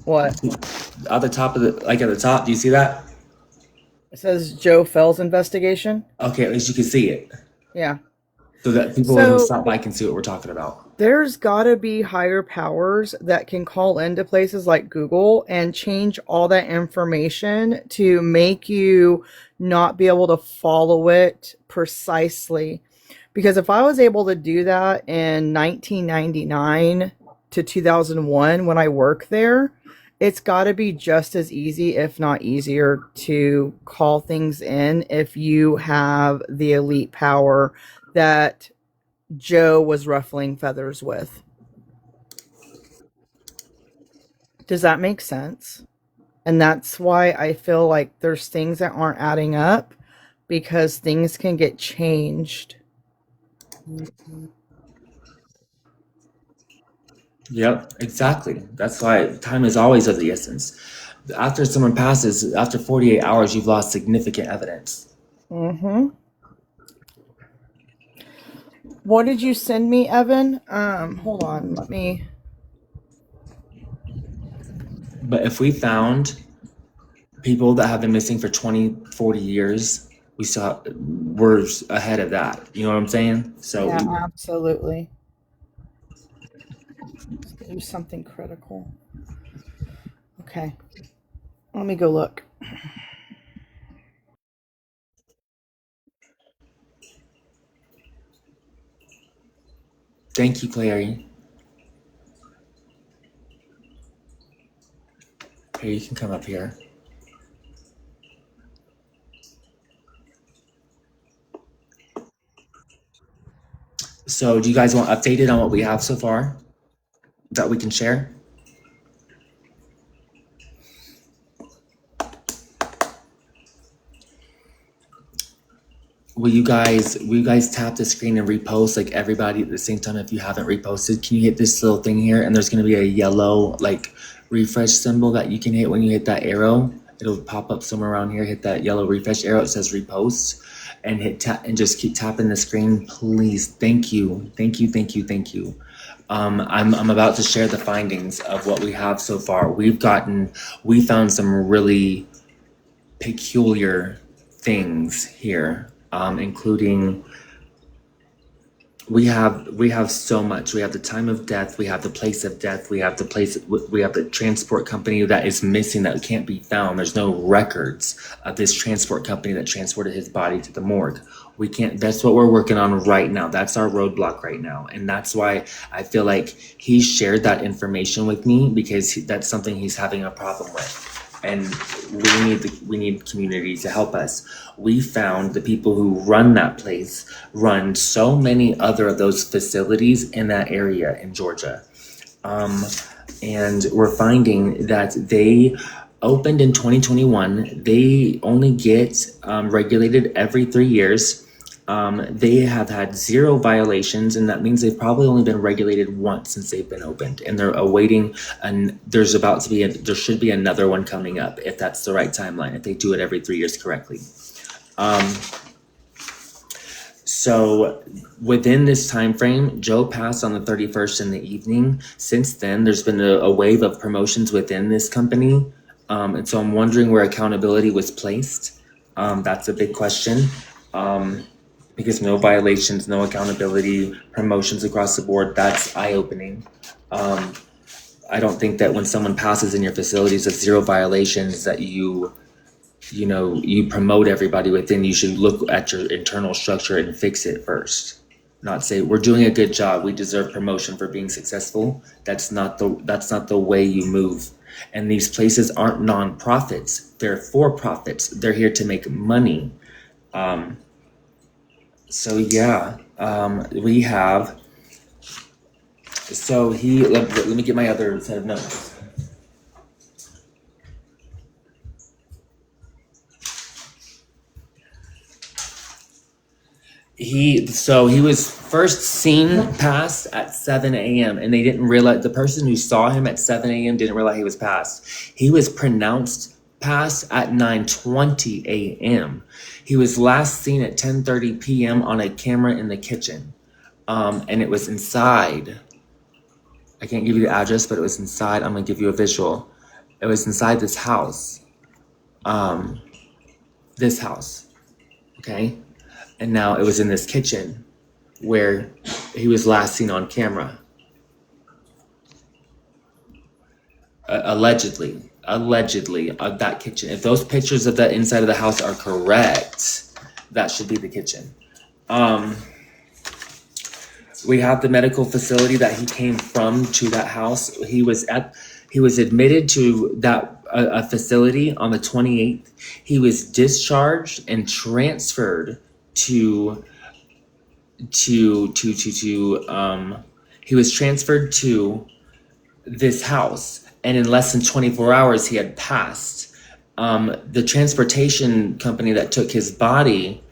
What? At the top of the, like at the top, do you see that? It says Joe Fell's investigation. Okay, at least you can see it. Yeah. So that people who So stop by can see what we're talking about. there's got to be higher powers that can call into places like Google and change all that information to make you not be able to follow it precisely. Because if I was able to do that in 1999 to 2001 when I worked there, it's got to be just as easy, if not easier, to call things in if you have the elite power that Joe was ruffling feathers with. Does that make sense? And that's why I feel like there's things that aren't adding up because things can get changed. Yep, exactly. That's why time is always of the essence. After someone passes, after 48 hours, you've lost significant evidence. Mm-hmm. What did you send me, Evan? Hold on, let me. But if we found people that have been missing for 20, 40 years, we're ahead of that. You know what I'm saying? So Yeah, absolutely. Let's do something critical. Okay, let me go look. thank you, Clary. Here, you can come up here. So do you guys want updated on what we have so far that we can share? Will you guys tap the screen and repost like everybody at the same time? If you haven't reposted, can you hit this little thing here, and there's going to be a yellow like refresh symbol that you can hit when you hit that arrow. It'll pop up somewhere around here. Hit that yellow refresh arrow. It says repost, and hit tap and just keep tapping the screen, please. Thank you, thank you, thank you, thank you. I'm about to share the findings of what we have so far. We found some really peculiar things here, including we have so much. We have the time of death, we have the place of death, we have the transport company that is missing, that can't be found. There's no records of this transport company that transported his body to the morgue. We can't That's what we're working on right now. That's our roadblock right now, and that's why I feel like he shared that information with me, because that's something he's having a problem with, and we need community to help us. We found the people who run that place run so many other of those facilities in that area in Georgia. Um, and we're finding that they opened in 2021. They only get regulated every 3 years. They have had zero violations, and that means they've probably only been regulated once since they've been opened, and they're awaiting. And there should be another one coming up, if that's the right timeline, if they do it every 3 years correctly. Um, so within this time frame, Joe passed on the 31st in the evening. Since then, there's been a wave of promotions within this company. And so I'm wondering where accountability was placed. That's a big question. Because no violations, no accountability, promotions across the board, that's eye-opening. Um, I don't think that when someone passes in your facilities with zero violations, that you promote everybody within. You should look at your internal structure and fix it first. Not say we're doing a good job, we deserve promotion for being successful. That's not the way you move. And these places aren't non-profits, they're for profits. They're here to make money. Um, so yeah, we have. So let me get my other set of notes. He was first seen passed at 7 a.m. and they didn't realize, the person who saw him at 7 a.m. didn't realize he was passed. He was pronounced passed at 9:20 a.m. He was last seen at 10:30 p.m. on a camera in the kitchen. And it was inside. I can't give you the address, but it was inside. I'm gonna give you a visual. It was inside this house. This house. Okay. And now it was in this kitchen where he was last seen on camera. Allegedly, that kitchen. If those pictures of the inside of the house are correct, that should be the kitchen. We have the medical facility that he came from to that house. He was admitted to that a facility on the 28th. He was discharged and transferred to he was transferred to this house, and in less than 24 hours he had passed. The transportation company that took his body,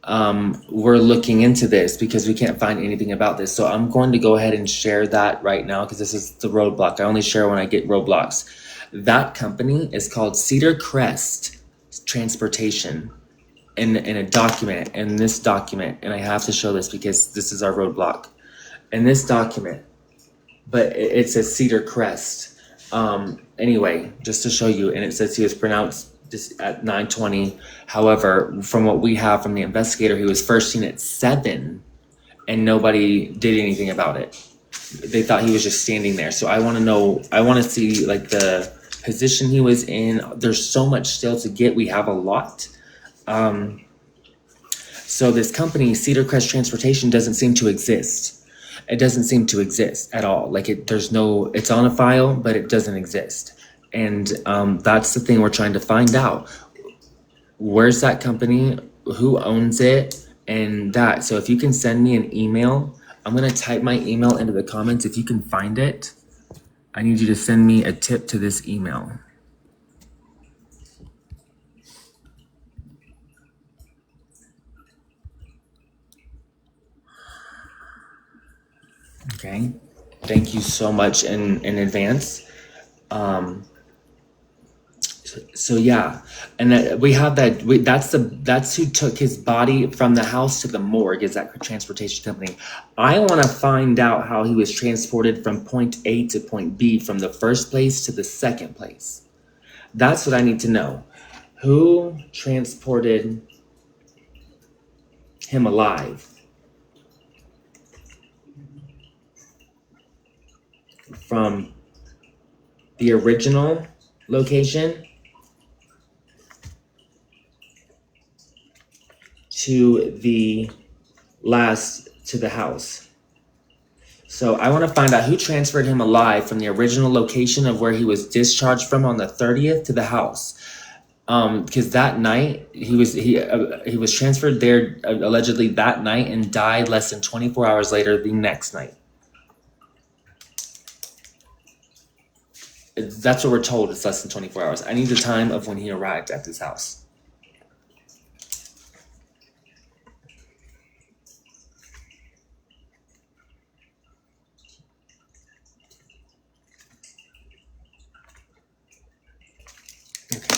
we're looking into this because we can't find anything about this. So I'm going to go ahead and share that right now because this is the roadblock. I only share when I get roadblocks. That company is called Cedar Crest Transportation in a document, in this document, and I have to show this because this is our roadblock. In this document, but it says Cedar Crest. Anyway, just to show you, and it says he was pronounced at 9:20. However, from what we have from the investigator, he was first seen at 7, and nobody did anything about it. They thought he was just standing there. So I want to know. I want to see like the position he was in. There's so much still to get. We have a lot. So this company, Cedar Crest Transportation, doesn't seem to exist. It doesn't seem to exist at all. Like it's on a file, but it doesn't exist. And that's the thing we're trying to find out. Where's that company? Who owns it? And that. So if you can send me an email, I'm going to type my email into the comments. If you can find it, I need you to send me a tip to this email. Okay. Thank you so much in advance. So yeah, and we have that. That's who took his body from the house to the morgue. Is that transportation company? I want to find out how he was transported from point A to point B, from the first place to the second place. That's what I need to know. Who transported him alive from the original location to the house. So I want to find out who transferred him alive from the original location of where he was discharged from on the 30th to the house. Because that night he was transferred there allegedly that night and died less than 24 hours later the next night. That's what we're told. It's less than 24 hours. I need the time of when he arrived at this house. Okay.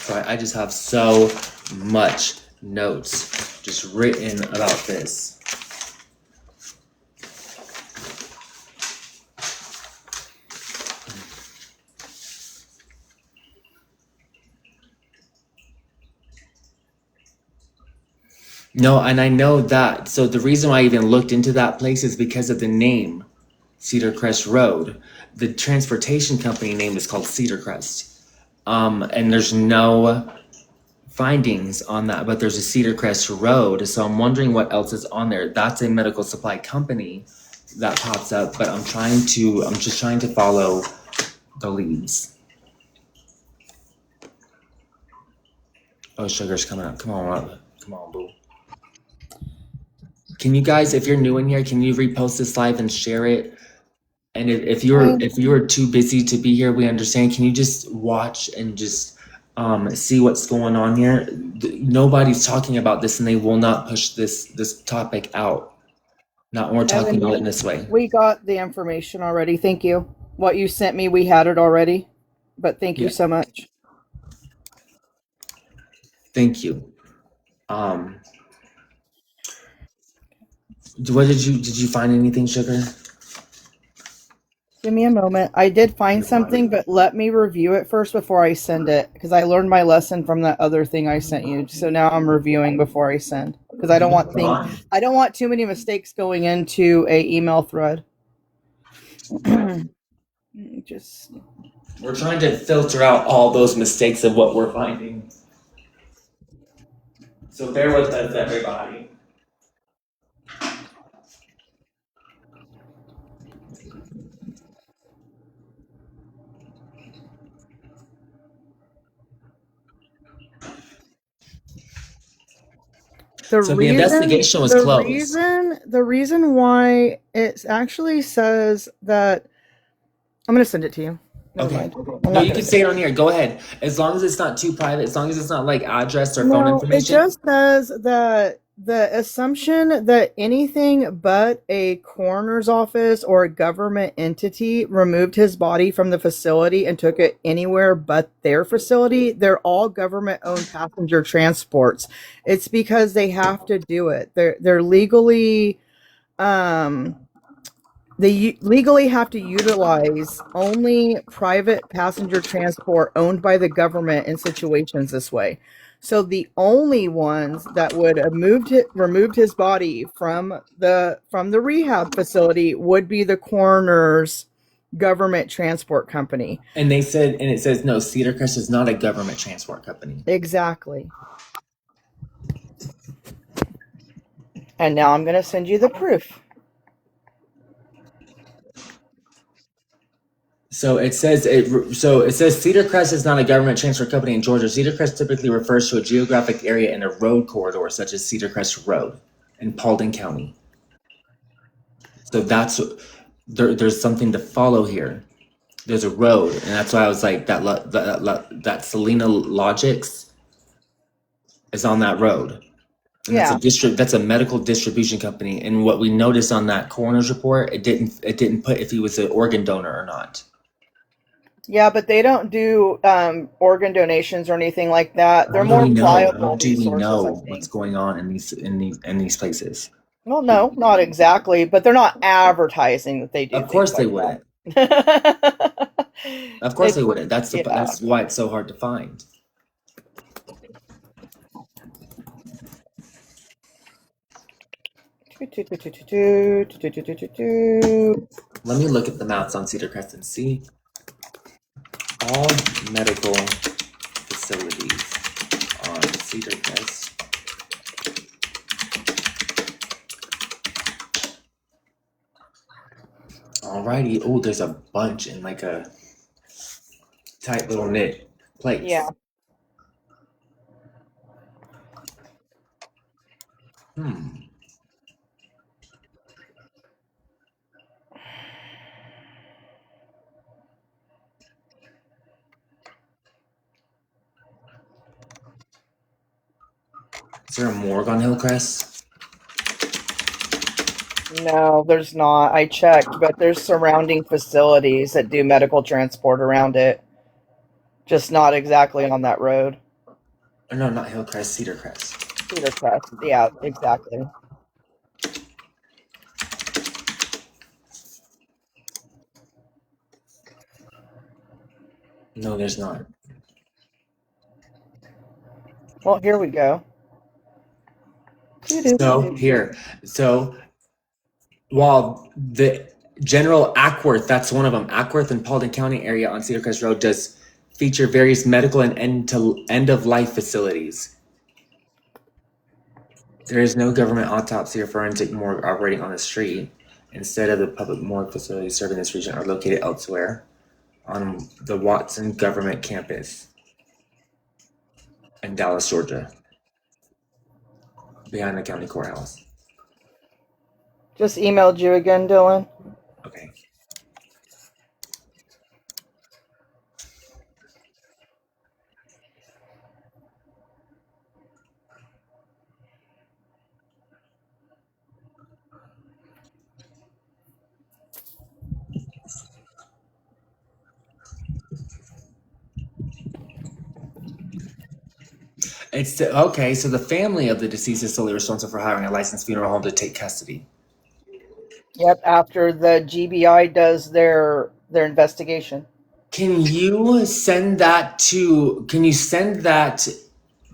So I just have so much notes just written about this. No, and I know that. So the reason why I even looked into that place is because of the name, Cedar Crest Road. The transportation company name is called Cedar Crest. And there's no findings on that, but there's a Cedar Crest Road. So I'm wondering what else is on there. That's a medical supply company that pops up, but I'm just trying to follow the leads. Oh, sugar's coming up. Come on, boo. Can you guys, if you're new in here, can you repost this live and share it? And if you're too busy to be here, we understand. Can you just watch and just see what's going on here? Nobody's talking about this, and they will not push this topic out. Not when we're talking about it in this way. We got the information already. Thank you. What you sent me, we had it already. But thank you so much. Thank you. What did you find anything, Sugar? Give me a moment. I did find something, but let me review it first before I send it because I learned my lesson from that other thing I sent you. So now I'm reviewing before I send because I don't want things. Fine. I don't want too many mistakes going into a email thread. Just We're trying to filter out all those mistakes of what we're finding. So bear with us, everybody. So the investigation was closed. The reason why it actually says that I'm going to send it to you. Never Okay. mind. I'm No, not you gonna can send say it on here. Go ahead. As long as it's not too private, as long as it's not like address or phone No, it information. just says that the assumption that anything but a coroner's office or a government entity removed his body from the facility and took it anywhere but their facility, they're all government-owned passenger transports. It's because they have to do it. They're legally they legally have to utilize only private passenger transport owned by the government in situations this way. So the only ones that would have removed his body from the rehab facility would be the coroner's government transport company. And they said, and it says, no, Cedar Crest is not a government transport company. Exactly. And now I'm going to send you the proof. So it says Cedar Crest is not a government transport company in Georgia. Cedar Crest typically refers to a geographic area in a road corridor, such as Cedar Crest Road in Paulding County. So there's something to follow here. There's a road, and that's why I was like that Selena Logics is on that road. And Yeah. that's a medical distribution company. And what we noticed on that coroner's report, it didn't put if he was an organ donor or not. Yeah, but they don't do organ donations or anything like that. They're How do more we know? pliable How do we resources, I know think. what's going on in these places? Well, no, not exactly, but they're not advertising that they do. Of course they things like wouldn't. that. Of course they It's wouldn't. That's yeah. why it's so hard to find. Let me look at the maps on Cedar Crest and see all medical facilities on Cedar Crest. Alrighty. Oh, there's a bunch in like a tight little knit place. Yeah. Is there a morgue on Hillcrest? No, there's not. I checked, but there's surrounding facilities that do medical transport around it. Just not exactly on that road. Or no, not Hillcrest, Cedar Crest. Cedar Crest. Yeah, exactly. No, there's not. Well, here we go. So while the General Ackworth, that's one of them, Ackworth and Paulding County area on Cedar Crest Road does feature various medical and end of life facilities. There is no government autopsy or forensic morgue operating on the street. Instead of the public morgue facilities serving this region are located elsewhere on the Watson Government Campus in Dallas, Georgia, behind the county courthouse. Just emailed you again, Dylan. Okay. It's okay. So the family of the deceased is solely responsible for hiring a licensed funeral home to take custody. Yep, after the GBI does their investigation. Can you send that,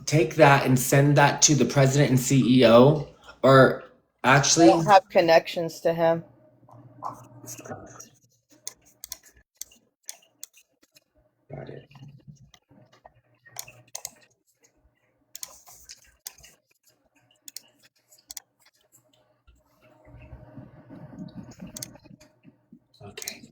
take that and send that to the president and CEO? Or I actually, don't have connections to him. got it. Okay.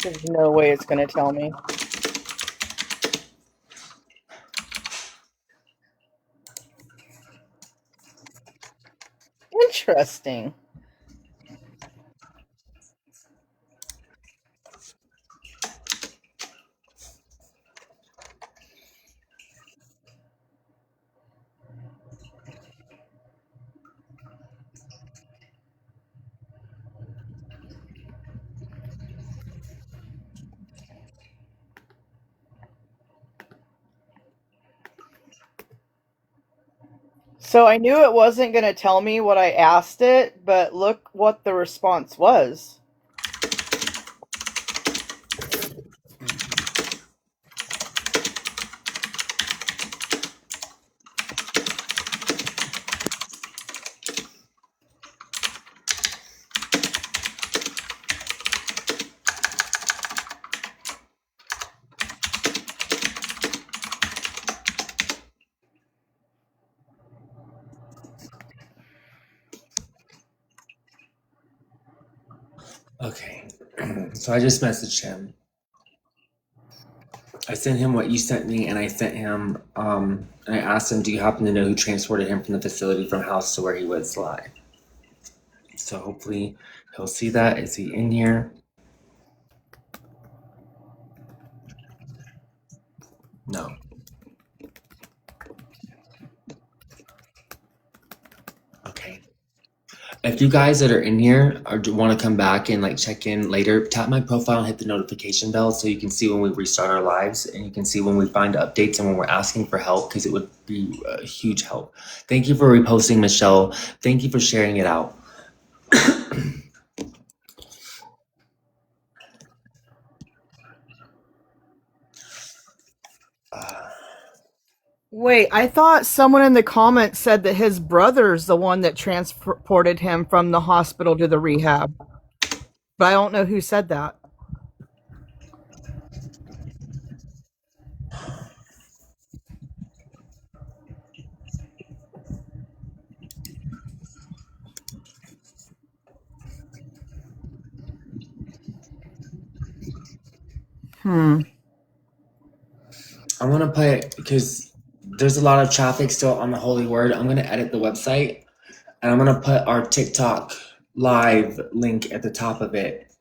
There's no way it's going to tell me. Interesting. So I knew it wasn't going to tell me what I asked it, but look what the response was. Okay. So I just messaged him. I sent him what you sent me, and I sent him, and I asked him, do you happen to know who transported him from the facility from house to where he was live? So hopefully he'll see that. Is he in here? No. Okay. If you guys that are in here or want to come back and like check in later, tap my profile and hit the notification bell so you can see when we restart our lives, and you can see when we find updates and when we're asking for help, because it would be a huge help. Thank you for reposting, Michelle. Thank you for sharing it out. Wait, I thought someone in the comments said that his brother's the one that transported him from the hospital to the rehab. But I don't know who said that. Hmm. I'm gonna put, because there's a lot of traffic still on the Holy Word. I'm gonna edit the website and I'm gonna put our TikTok live link at the top of it.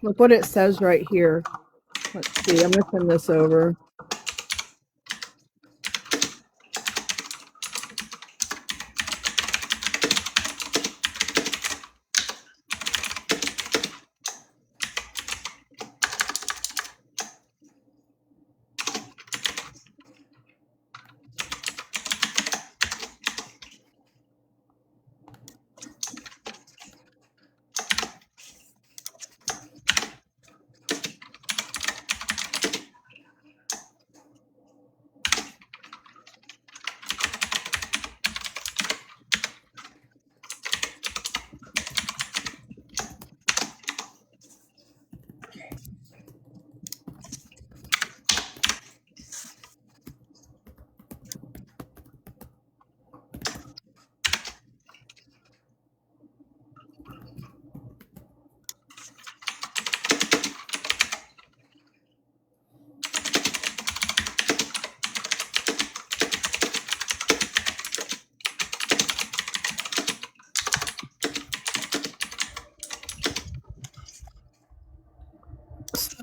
Look what it says right here. Let's see. I'm going to send this over.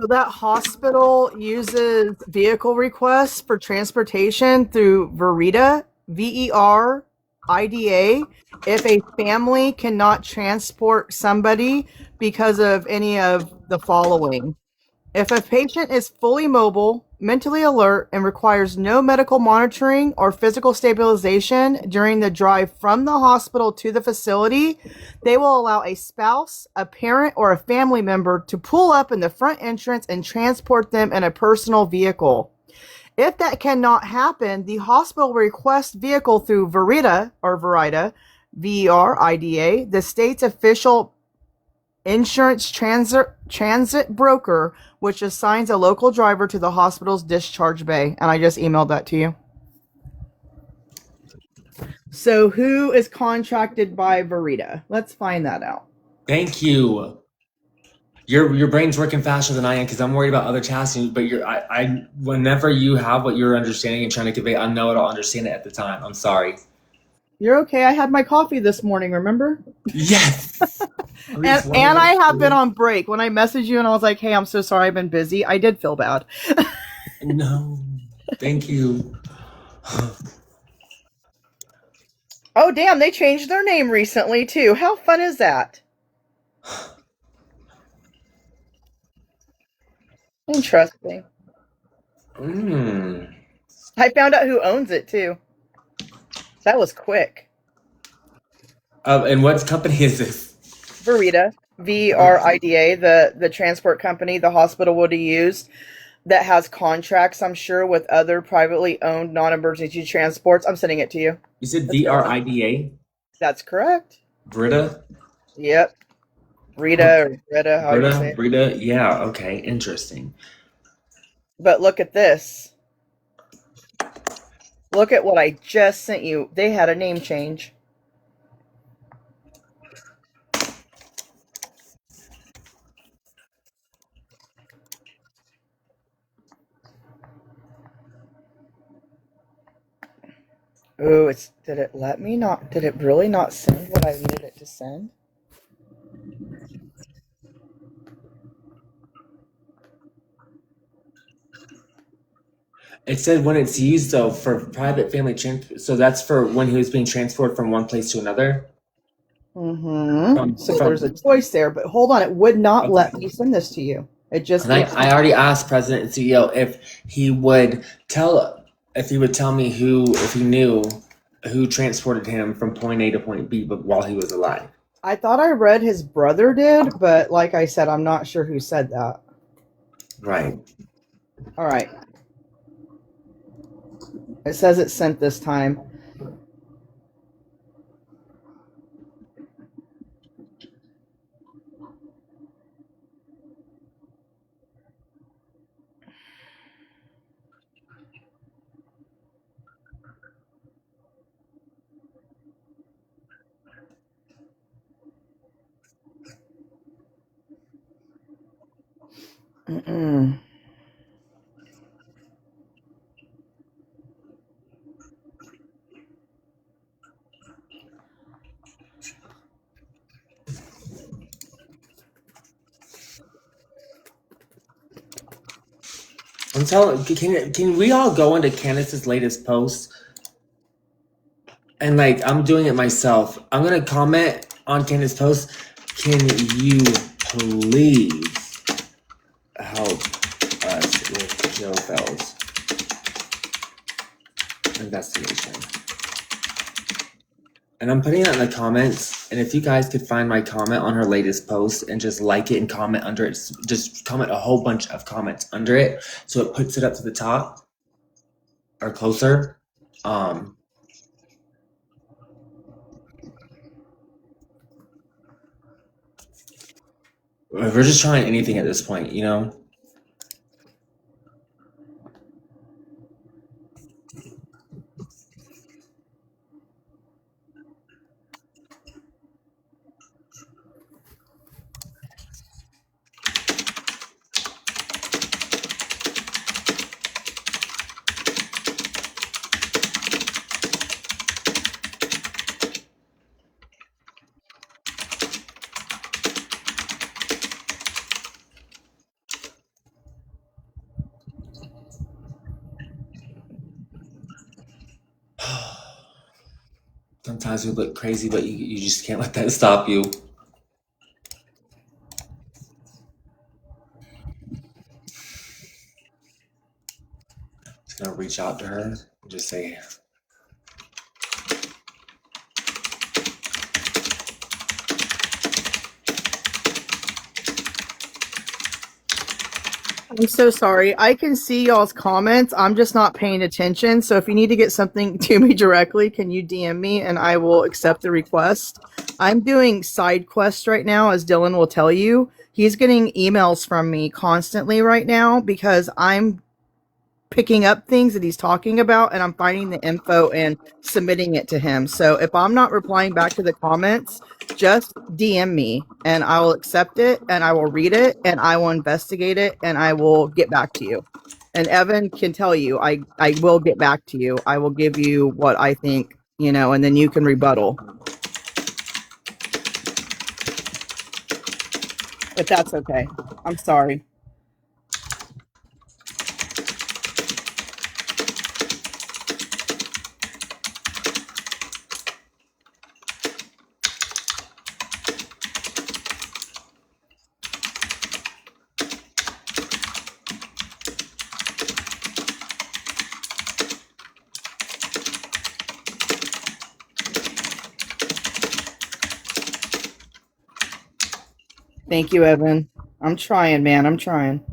So that hospital uses vehicle requests for transportation through Verida, VERIDA, if a family cannot transport somebody because of any of the following. If a patient is fully mobile, mentally alert, and requires no medical monitoring or physical stabilization during the drive from the hospital to the facility, they will allow a spouse, a parent, or a family member to pull up in the front entrance and transport them in a personal vehicle. If that cannot happen, the hospital will request vehicle through Verida, VERIDA, the state's official insurance transit broker, which assigns a local driver to the hospital's discharge bay. And I just emailed that to you. So who is contracted by Verida? Let's find that out. Thank you. Your brain's working faster than I am because I'm worried about other tasks. But I whenever you have what you're understanding and trying to convey, I know I'll understand it at the time. I'm sorry. You're okay. I had my coffee this morning, remember? Yes. And I have been on break. When I messaged you and I was like, hey, I'm so sorry I've been busy, I did feel bad. No. Thank you. Oh, damn, they changed their name recently, too. How fun is that? Interesting. I found out who owns it, too. That was quick. And what company is this? Verida, VERIDA, the transport company the hospital would have used that has contracts, I'm sure, with other privately owned non-emergency transports. I'm sending it to you. You said VRIDA? That's correct. Brita? Yep. Rita or Rita, how you say it. Brita? Yeah, okay, interesting. But look at this. Look at what I just sent you. They had a name change. Oh, did it let me not? Did it really not send what I needed it to send? It said when it's used though for private family so that's for when he was being transported from one place to another. So there's a choice there, but hold on, it would not let me send this to you. It just. I already asked President and CEO if he would tell me if he knew who transported him from point A to point B, but while he was alive. I thought I read his brother did, but like I said, I'm not sure who said that. Right. All right. It says it's sent this time. I'm telling. Can we all go into Candace's latest post? And I'm doing it myself. I'm gonna comment on Candace's post. Can you please help us with Joe Fell's investigation? And I'm putting that in the comments. And if you guys could find my comment on her latest post and just like it and comment under it, just comment a whole bunch of comments under it so it puts it up to the top or closer. We're just trying anything at this point, you know? Sometimes we look crazy, but you just can't let that stop you. Just gonna reach out to her and just say, I'm so sorry. I can see y'all's comments. I'm just not paying attention. So if you need to get something to me directly, can you DM me and I will accept the request? I'm doing side quests right now, as Dylan will tell you. He's getting emails from me constantly right now because I'm picking up things that he's talking about and I'm finding the info and submitting it to him. So if I'm not replying back to the comments, just DM me and I will accept it and I will read it and I will investigate it and I will get back to you. And Evan can tell you, I will get back to you. I will give you what I think, and then you can rebuttal. If that's okay. I'm sorry. Thank you, Evan. I'm trying, man. I'm trying.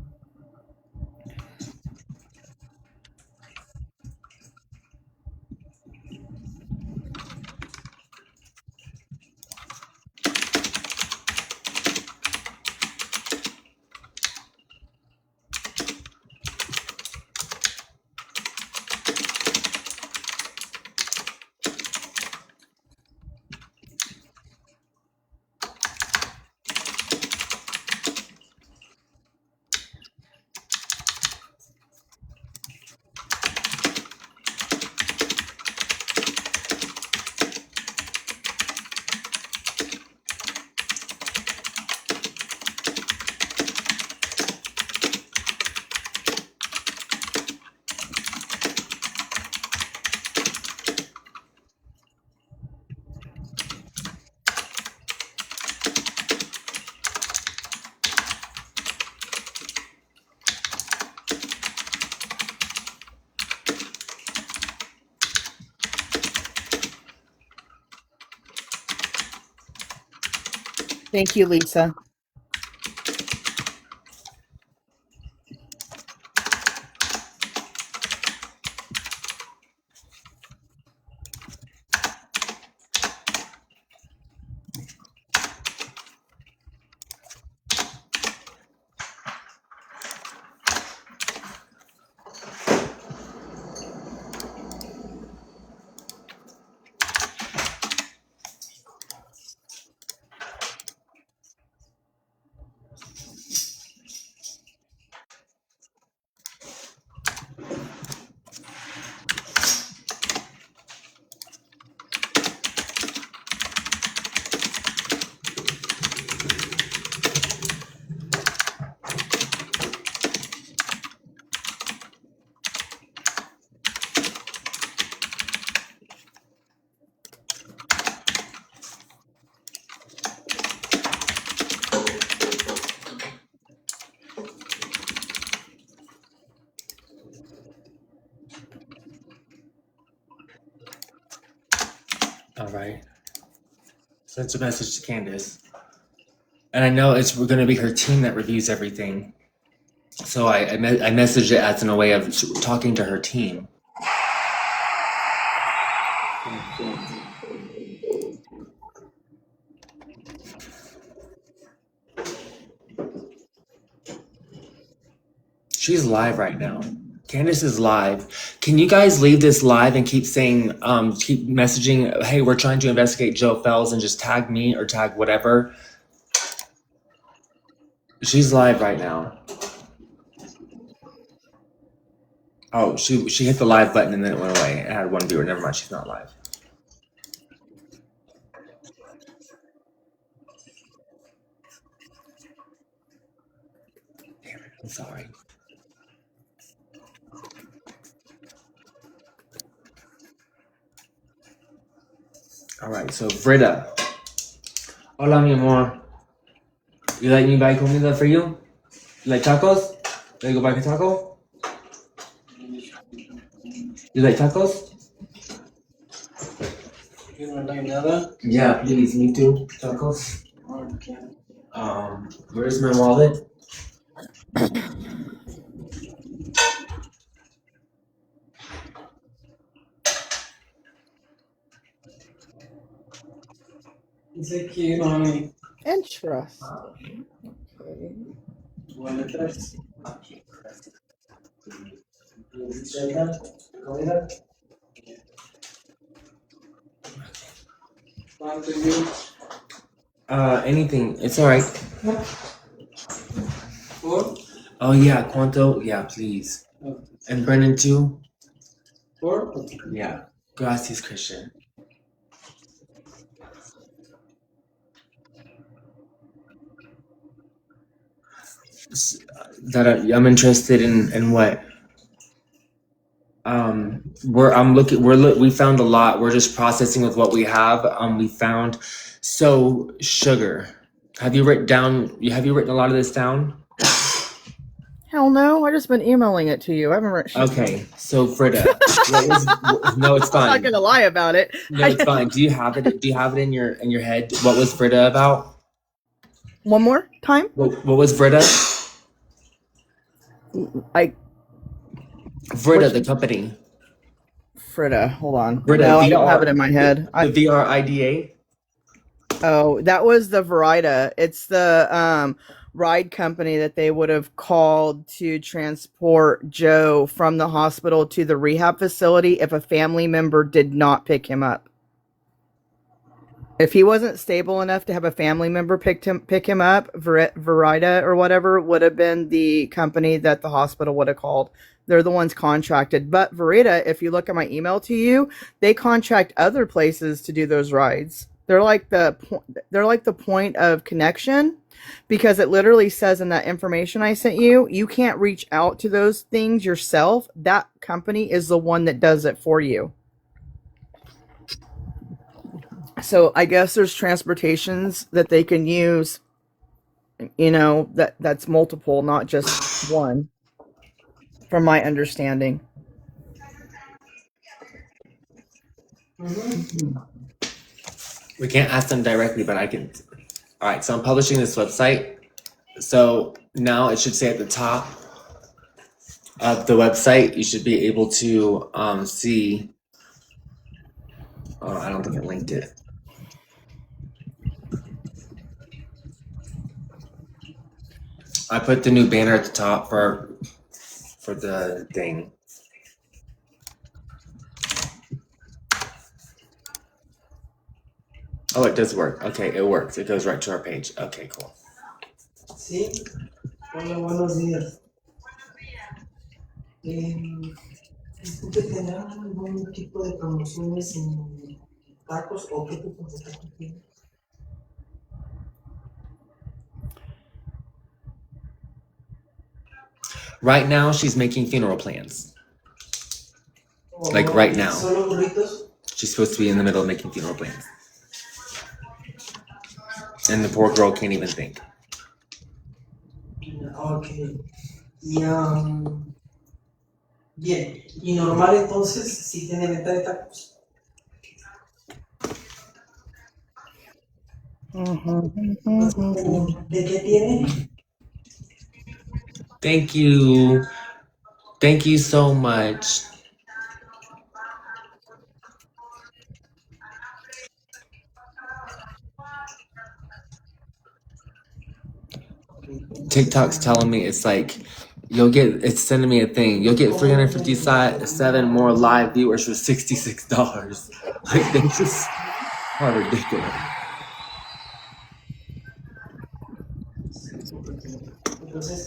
Thank you, Lisa. all right. Send a message to Candace. And I know it's going to be her team that reviews everything. So I messaged it as in a way of talking to her team. She's live right now. Candace is live. Can you guys leave this live and keep saying, keep messaging, hey, we're trying to investigate Joe Fells and just tag me or tag whatever? She's live right now. Oh, she hit the live button and then it went away. It had one viewer. Never mind, she's not live. Damn it, I'm sorry. All right, so Frida. Hola, mi amor. You like me buy comida for you? You like tacos? Let me go buy a taco? You like tacos? You don't like nada? Yeah, please, me too. Tacos. Okay. Where's my wallet? Dice que mami, Interesting. Okay. ¿dónde traes? ¿Checa? ¿Comida? ¿Cuánto you? Anything. It's all right. ¿Four? Oh yeah, Quanto. Yeah, please. And Brennan too. ¿Four? Yeah. Gracias, Christian. I'm interested in what? We found a lot. We're just processing with what we have. We found sugar. Have you written a lot of this down? Hell no, I just been emailing it to you. I haven't written. Okay, so Frida, no, it's I'm not fine. gonna lie about it. No, it's fine. Do you have it in your head? What was Frida about? One more time. What was Frida? Frida, the company. Frida, hold on. Frida, No, I don't have it in my head. The VRIDA. Oh, that was the Verida. It's the ride company that they would have called to transport Joe from the hospital to the rehab facility if a family member did not pick him up. If he wasn't stable enough to have a family member pick him up, Verida or whatever would have been the company that the hospital would have called. They're the ones contracted. But Verida, if you look at my email to you, they contract other places to do those rides. They're like the point of connection, because it literally says in that information I sent you, you can't reach out to those things yourself. That company is the one that does it for you. So I guess there's transportations that they can use, that's multiple, not just one, from my understanding. We can't ask them directly, but I can. All right, so I'm publishing this website. So now it should say at the top of the website, you should be able to see. Oh, I don't think it linked it. I put the new banner at the top for the thing. Oh, it does work. Okay, it works. It goes right to our page. Okay, cool. Sí. Hola, buenos días. Disculpe, ¿tendrán algún tipo de promociones en tacos o qué tipo de tacos tienen? Right now, she's making funeral plans. Like right now. ¿Solo burritos? She's supposed to be in the middle of making funeral plans. And the poor girl can't even think. Okay. Bien. Y normal entonces, si tiene venta de tacos. ¿De qué tiene? Thank you. Thank you so much. TikTok's telling me it's like it's sending me a thing. You'll get 357 more live viewers for $66. Like, they just are ridiculous.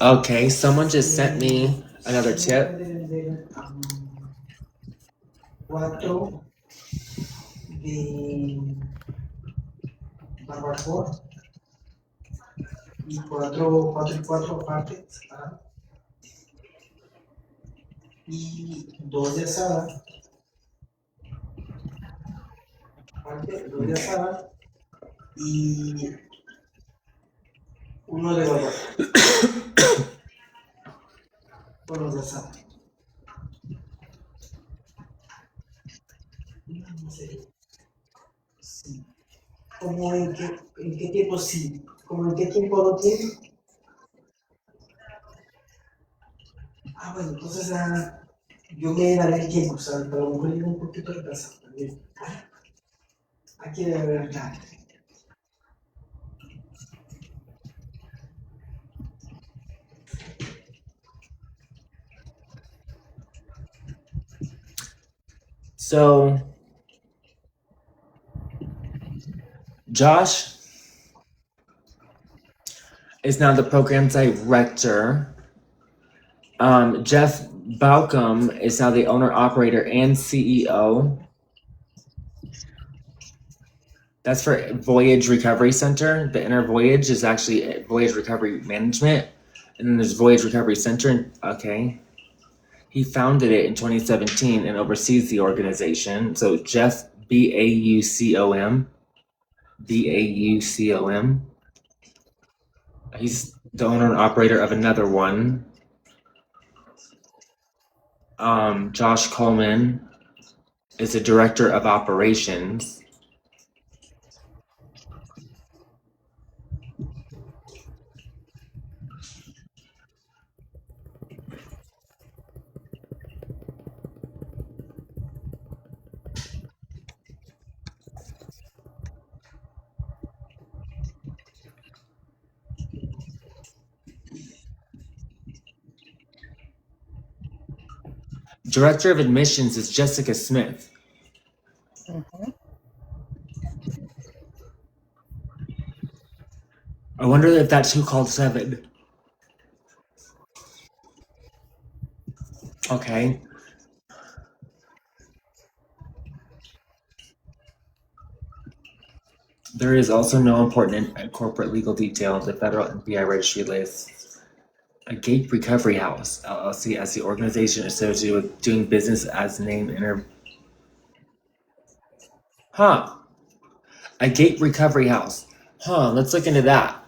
Okay, someone just sent me another tip. 4 de barbacoa y 4 aparte y 2 de asada. dos de asada y uno de guayaba con los de asada. No sé. Sí. ¿Cómo en qué tiempo sí? ¿Cómo en qué tiempo lo tiene? Ah, bueno, entonces yo me daré el tiempo, ¿sabes? Pero a lo mejor llego un poquito retrasado también. Aquí debe haber nada. So, Josh is now the program director. Jeff Balcom is now the owner, operator, and CEO. That's for Voyage Recovery Center. The Inner Voyage is actually Voyage Recovery Management. And then there's Voyage Recovery Center. Okay. He founded it in 2017 and oversees the organization. So Jeff Baucom. Baucom. He's the owner and operator of another one. Josh Coleman is the director of operations. Director of admissions is Jessica Smith. Mhm. I wonder if that's who called 7. Okay. There is also no important corporate legal detail. The federal NPI registry lists a Gape Recovery House, LLC, as the organization associated with doing business as named A Gape Recovery House. Let's look into that.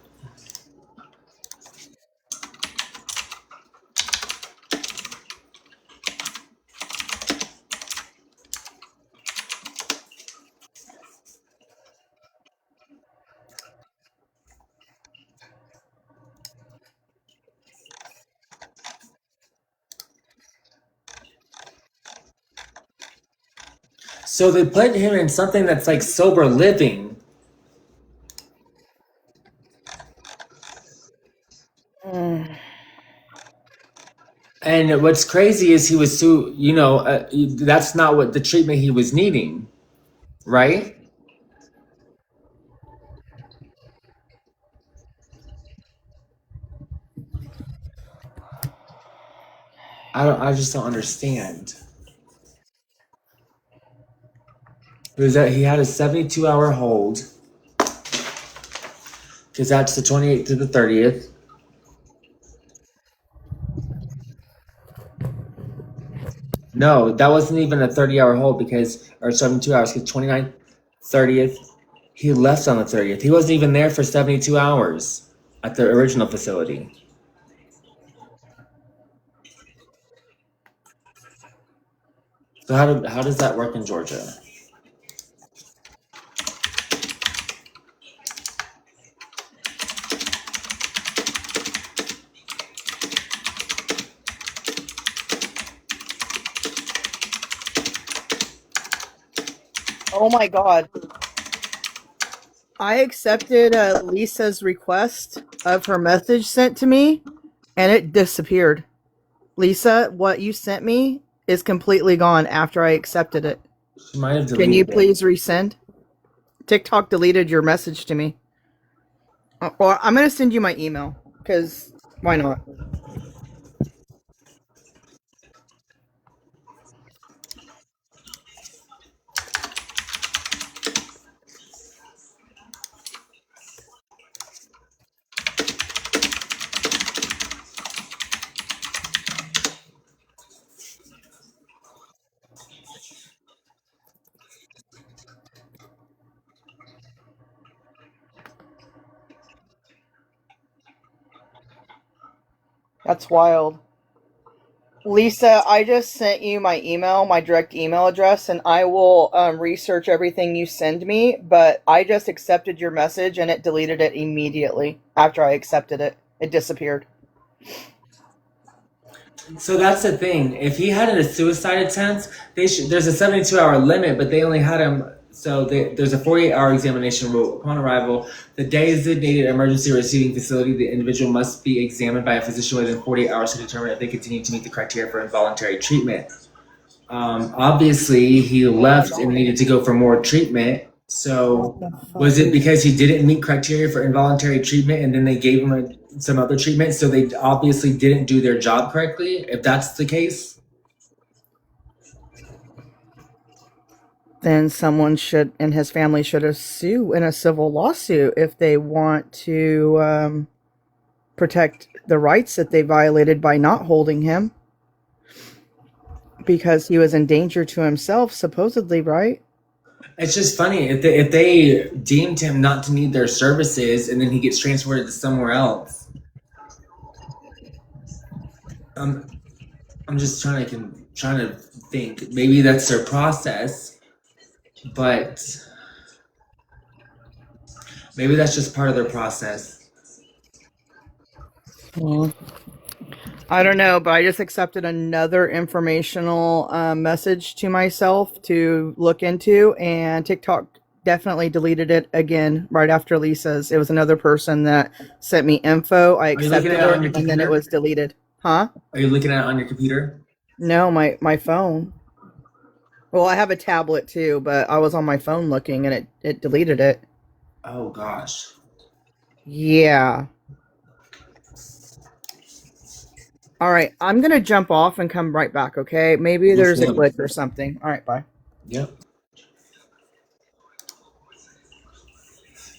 So they put him in something that's like sober living. Mm. And what's crazy is he was so, that's not what the treatment he was needing, right? I just don't understand. It was that he had a 72-hour hold, because that's the 28th to the 30th. No, that wasn't even a 30-hour hold or 72 hours, because 29th, 30th, he left on the 30th. He wasn't even there for 72 hours at the original facility. So how does that work in Georgia? Oh my God. I accepted Lisa's request of her message sent to me, and it disappeared. Lisa, what you sent me is completely gone after I accepted it. She might have Can you deleted it. please resend? TikTok deleted your message to me. Or I'm going to send you my email, because why not? That's wild. Lisa, I just sent you my email, my direct email address, and I will research everything you send me. But I just accepted your message and it deleted it immediately after I accepted it. It disappeared. So that's the thing. If he had a suicide attempt, there's a 72-hour limit, but they only had him. So there's a 48-hour examination rule. Upon arrival, the designated emergency receiving facility, the individual must be examined by a physician within 48 hours to determine if they continue to meet the criteria for involuntary treatment. Obviously, he left and needed to go for more treatment. So was it because he didn't meet criteria for involuntary treatment and then they gave him some other treatment? So they obviously didn't do their job correctly, if that's the case? Then someone should, and his family should sue in a civil lawsuit if they want to protect the rights that they violated by not holding him because he was in danger to himself, supposedly, right? It's just funny if they deemed him not to need their services and then he gets transported to somewhere else. I'm just trying to think. Maybe that's their process, but maybe that's just part of their process. Well, I don't know, but I just accepted another informational message to myself to look into, and TikTok definitely deleted it again right after Lisa's. It was another person that sent me info. I Are you looking accepted at it on it, your and then it computer? was deleted. Huh? Are you looking at it on your computer? No, my phone. Well, I have a tablet too, but I was on my phone looking, and it deleted it. Oh gosh. Yeah. All right, I'm gonna jump off and come right back, okay? Maybe Yes, there's a ma'am. glitch or something. All right, bye. Yep.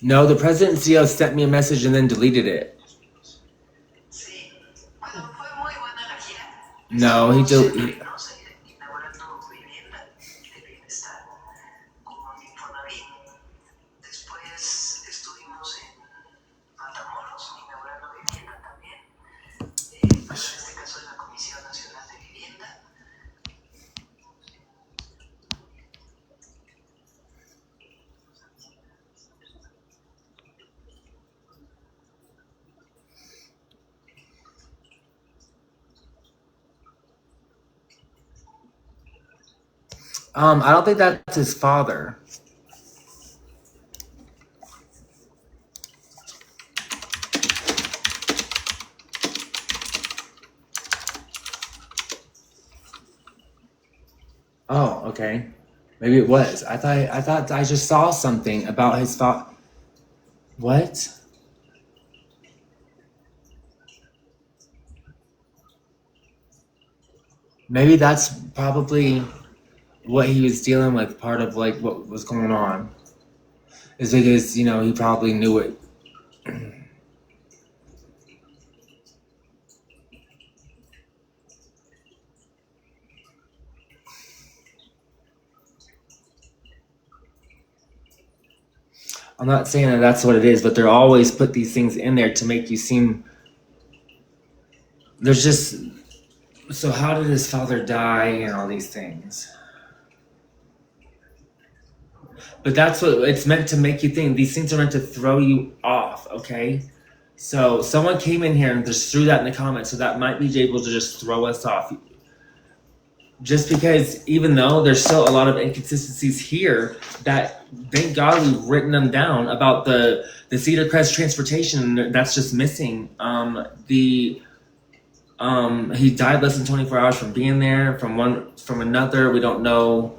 No, the president and CEO sent me a message and then deleted it. No, he deleted. I don't think that's his father. Oh, okay. Maybe it was. I thought I just saw something about his father. What? Maybe that's probably what he was dealing with. Part of like what was going on is because he probably knew it. I'm not saying that that's what it is, but they're always put these things in there to make you seem. There's just. So how did his father die and all these things? But that's what it's meant to make you think. These things are meant to throw you off, okay? So someone came in here and just threw that in the comments, so that might be able to just throw us off. Just because even though there's still a lot of inconsistencies here, that thank God we've written them down about the Cedar Crest transportation, that's just missing. He died less than 24 hours from being there, from another, we don't know.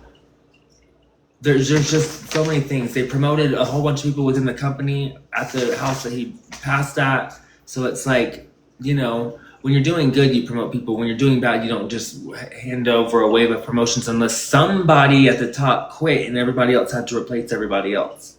There's just so many things. They promoted a whole bunch of people within the company at the house that he passed at. So it's like, when you're doing good, you promote people. When you're doing bad, you don't just hand over a wave of promotions unless somebody at the top quit and everybody else had to replace everybody else.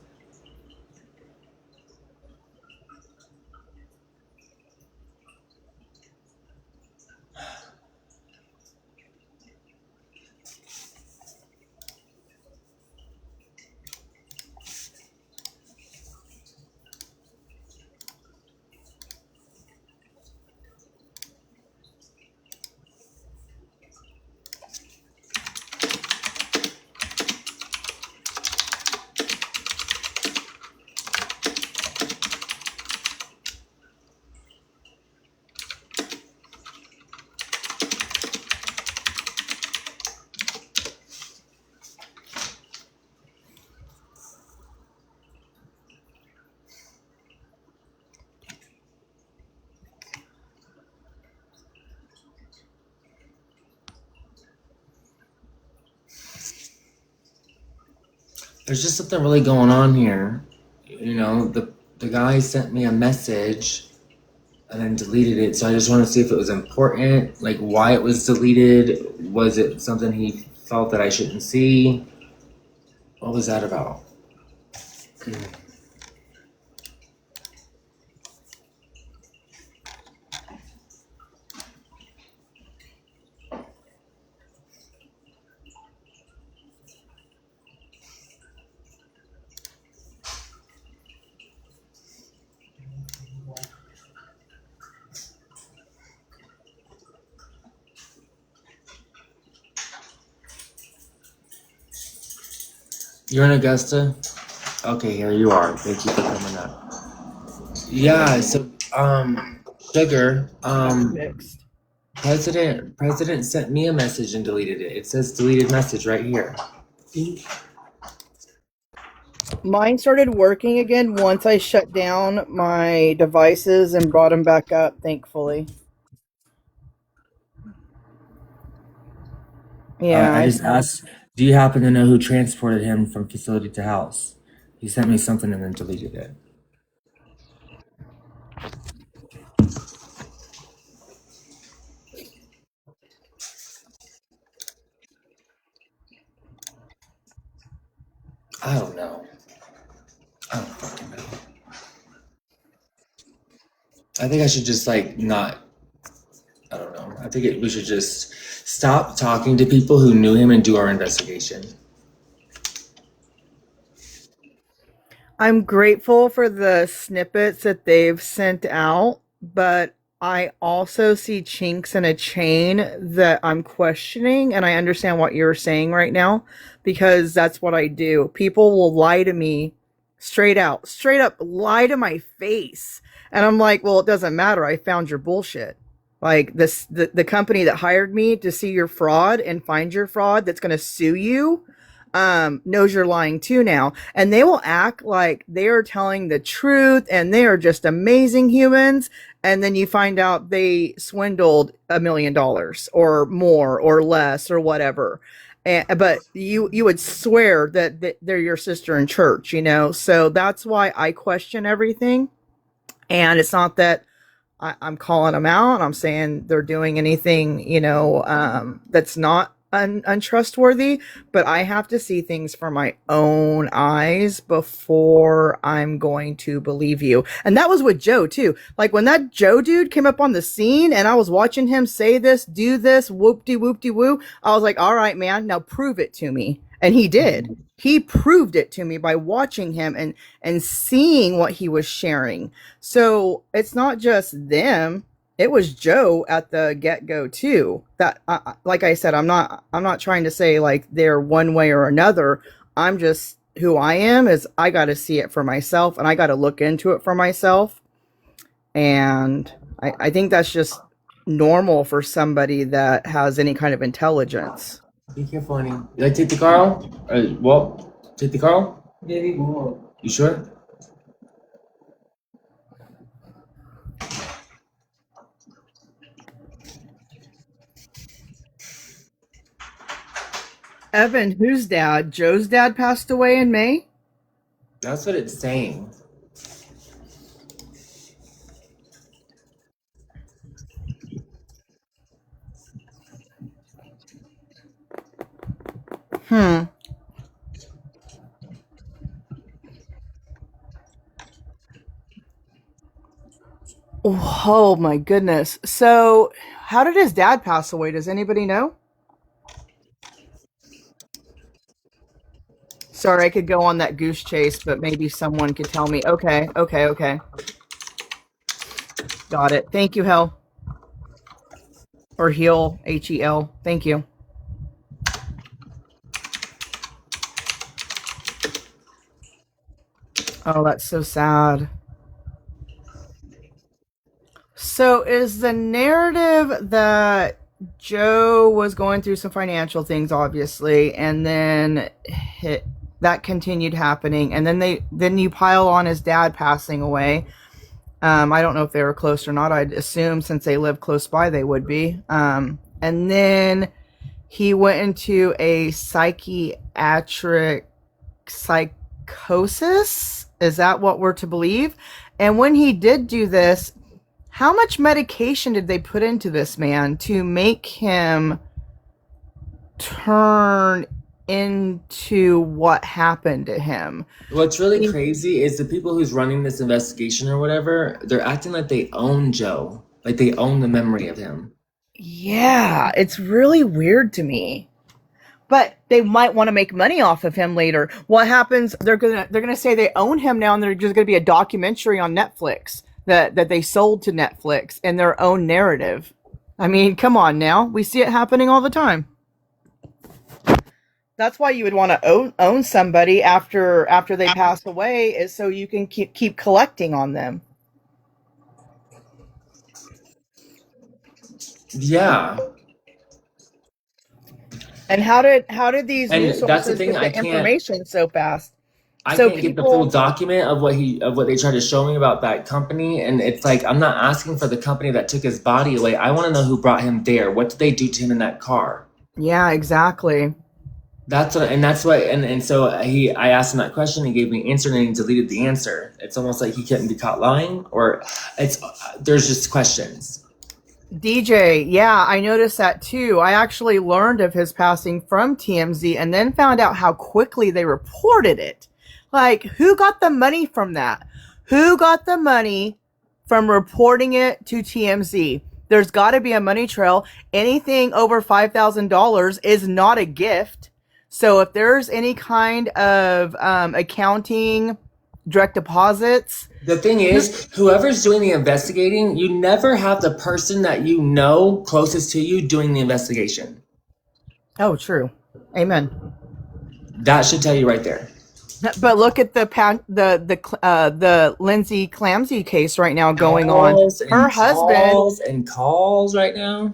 There's just something really going on here. You know, the guy sent me a message and then deleted it. So I just want to see if it was important, like why it was deleted. Was it something he felt that I shouldn't see? What was that about? You're in Augusta? Okay, here you are. Thank you for coming up. Yeah, so Sugar, Mixed. President sent me a message and deleted it. It says deleted message right here. Pink. Mine started working again once I shut down my devices and brought them back up, thankfully. Yeah, I just asked, do you happen to know who transported him from facility to house? He sent me something and then deleted it. I don't know. I don't fucking know. I think I should just like not. I don't know. I think we should just stop talking to people who knew him and do our investigation. I'm grateful for the snippets that they've sent out, but I also see chinks in a chain that I'm questioning, and I understand what you're saying right now because that's what I do. People will lie to me straight up lie to my face. And I'm like, well, it doesn't matter. I found your bullshit. Like the company that hired me to see your fraud and find your fraud that's going to sue you knows you're lying too now. And they will act like they are telling the truth and they are just amazing humans. And then you find out they swindled $1 million or more or less or whatever. But you would swear that they're your sister in church, you know? So that's why I question everything. And it's not that I'm calling them out. I'm saying they're doing anything, you know, that's not untrustworthy, but I have to see things from my own eyes before I'm going to believe you. And that was with Joe too. Like when that Joe dude came up on the scene and I was watching him say this, do this, whoop-de-woo, I was like, all right, man, now prove it to me. And he did. He proved it to me by watching him and seeing what he was sharing. So it's not just them. It was Joe at the get-go too. That, like I said, I'm not trying to say like they're one way or another. I'm just who I am is I got to see it for myself and I got to look into it for myself. And I think that's just normal for somebody that has any kind of intelligence. Be careful, honey. Did I take the car out? Well, take the car out? Very good. You sure? Evan, whose dad? Joe's dad passed away in May? That's what it's saying. Hmm. Oh my goodness. So, how did his dad pass away? Does anybody know? Sorry, I could go on that goose chase, but maybe someone could tell me. Okay. Got it. Thank you, Hel. Or Heal, Hel. Thank you. Oh, that's so sad. So, is the narrative that Joe was going through some financial things, obviously, and then that continued happening, and then you pile on his dad passing away. I don't know if they were close or not. I'd assume since they live close by, they would be. And then he went into a psychiatric psychosis. Is that what we're to believe? And when he did do this, how much medication did they put into this man to make him turn into what happened to him? What's really crazy is the people who's running this investigation or whatever, they're acting like they own Joe. Like they own the memory of him. Yeah, it's really weird to me. But they might want to make money off of him later. What happens? They're gonna say they own him now, and there's just gonna be a documentary on Netflix that they sold to Netflix in their own narrative. I mean, come on now. We see it happening all the time. That's why you would want to own somebody after they pass away, is so you can keep collecting on them. Yeah. And how did these And news that's the sources thing, get the information so fast? I So can't get the full document of what they tried to show me about that company. And it's like, I'm not asking for the company that took his body away. I want to know who brought him there. What did they do to him in that car? Yeah, exactly. So I asked him that question, he gave me an answer, and then he deleted the answer. It's almost like he couldn't be caught lying, or there's just questions. DJ, yeah, I noticed that too. I actually learned of his passing from TMZ and then found out how quickly they reported it. Like, who got the money from that? Who got the money from reporting it to TMZ? There's got to be a money trail. Anything over $5,000 is not a gift. So if there's any kind of accounting, direct deposits. The thing is, whoever's doing the investigating, you never have the person that you know closest to you doing the investigation. Oh, true. Amen. That should tell you right there. But look at the Lindsay Clamsey case right now going on. Her husband calls right now.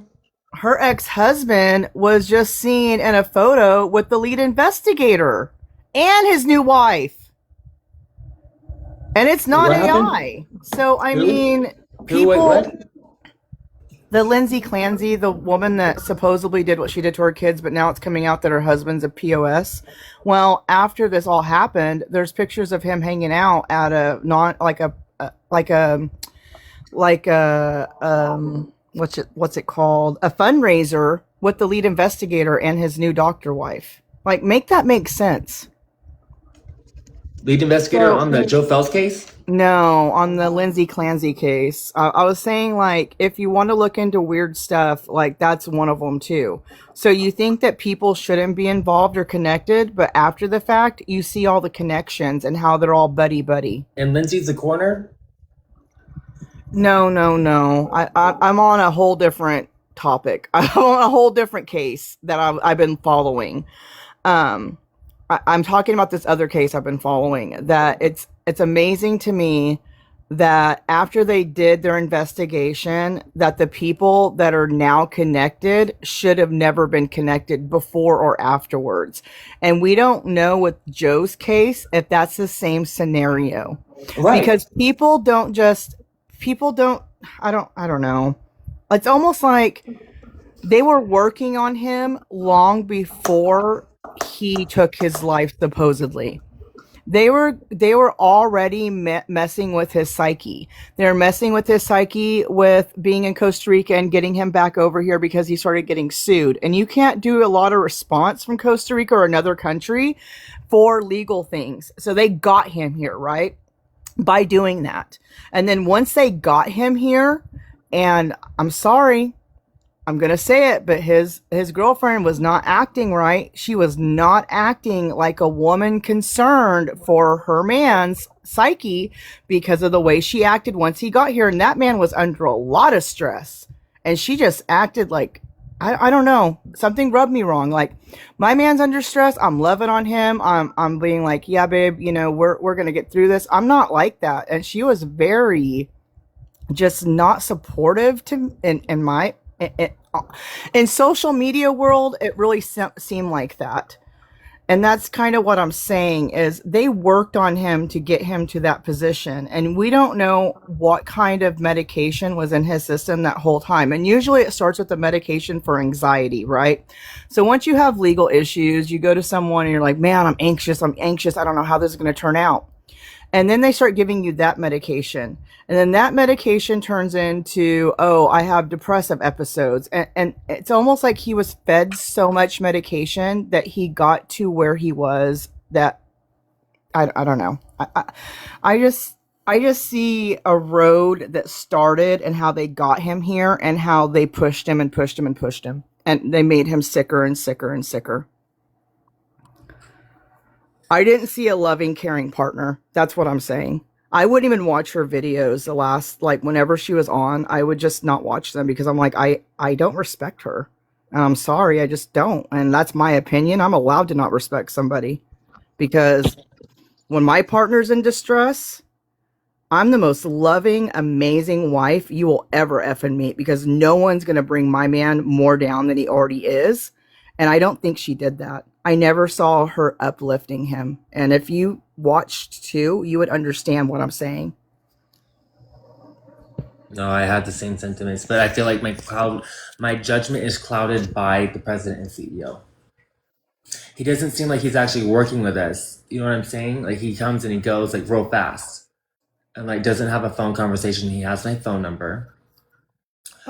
Her ex-husband was just seen in a photo with the lead investigator and his new wife. And it's not AI. So, I mean, people... The Lindsay Clancy, the woman that supposedly did what she did to her kids, but now it's coming out that her husband's a POS. Well, after this all happened, there's pictures of him hanging out at a what's it called? A fundraiser with the lead investigator and his new doctor wife. Like, make that make sense. Lead investigator on the Joe Fels case? No, on the Lindsay Clancy case. I was saying, like, if you want to look into weird stuff, like, that's one of them, too. So you think that people shouldn't be involved or connected, but after the fact, you see all the connections and how they're all buddy-buddy. And Lindsay's the coroner? No. I'm on a whole different topic. I'm on a whole different case that I've been following. I'm talking about this other case I've been following, that it's amazing to me that after they did their investigation, that the people that are now connected should have never been connected before or afterwards. And we don't know with Joe's case if that's the same scenario. Right. Because I don't know. It's almost like they were working on him long before he took his life, supposedly. They were already messing with his psyche. They're messing with his psyche with being in Costa Rica and getting him back over here because he started getting sued. And you can't do a lot of response from Costa Rica or another country for legal things. So they got him here, right? By doing that. And then once they got him here, and I'm sorry, I'm going to say it, but his girlfriend was not acting right. She was not acting like a woman concerned for her man's psyche because of the way she acted once he got here. And that man was under a lot of stress. And she just acted like, I don't know, something rubbed me wrong. Like, my man's under stress. I'm loving on him. I'm being like, yeah, babe, we're going to get through this. I'm not like that. And she was very just not supportive in social media world. It really seemed like that. And that's kind of what I'm saying is they worked on him to get him to that position. And we don't know what kind of medication was in his system that whole time. And usually it starts with the medication for anxiety, right? So once you have legal issues, you go to someone and you're like, man, I'm anxious. I'm anxious. I don't know how this is going to turn out. And then they start giving you that medication. And then that medication turns into, oh, I have depressive episodes. And it's almost like he was fed so much medication that he got to where he was that I don't know. I just see a road that started and how they got him here and how they pushed him and pushed him and pushed him. And they made him sicker and sicker and sicker. I didn't see a loving, caring partner. That's what I'm saying. I wouldn't even watch her videos the last, like, whenever she was on, I would just not watch them because I'm like, I don't respect her. And I'm sorry, I just don't. And that's my opinion. I'm allowed to not respect somebody because when my partner's in distress, I'm the most loving, amazing wife you will ever effing meet because no one's going to bring my man more down than he already is. And I don't think she did that. I never saw her uplifting him. And if you watched too, you would understand what I'm saying. No, I had the same sentiments, but I feel like my judgment is clouded by the president and CEO. He doesn't seem like he's actually working with us. You know what I'm saying? Like he comes and he goes like real fast, and like doesn't have a phone conversation. He has my phone number.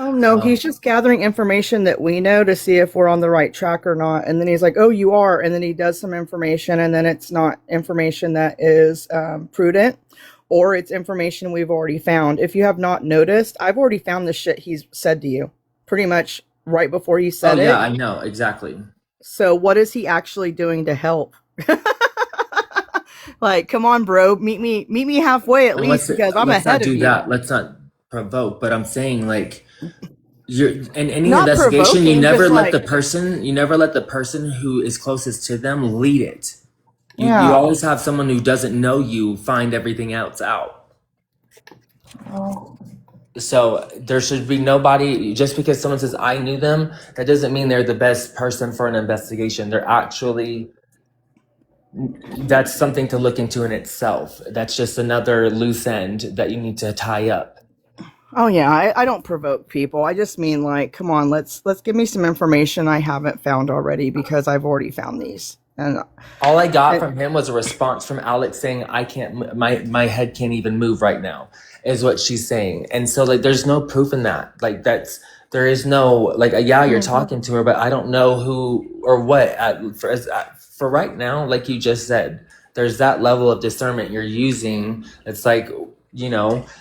Oh, no, he's just gathering information that we know to see if we're on the right track or not. And then he's like, oh, you are. And then he does some information, and then it's not information that is prudent, or it's information we've already found. If you have not noticed, I've already found the shit he's said to you pretty much right before he said Oh it. yeah, I know exactly. So what is he actually doing to help? Like, come on, bro, meet me halfway at least because I'm Let's not ahead of do you. that. Let's not provoke. But I'm saying like you're in any Not investigation, you provoking, never just let like, the person who is closest to them lead it. You yeah. always have someone who doesn't know you find everything else out. Oh. So there should be nobody, just because someone says I knew them, that doesn't mean they're the best person for an investigation. They're actually, that's something to look into in itself. That's just another loose end that you need to tie up. Oh yeah, I don't provoke people. I just mean like, come on, let's give me some information I haven't found already because I've already found these. And All I got from him was a response from Alex saying, I can't, my head can't even move right now, is what she's saying. And so like, there's no proof in that. Like there is no, like, yeah, you're talking to her, but I don't know who or what for right now, like you just said, there's that level of discernment you're using. It's like,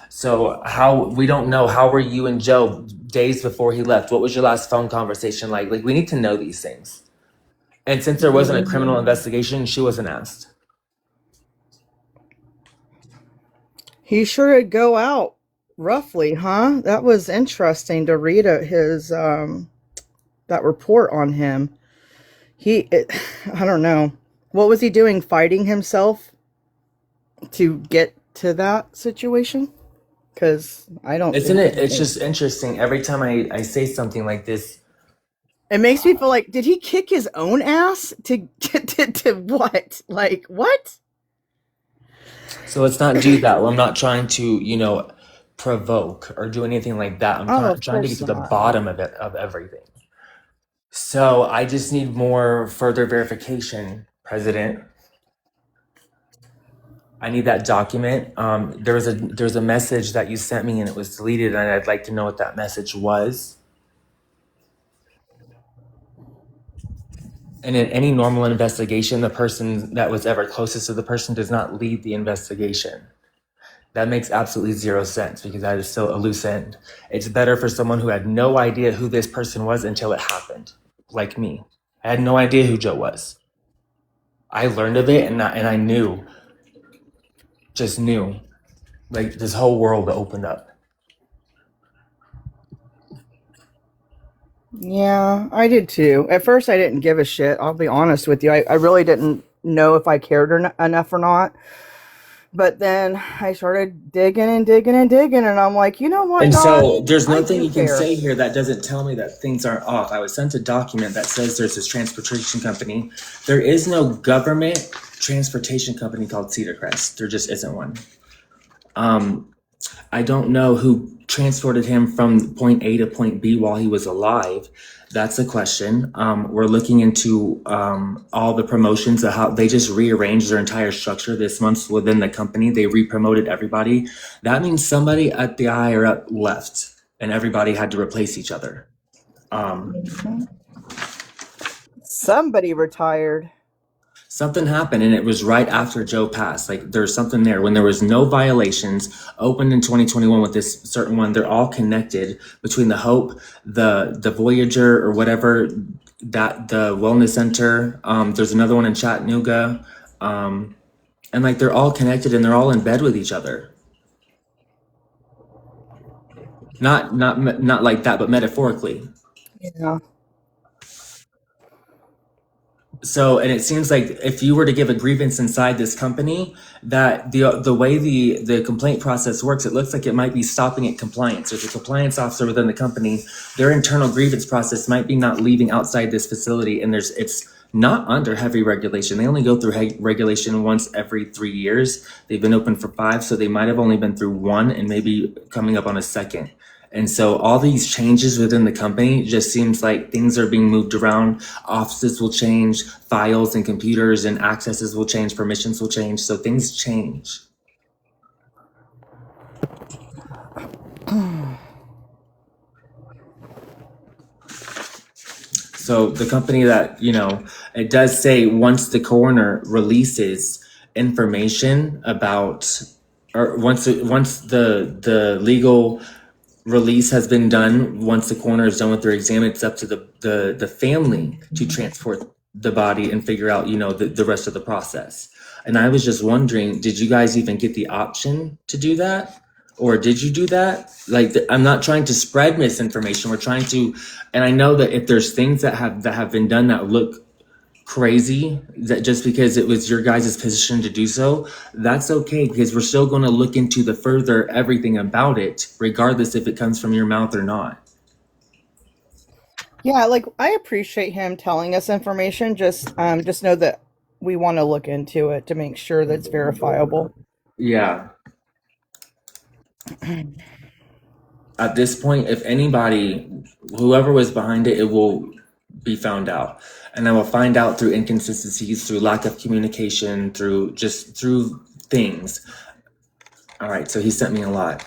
so we don't know, how were you and Joe days before he left? What was your last phone conversation like? Like, we need to know these things. And since there wasn't a criminal investigation, she wasn't asked. he sure did go out roughly, huh? That was interesting to read his that report on him. I don't know. What was he doing? Fighting himself to get to that situation? Because I don't. Isn't it? It's just interesting. Every time I say something like this, it makes me feel like, did he kick his own ass to what? Like, what? so let's not do that. I'm not trying to, provoke or do anything like that. I'm Oh, of trying to get course to the not. bottom of it, of everything. So I just need more further verification, President. I need that document. There's a message that you sent me and it was deleted, and I'd like to know what that message was. And in any normal investigation, the person that was ever closest to the person does not lead the investigation. That makes absolutely zero sense because that is still a loose end. It's better for someone who had no idea who this person was until it happened, like me. I had no idea who Joe was. I learned of it and I knew, just knew, like this whole world opened up. Yeah, I did too. At first, I didn't give a shit. I'll be honest with you. I really didn't know if I cared enough or not. But then I started digging and digging and digging, and I'm like, you know what, And God, so there's I nothing do you can care. say here that doesn't tell me that things aren't off. I was sent a document that says there's this transportation company. There is no government transportation company called Cedar Crest. There just isn't one. I don't know who transported him from point A to point B while he was alive. That's a question. We're looking into all the promotions of how they just rearranged their entire structure this month within the company. They re-promoted everybody. That means somebody at the higher up left, and everybody had to replace each other. Somebody retired. Something happened, and it was right after Joe passed. Like there's something there. When there was no violations opened in 2021 with this certain one, they're all connected between the Hope, the Voyager or whatever, that the Wellness Center. There's another one in Chattanooga, and like they're all connected and they're all in bed with each other. Not like that, but metaphorically. Yeah. So, and it seems like if you were to give a grievance inside this company, that the way the complaint process works, it looks like it might be stopping at compliance. There's a compliance officer within the company. Their internal grievance process might be not leaving outside this facility, and it's not under heavy regulation. They only go through regulation once every 3 years. They've been open for 5, so they might have only been through one and maybe coming up on a second. And so all these changes within the company just seems like things are being moved around. Offices will change, files and computers and accesses will change, permissions will change. So things change. So the company that, it does say once the coroner releases information about, or once the legal release has been done, once the coroner is done with their exam, it's up to the family to transport the body and figure out, the rest of the process. And I was just wondering, did you guys even get the option to do that? Or did you do that? Like, I'm not trying to spread misinformation. We're trying to, and I know that if there's things that have been done that look crazy, that just because it was your guys' position to do so, that's okay, because we're still going to look into the further everything about it, regardless if it comes from your mouth or not. Yeah, like I appreciate him telling us information. Just know that we want to look into it to make sure that's verifiable. Yeah. At this point, if anybody, whoever was behind it, it will be found out. And I will find out through inconsistencies, through lack of communication, through things. All right, so he sent me a lot.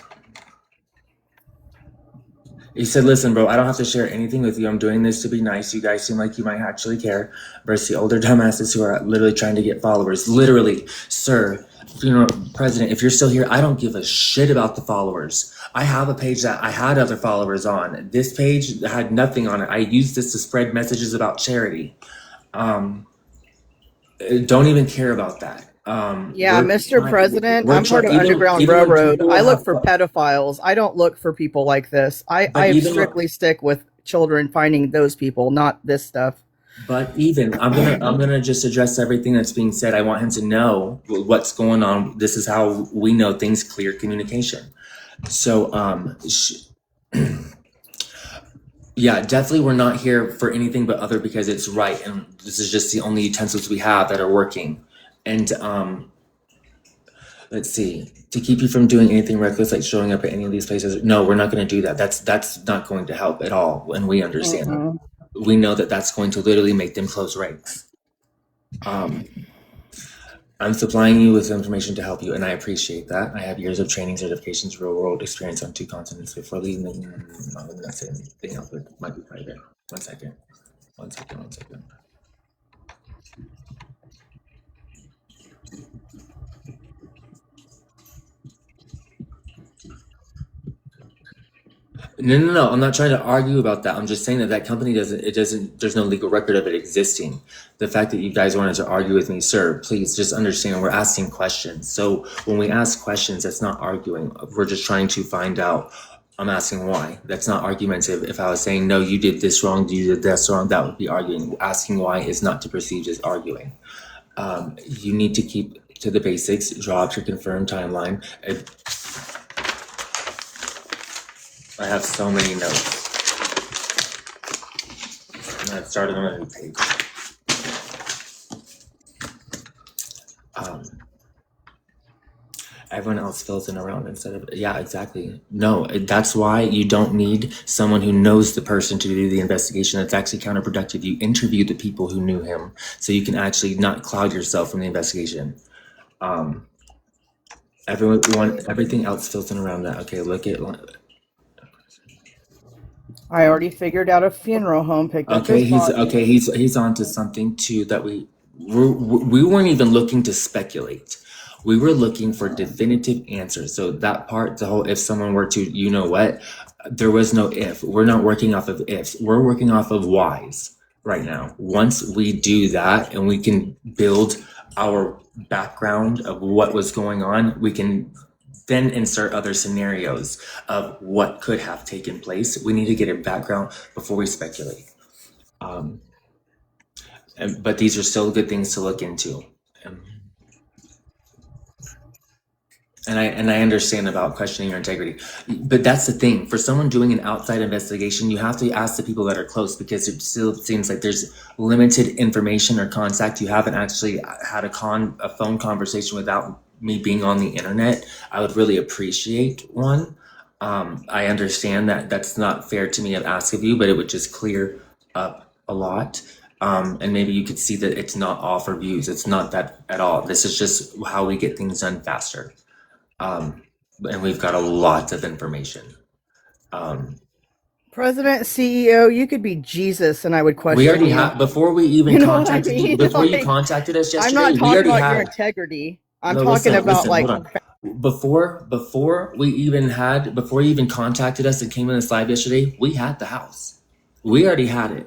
He said, listen, bro, I don't have to share anything with you. I'm doing this to be nice. You guys seem like you might actually care. Versus the older dumbasses who are literally trying to get followers. Literally, sir, president, if you're still here, I don't give a shit about the followers. I have a page that I had other followers on. This page had nothing on it. I used this to spread messages about charity. Don't even care about that. Yeah, Mr. President, I'm part of Underground even when Railroad. people I look have- for pedophiles. I don't look for people like this. I even- strictly stick with children, finding those people, not this stuff. But even I'm gonna just address everything that's being said. I want him to know what's going on. This is how we know things. Clear communication. So yeah, definitely we're not here for anything but other, because it's right, and this is just the only utensils we have that are working. And let's see, to keep you from doing anything reckless like showing up at any of these places. No, we're not going to do that. That's not going to help at all, and we understand that. We know that that's going to literally make them close ranks. I'm supplying you with information to help you, and I appreciate that. I have years of training, certifications, real world experience on 2 continents before leaving. I'm not going to say anything else, but it might be private. One second. No. I'm not trying to argue about that. I'm just saying that company doesn't, there's no legal record of it existing. The fact that you guys wanted to argue with me, sir, please just understand we're asking questions. So when we ask questions, that's not arguing. We're just trying to find out. I'm asking why. That's not argumentative. If I was saying, no, you did this wrong, you did this wrong, that would be arguing. Asking why is not to perceive as arguing. You need to keep to the basics, dropped your confirmed timeline. I have so many notes. And I've started on a new page. Everyone else fills in around instead of, yeah, exactly. No, that's why you don't need someone who knows the person to do the investigation. That's actually counterproductive. You interview the people who knew him so you can actually not cloud yourself from the investigation. Everything else fills in around that. Okay, look at. I already figured out a funeral home, picked up Okay, his body. he's on to something too that we weren't even looking to speculate. We were looking for definitive answers. So that part, the whole if someone were to, you know what, there was no if. We're not working off of ifs. We're working off of whys right now. Once we do that and we can build our background of what was going on, we can then insert other scenarios of what could have taken place. We need to get a background before we speculate. But these are still good things to look into. And I understand about questioning your integrity. But that's the thing. For someone doing an outside investigation, you have to ask the people that are close because it still seems like there's limited information or contact. You haven't actually had a phone conversation without me being on the internet. I would really appreciate one. I understand that that's not fair to me to ask of you, but it would just clear up a lot. And maybe you could see that it's not all for views. It's not that at all. This is just how we get things done faster. And we've got a lot of information. President, CEO, you could be Jesus, and I would question We already you. have before we even You know what I contacted you. mean? Before you Like, contacted us I'm yesterday, not we talking already about your had. integrity. I'm No, talking about listen, like, hold on. Before you even contacted us and came in this live yesterday, we had the house. We already had it.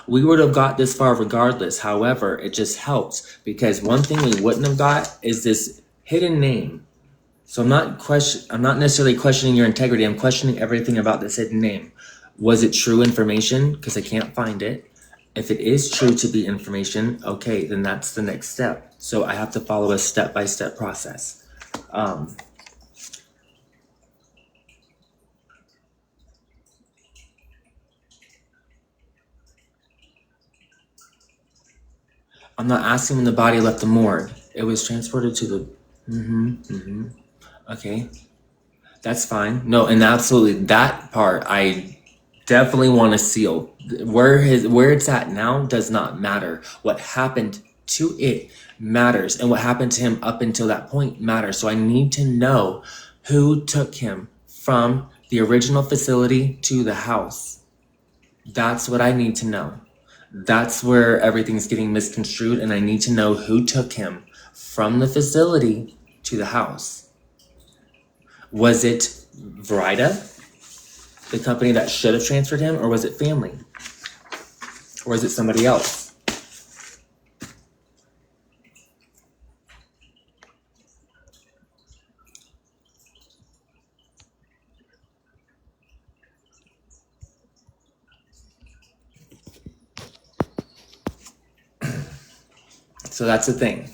We would have got this far regardless. However, it just helps because one thing we wouldn't have got is this hidden name. So I'm not necessarily questioning your integrity. I'm questioning everything about this hidden name. Was it true information? Because I can't find it. If it is true to be information, okay, then that's the next step. So I have to follow a step-by-step process. I'm not asking when the body left the morgue. It was transported to the. Okay, that's fine. No, and absolutely that part I definitely want to seal. Where it's at now does not matter. What happened to it matters, and what happened to him up until that point matters. So I need to know who took him from the original facility to the house. That's what I need to know. That's where everything's getting misconstrued, and I need to know who took him from the facility to the house. Was it Verida, the company that should have transferred him, or was it family? Or was it somebody else? So that's the thing.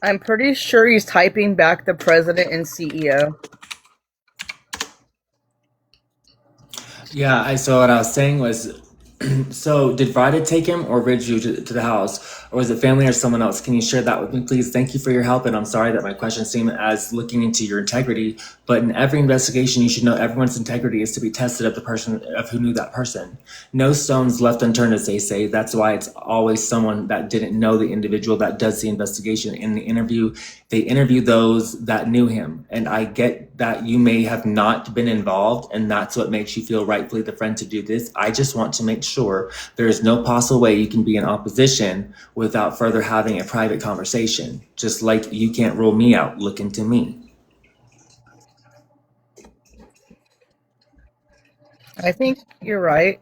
I'm pretty sure he's typing back the president and CEO. Yeah, so what I was saying was, so did Vida take him or did you to the house? Or was it family or someone else? Can you share that with me, please? Thank you for your help. And I'm sorry that my questions seem as looking into your integrity, but in every investigation, you should know everyone's integrity is to be tested of the person of who knew that person. No stones left unturned, as they say. That's why it's always someone that didn't know the individual that does the investigation. In the interview, they interview those that knew him. And I get that you may have not been involved, and that's what makes you feel rightfully the friend to do this. I just want to make sure there is no possible way you can be in opposition without further having a private conversation. Just like you can't rule me out, look into me. I think you're right.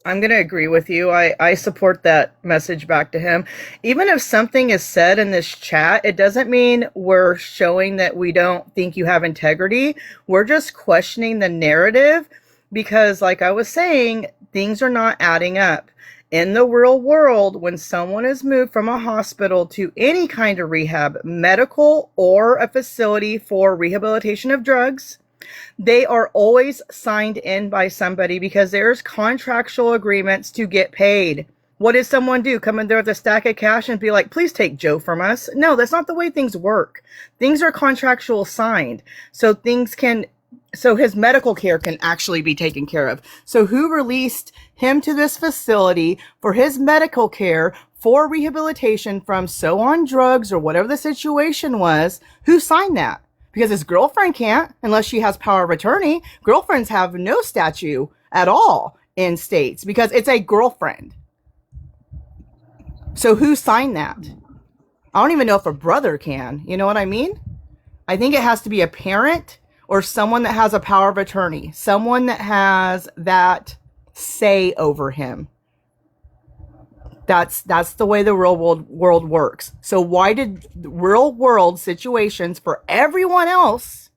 I'm going to agree with you. I support that message back to him. Even if something is said in this chat, it doesn't mean we're showing that we don't think you have integrity. We're just questioning the narrative because, like I was saying, things are not adding up. In the real world, when someone is moved from a hospital to any kind of rehab, medical or a facility for rehabilitation of drugs, they are always signed in by somebody because there's contractual agreements to get paid. What does someone do? Come in there with a stack of cash and be like, please take Joe from us? No, that's not the way things work. Things are contractual signed. So his medical care can actually be taken care of. So who released him to this facility for his medical care for rehabilitation from on drugs or whatever the situation was? Who signed that? Because his girlfriend can't unless she has power of attorney. Girlfriends have no statute at all in states because it's a girlfriend. So who signed that? I don't even know if a brother can. You know what I mean? I think it has to be a parent or someone that has a power of attorney. Someone that has that say over him. That's the way the real world works. So why did real world situations for everyone else,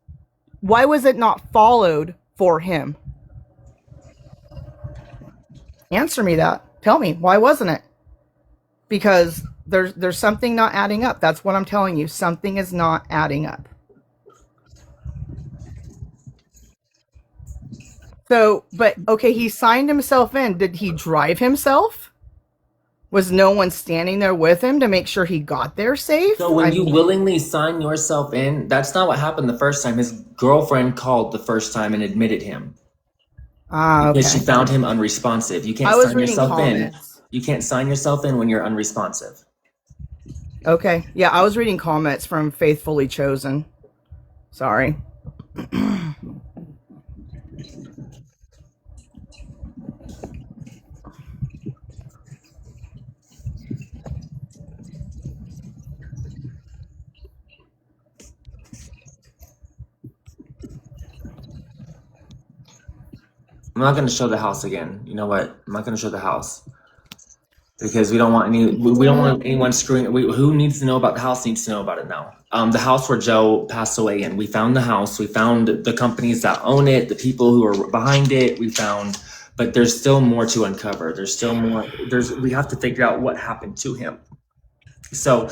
why was it not followed for him? Answer me that. Tell me, why wasn't it? Because there's something not adding up. That's what I'm telling you. Something is not adding up. So, but okay, he signed himself in. Did he drive himself? Was no one standing there with him to make sure he got there safe? So when you willingly sign yourself in, that's not what happened the first time. His girlfriend called the first time and admitted him. Okay. Because she found him unresponsive. You can't sign yourself in. You can't sign yourself in when you're unresponsive. Okay. Yeah, I was reading comments from Faithfully Chosen. Sorry. I'm not going to show the house again. You know what? I'm not going to show the house because we don't want anyone screwing. Who needs to know about the house needs to know about it now. The house where Joe passed away in. We found the house. We found the companies that own it, the people who are behind it. But there's still more to uncover. There's still more. We have to figure out what happened to him. So,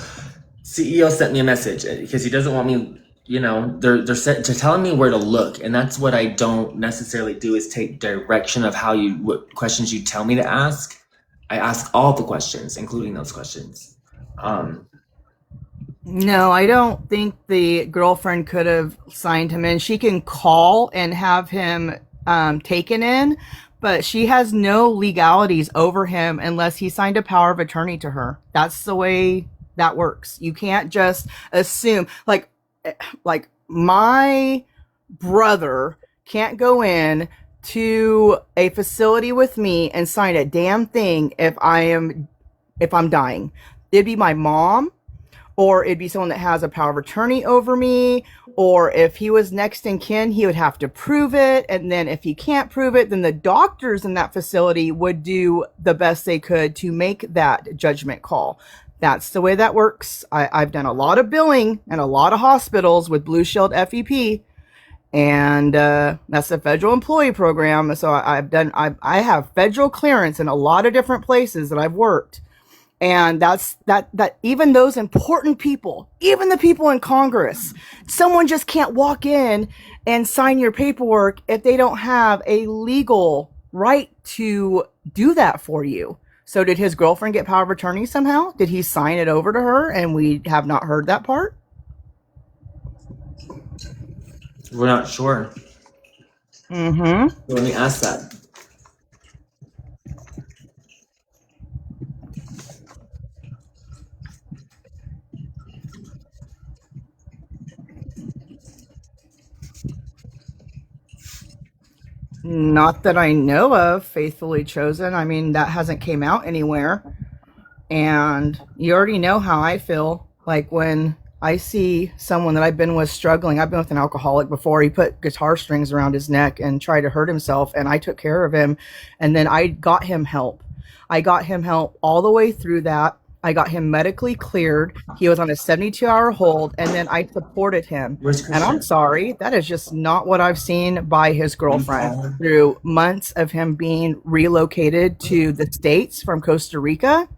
CEO sent me a message because he doesn't want me. They're telling me where to look, and that's what I don't necessarily do is take direction of what questions you tell me to ask. I ask all the questions, including those questions. No, I don't think the girlfriend could have signed him in. She can call and have him taken in, but she has no legalities over him unless he signed a power of attorney to her. That's the way that works. You can't just assume like my brother can't go in to a facility with me and sign a damn thing if I'm dying. It'd be my mom, or it'd be someone that has a power of attorney over me, or if he was next in kin, he would have to prove it. And then if he can't prove it, then the doctors in that facility would do the best they could to make that judgment call. That's the way that works. I've done a lot of billing and a lot of hospitals with Blue Shield FEP, and that's a federal employee program. So I have federal clearance in a lot of different places that I've worked. And that even those important people, even the people in Congress, someone just can't walk in and sign your paperwork if they don't have a legal right to do that for you. So did his girlfriend get power of attorney somehow? Did he sign it over to her and we have not heard that part? We're not sure. Mm-hmm. So let me ask that. Not that I know of, Faithfully Chosen. I mean, that hasn't came out anywhere. And you already know how I feel. Like when I see someone that I've been with struggling, I've been with an alcoholic before. He put guitar strings around his neck and tried to hurt himself, and I took care of him. And then I got him help. I got him help all the way through that. I got him medically cleared. He was on a 72-hour hold, and then I supported him. Where's And I'm Christian? sorry, that is just not what I've seen by his girlfriend through months of him being relocated to the States from Costa Rica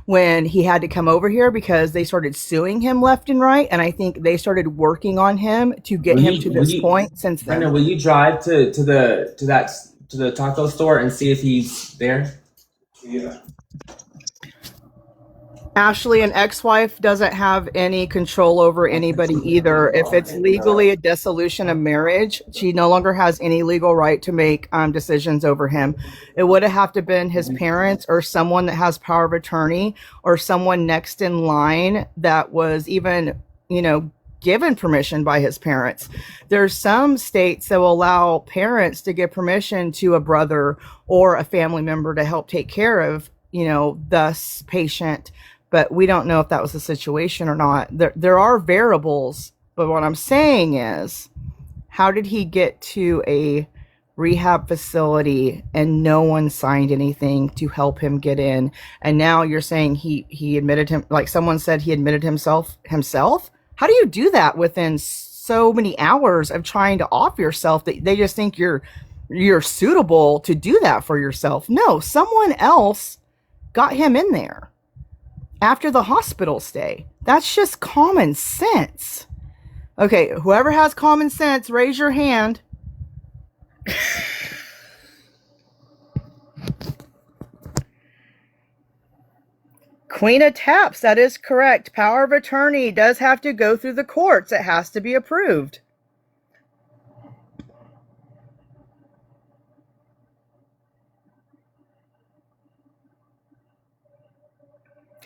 when he had to come over here because they started suing him left and right. And I think they started working on him to get Will him you, to will this you, point since Brenda, then. will you drive to the taco store and see if he's there? Yeah. Ashley, an ex-wife doesn't have any control over anybody either. If it's legally a dissolution of marriage, she no longer has any legal right to make decisions over him. It would have to been his parents or someone that has power of attorney or someone next in line that was even, given permission by his parents. There's some states that will allow parents to give permission to a brother or a family member to help take care of, thus patient. But we don't know if that was the situation or not. There are variables, but what I'm saying is, how did he get to a rehab facility and no one signed anything to help him get in? And now you're saying he admitted him, like someone said he admitted himself? How do you do that within so many hours of trying to off yourself that they just think you're suitable to do that for yourself? No, someone else got him in there after the hospital stay. That's just common sense. Okay, whoever has common sense, raise your hand. Queen of Taps, that is correct. Power of attorney does have to go through the courts. It has to be approved.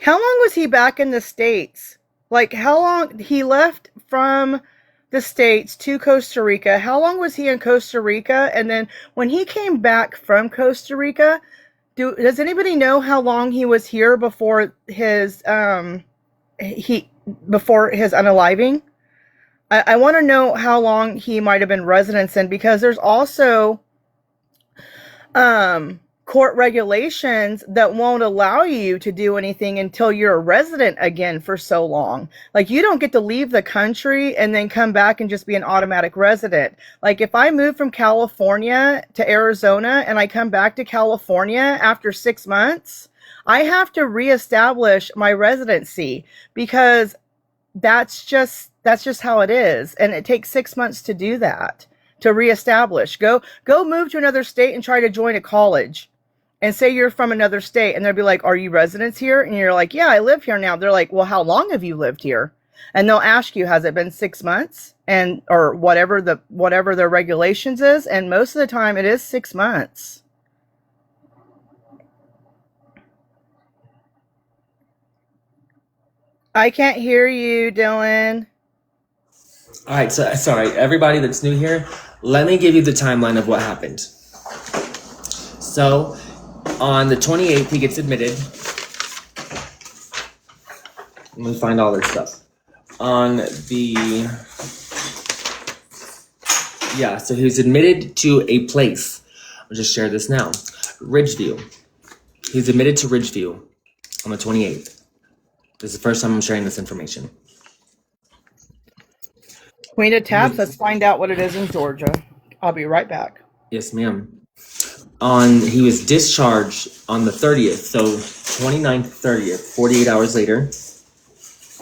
How long was he back in the States? Like, how long he left from the States to Costa Rica? How long was he in Costa Rica? And then when he came back from Costa Rica, does anybody know how long he was here before his before his unaliving? I want to know how long he might have been residence in, because there's also court regulations that won't allow you to do anything until you're a resident again for so long. Like, you don't get to leave the country and then come back and just be an automatic resident. Like, if I move from California to Arizona and I come back to California after 6 months, I have to reestablish my residency, because that's just how it is. And it takes 6 months to do that, to reestablish. Go move to another state and try to join a college and say you're from another state, and they'll be like, are you residents here? And you're like, yeah, I live here now. They're like, well, how long have you lived here? And they'll ask you, has it been 6 months? And or whatever their regulations is, and most of the time it is 6 months. I can't hear you, Dylan. All right, so sorry, everybody that's new here, let me give you the timeline of what happened. So, on the 28th, he gets admitted. Let me find all this stuff. So he was admitted to a place. I'll just share this now. Ridgeview. He's admitted to Ridgeview on the 28th. This is the first time I'm sharing this information. Queen of Taps, let's find out what it is in Georgia. I'll be right back. Yes, ma'am. he was discharged on the 30th. So 29th, 30th, 48 hours later,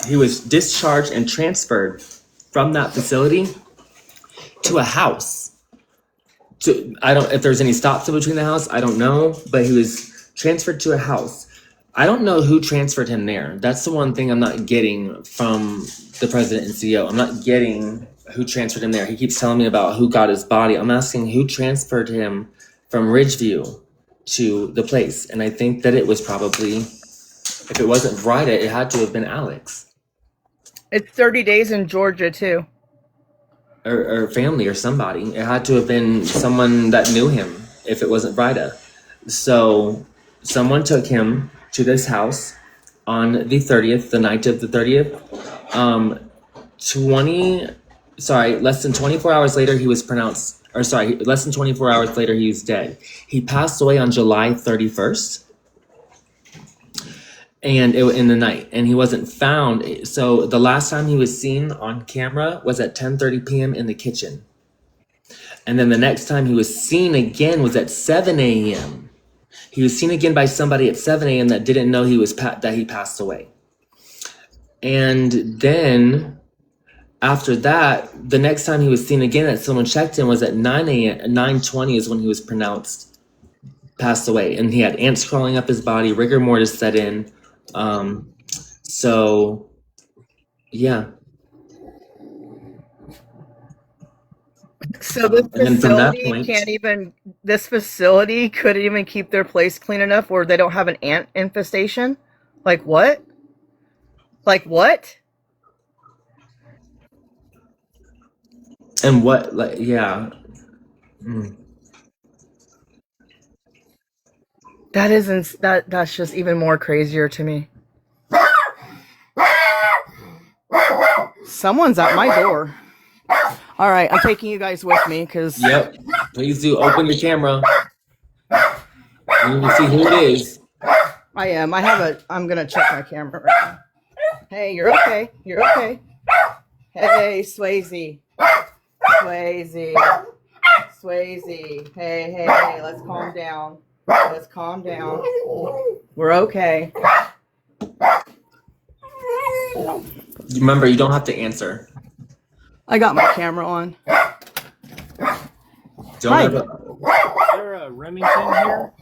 he was discharged and transferred from that facility to a house. I don't, if there's any stops in between the house, I don't know, but he was transferred to a house. I don't know who transferred him there. That's the one thing I'm not getting from the president and CEO. I'm not getting who transferred him there. He keeps telling me about who got his body. I'm asking who transferred him from Ridgeview to the place. And I think that it was probably, if it wasn't Vrida, it had to have been Alex. It's 30 days in Georgia too. Or family or somebody. It had to have been someone that knew him if it wasn't Vrida. So someone took him to this house on the 30th, the night of the 30th. Less than 24 hours later, he was pronounced, less than 24 hours later, he was dead. He passed away on July 31st. And in the night, and he wasn't found. So the last time he was seen on camera was at 10:30 p.m. in the kitchen. And then the next time he was seen again was at 7 a.m. He was seen again by somebody at 7 a.m. that didn't know that he passed away. And then after that, the next time he was seen again that someone checked him was at 9 a.m. 9:20 is when he was pronounced passed away. And he had ants crawling up his body, rigor mortis set in. So yeah. So this And then from that facility point, this facility couldn't even keep their place clean enough where they don't have an ant infestation? Like what? Like what? and what, like, yeah. Mm. That's just even more crazier to me. Someone's at my door. All right, I'm taking you guys with me because Yep. Please do open your camera. You need to see who it is. I am. I'm gonna check my camera right now. Hey, you're okay. You're okay. Hey, Swayze. Swayze. Swayze. Hey, let's calm down. Let's calm down. We're okay. Remember, you don't have to answer. I got my camera on. Don't Hi. ever, Is there a Remington here?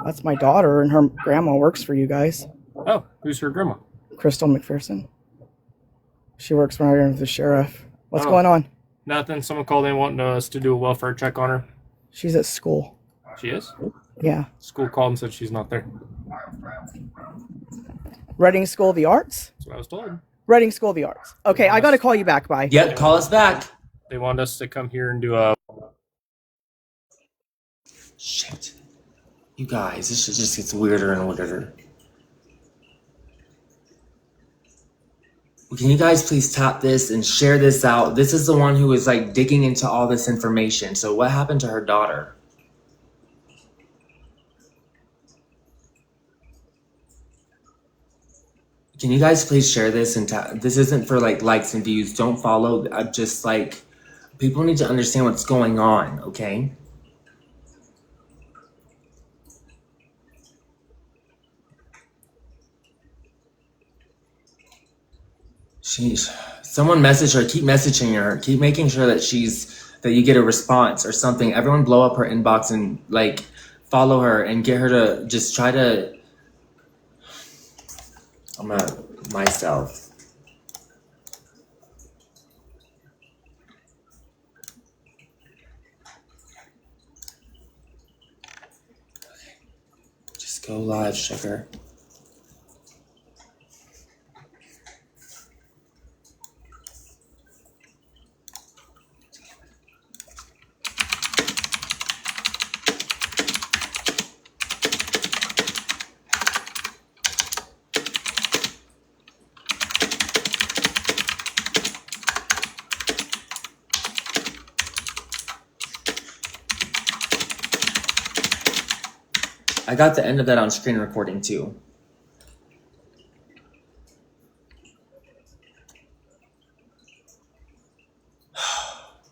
That's my daughter, and her grandma works for you guys. Oh, who's her grandma? Crystal McPherson. She works right under the sheriff. What's Oh. going on? Nothing. Someone called in wanting us to do a welfare check on her. She's at school. She is? Yeah. School called and said she's not there. Reading School of the Arts? That's what I was told. Reading School of the Arts. Okay, I gotta call you back. Bye. yep, call us back. They wanted us to come here and do a. Shit. You guys, this shit just gets weirder and weirder. Can you guys please tap this and share this out? This is the one who was like digging into all this information. So what happened to her daughter? Can you guys please share this and this isn't for like likes and views. Don't follow. I'm just like, people need to understand what's going on, okay? Someone message her, keep messaging her, keep making sure that that you get a response or something. Everyone blow up her inbox and like follow her and get her to just try to, I'm not myself. Just go live, sugar. I got the end of that on screen recording too.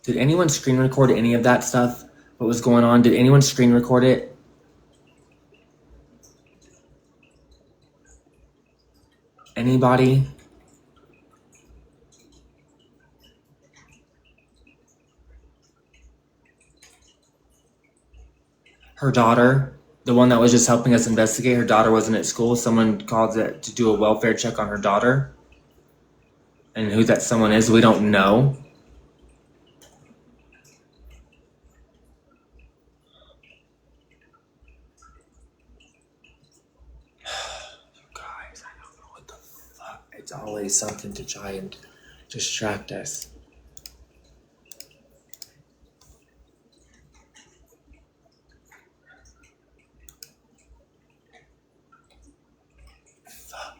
Did anyone screen record any of that stuff? What was going on? Did anyone screen record it? Anybody? Her daughter, the one that was just helping us investigate, her daughter wasn't at school. Someone called it to do a welfare check on her daughter. And who that someone is, we don't know. Guys, I don't know what the fuck. It's always something to try and distract us. Fuck.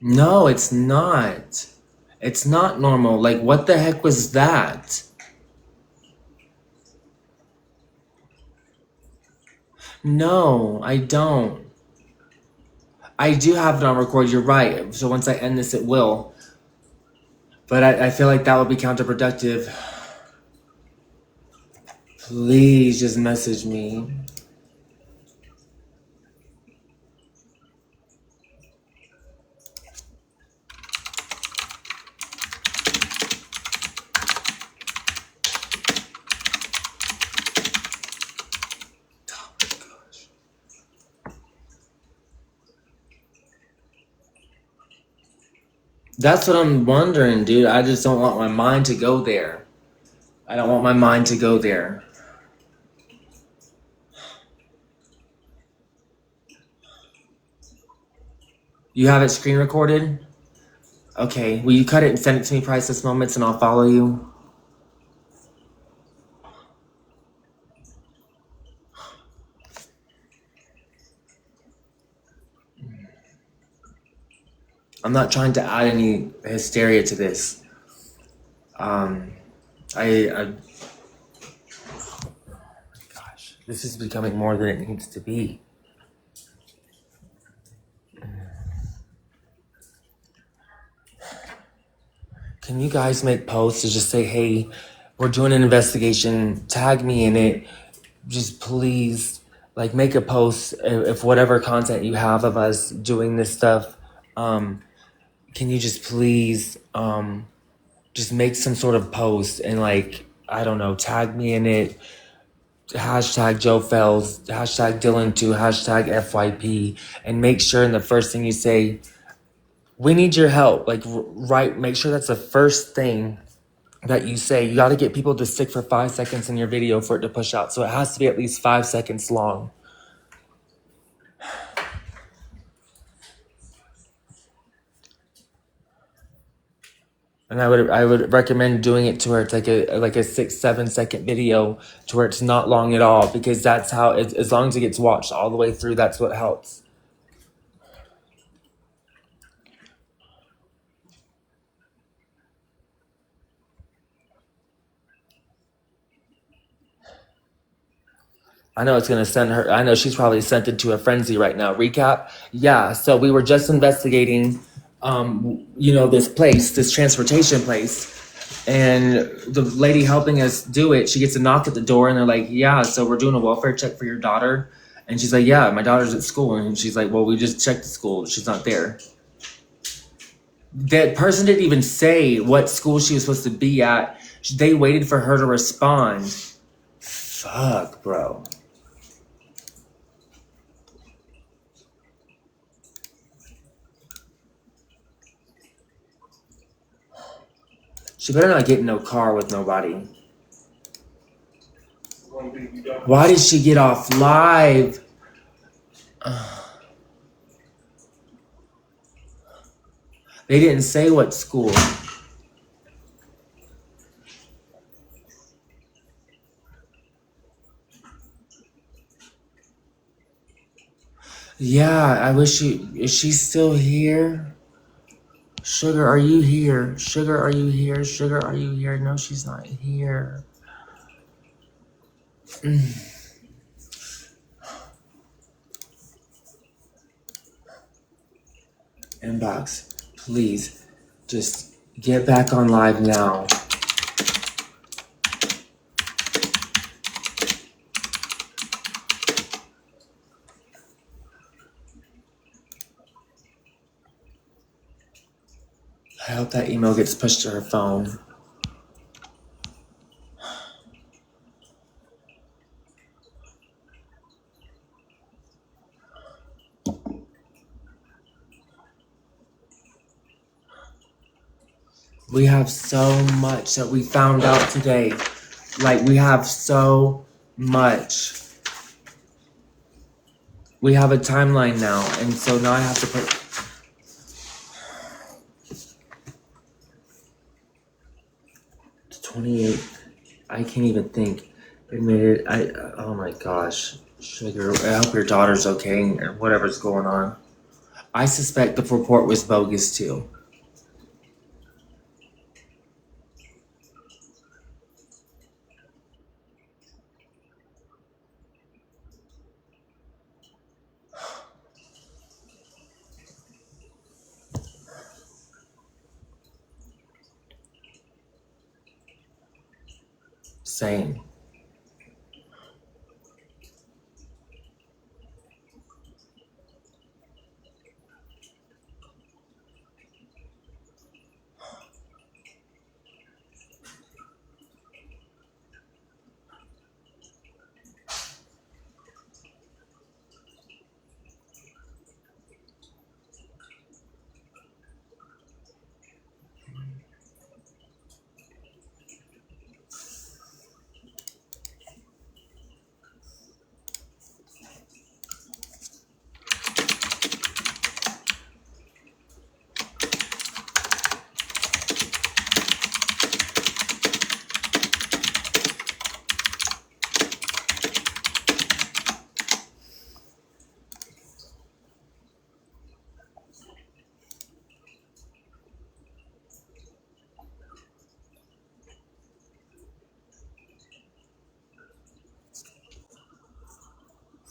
No, it's not. It's not normal. Like, what the heck was that? No, I don't. I do have it on record, you're right. So once I end this, it will. But I feel like that would be counterproductive. Please just message me. Oh my gosh. That's what I'm wondering, dude. I just don't want my mind to go there. I don't want my mind to go there. You have it screen recorded? Okay, will you cut it and send it to me, Priceless Moments, and I'll follow you? I'm not trying to add any hysteria to this. I gosh, this is becoming more than it needs to be. Can you guys make posts to just say, hey, we're doing an investigation, tag me in it, just please, like, make a post if whatever content you have of us doing this stuff, can you just please, just make some sort of post and, like, I don't know, tag me in it, hashtag Joe Fells, hashtag Dylan2, hashtag FYP, and make sure in the first thing you say, we need your help. Like, right, make sure that's the first thing that you say. You got to get people to stick for 5 seconds in your video for it to push out. So it has to be at least 5 seconds long. And I would recommend doing it to where it's like a 6-7 second video to where it's not long at all, because that's how as long as it gets watched all the way through, that's what helps. I know it's gonna send her. I know she's probably sent it to a frenzy right now. Recap. Yeah. So we were just investigating, this place, this transportation place. And the lady helping us do it, she gets a knock at the door and they're like, yeah, so we're doing a welfare check for your daughter. And she's like, yeah, my daughter's at school. And she's like, well, we just checked the school. She's not there. That person didn't even say what school she was supposed to be at. They waited for her to respond. Fuck, bro. She better not get in no car with nobody. Why did she get off live? They didn't say what school. Yeah, I wish is she still here? Sugar, are you here? Sugar, are you here? Sugar, are you here? No, she's not here. Inbox, please, just get back on live now. I hope that email gets pushed to her phone. We have so much that we found out today. Like, we have so much. We have a timeline now, and so now I have to put... The 28th. I can't even think. It made it... oh my gosh. Sugar, I hope your daughter's okay, or whatever's going on. I suspect the report was bogus, too. Same.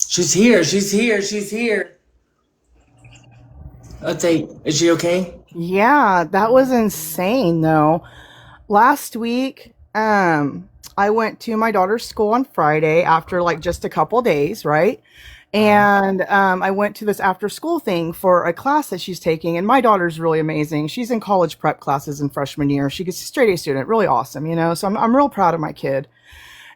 She's here. She's here. She's here. Let's say, is she okay? Yeah, that was insane though. Last week, I went to my daughter's school on Friday after like just a couple days, right? And I went to this after school thing for a class that she's taking, and my daughter's really amazing. She's in college prep classes in freshman year. She gets a straight A student, really awesome, you know. So I'm real proud of my kid.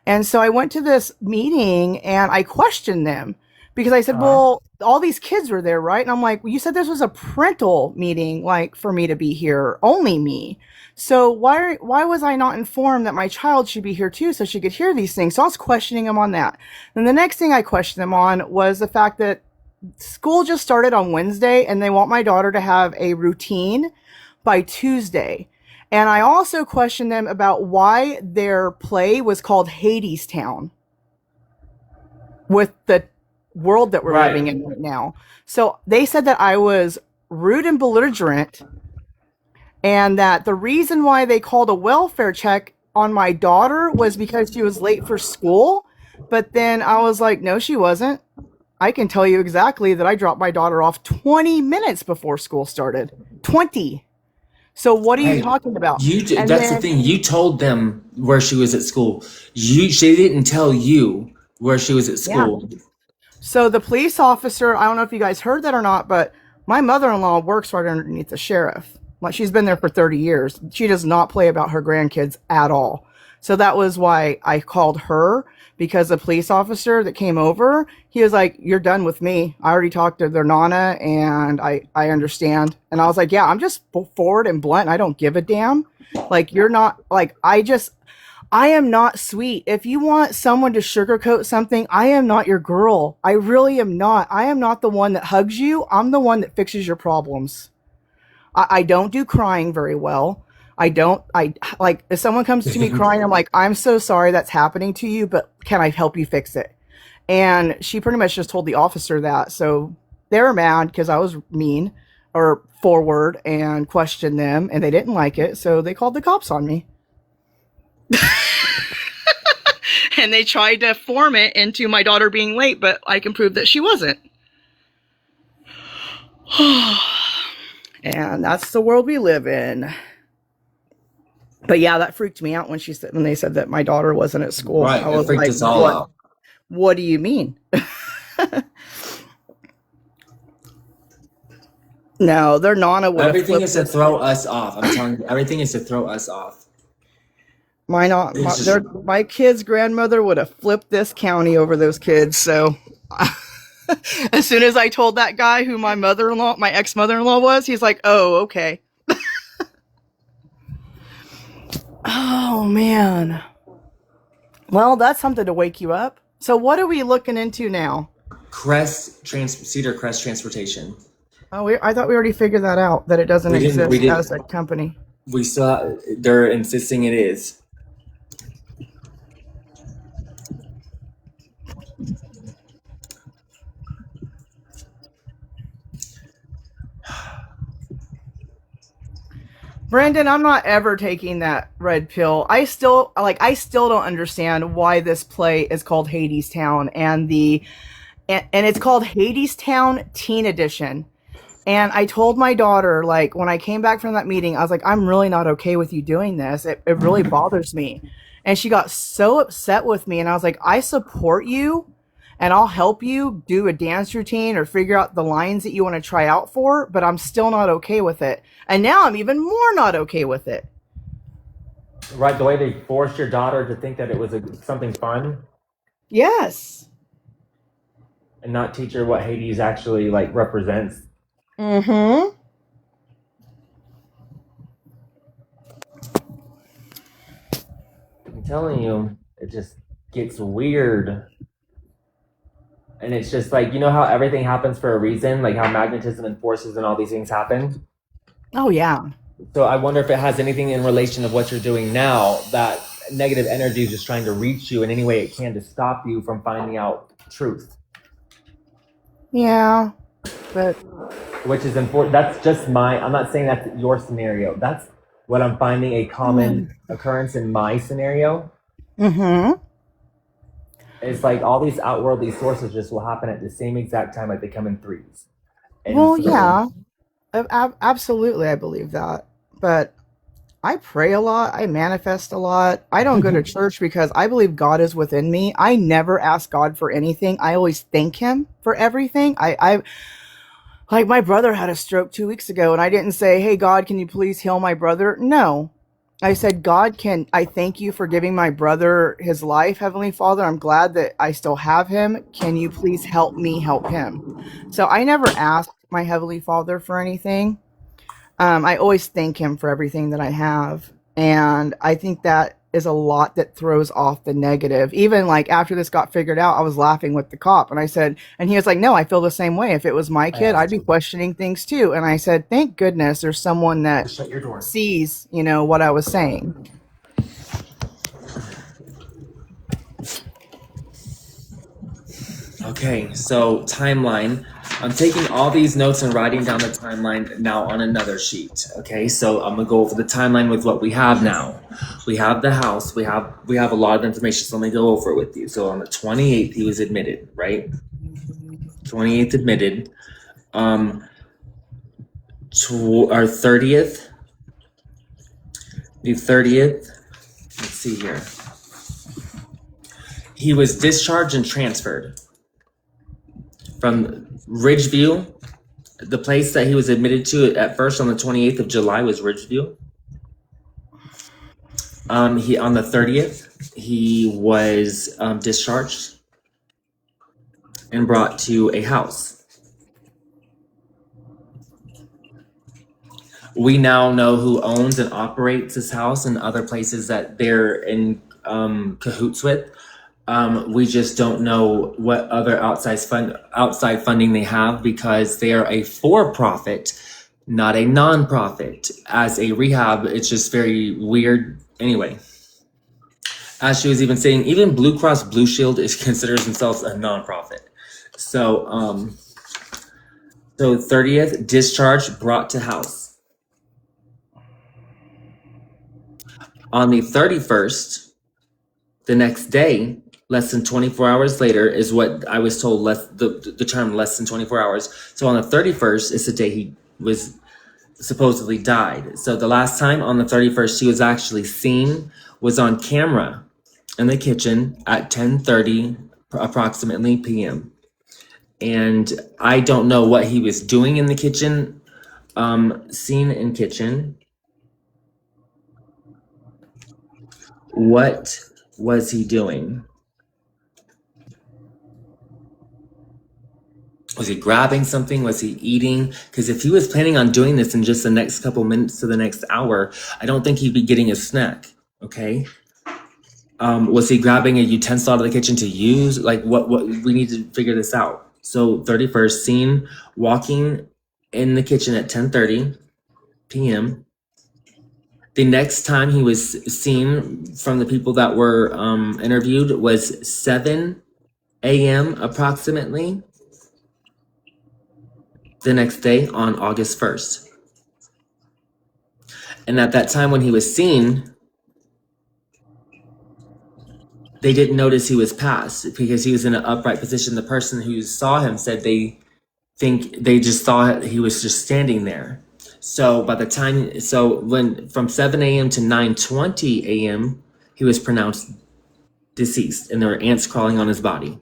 And so I went to this meeting and I questioned them because I said, well, all these kids were there, right? And I'm like, well, you said this was a parental meeting, like for me to be here, only me. So why was I not informed that my child should be here too so she could hear these things? So I was questioning them on that. And the next thing I questioned them on was the fact that school just started on Wednesday and they want my daughter to have a routine by Tuesday. And I also questioned them about why their play was called Hades Town with the world that we're living in right now. So they said that I was rude and belligerent and that the reason why they called a welfare check on my daughter was because she was late for school. But then I was like, no, she wasn't. I can tell you exactly that I dropped my daughter off 20 minutes before school started. 20. So what are you talking about? That's the thing. You told them where she was at school. She didn't tell you where she was at school. Yeah. So the police officer, I don't know if you guys heard that or not, but my mother-in-law works right underneath the sheriff. Like, she's been there for 30 years. She does not play about her grandkids at all. So that was why I called her, because the police officer that came over, he was like, you're done with me. I already talked to their nana and I understand. And I was like, yeah, I'm just forward and blunt. I don't give a damn. Like, you're not like, I am not sweet. If you want someone to sugarcoat something, I am not your girl. I really am not. I am not the one that hugs you. I'm the one that fixes your problems. I don't do crying very well. I like, if someone comes to me crying, I'm like, I'm so sorry that's happening to you, but can I help you fix it? And she pretty much just told the officer that. So they were mad because I was mean or forward and questioned them, and they didn't like it. So they called the cops on me. And they tried to form it into my daughter being late, but I can prove that she wasn't. And that's the world we live in. But yeah, that freaked me out when they said that my daughter wasn't at school. Right. I It was freaked like, us all out. what do you mean? No, their Nana would have Everything flipped is to this. throw us off. I'm telling you, everything is to throw us off. It's just My kid's grandmother would have flipped this county over those kids. So as soon as I told that guy who my ex-mother-in-law was, he's like, oh, okay. Oh, man. Well, that's something to wake you up. So what are we looking into now? Cedar Crest Transportation. Oh, I thought we already figured that out, that it doesn't We exist didn't. as a company. We still. They're insisting it is. Brandon, I'm not ever taking that red pill. I still don't understand why this play is called Hadestown and it's called Hadestown Teen Edition. And I told my daughter, like, when I came back from that meeting, I was like, I'm really not okay with you doing this. It really bothers me. And she got so upset with me. And I was like, I support you and I'll help you do a dance routine or figure out the lines that you want to try out for, but I'm still not okay with it. And now I'm even more not okay with it. Right, the way they forced your daughter to think that it was something fun Yes. and not teach her what Hades actually like represents. Mm-hmm. I'm telling you, it just gets weird. And it's just like, you know how everything happens for a reason, like how magnetism and forces and all these things happen. Oh, yeah. So I wonder if it has anything in relation of what you're doing now, that negative energy is just trying to reach you in any way it can to stop you from finding out truth. Yeah. But Which is important. That's just I'm not saying that's your scenario. That's what I'm finding a common occurrence in my scenario. mm-hmm. It's like all these outworldly sources just will happen at the same exact time, like they come in threes. And Well, so- yeah. Absolutely, I believe that. But I pray a lot. I manifest a lot. I don't go to church because I believe God is within me. I never ask God for anything. I always thank Him for everything. I like my brother had a stroke 2 weeks ago, and I didn't say, "Hey God, can you please heal my brother?" No. I said, God, I thank you for giving my brother his life, Heavenly Father. I'm glad that I still have him. Can you please help me help him? So I never asked my Heavenly Father for anything. I always thank Him for everything that I have. And I think that is a lot that throws off the negative. Even like after this got figured out, I was laughing with the cop and I said, and he was like, no, I feel the same way. If it was my kid, I'd be questioning things too. And I said, thank goodness there's someone that Shut your door. sees, what I was saying. Okay, so timeline. I'm taking all these notes and writing down the timeline now on another sheet. Okay, so I'm gonna go over the timeline with what we have now. We have the house. We have a lot of information. So let me go over it with you. So on the 28th, he was admitted, right? 28th admitted. Our 30th. The 30th. Let's see here. He was discharged and transferred from Ridgeview. The place that he was admitted to at first on the 28th of July was Ridgeview. He on the 30th, he was discharged and brought to a house. We now know who owns and operates this house and other places that they're in cahoots with. We just don't know what other outside funding they have because they are a for-profit, not a non-profit. As a rehab, it's just very weird. Anyway, as she was even saying, even Blue Cross Blue Shield considers themselves a non-profit. So 30th, discharge, brought to house. On the 31st, the next day, less than 24 hours later is what I was told, the term less than 24 hours. So on the 31st is the day he was supposedly died. So the last time on the 31st she was actually seen was on camera in the kitchen at 10:30 approximately p.m. And I don't know what he was doing in the kitchen. Seen in kitchen. What was he doing? Was he grabbing something? Was he eating? Because if he was planning on doing this in just the next couple minutes to the next hour, I don't think he'd be getting a snack. Okay. Was he grabbing a utensil out of the kitchen to use? Like what we need to figure this out. So 31st seen walking in the kitchen at 10:30 p.m. The next time he was seen from the people that were interviewed was 7 a.m. approximately the next day on August 1st. And at that time when he was seen, they didn't notice he was passed because he was in an upright position. The person who saw him said they just thought he was just standing there. So by the time, when from 7 a.m. to 9:20 a.m., he was pronounced deceased, and there were ants crawling on his body.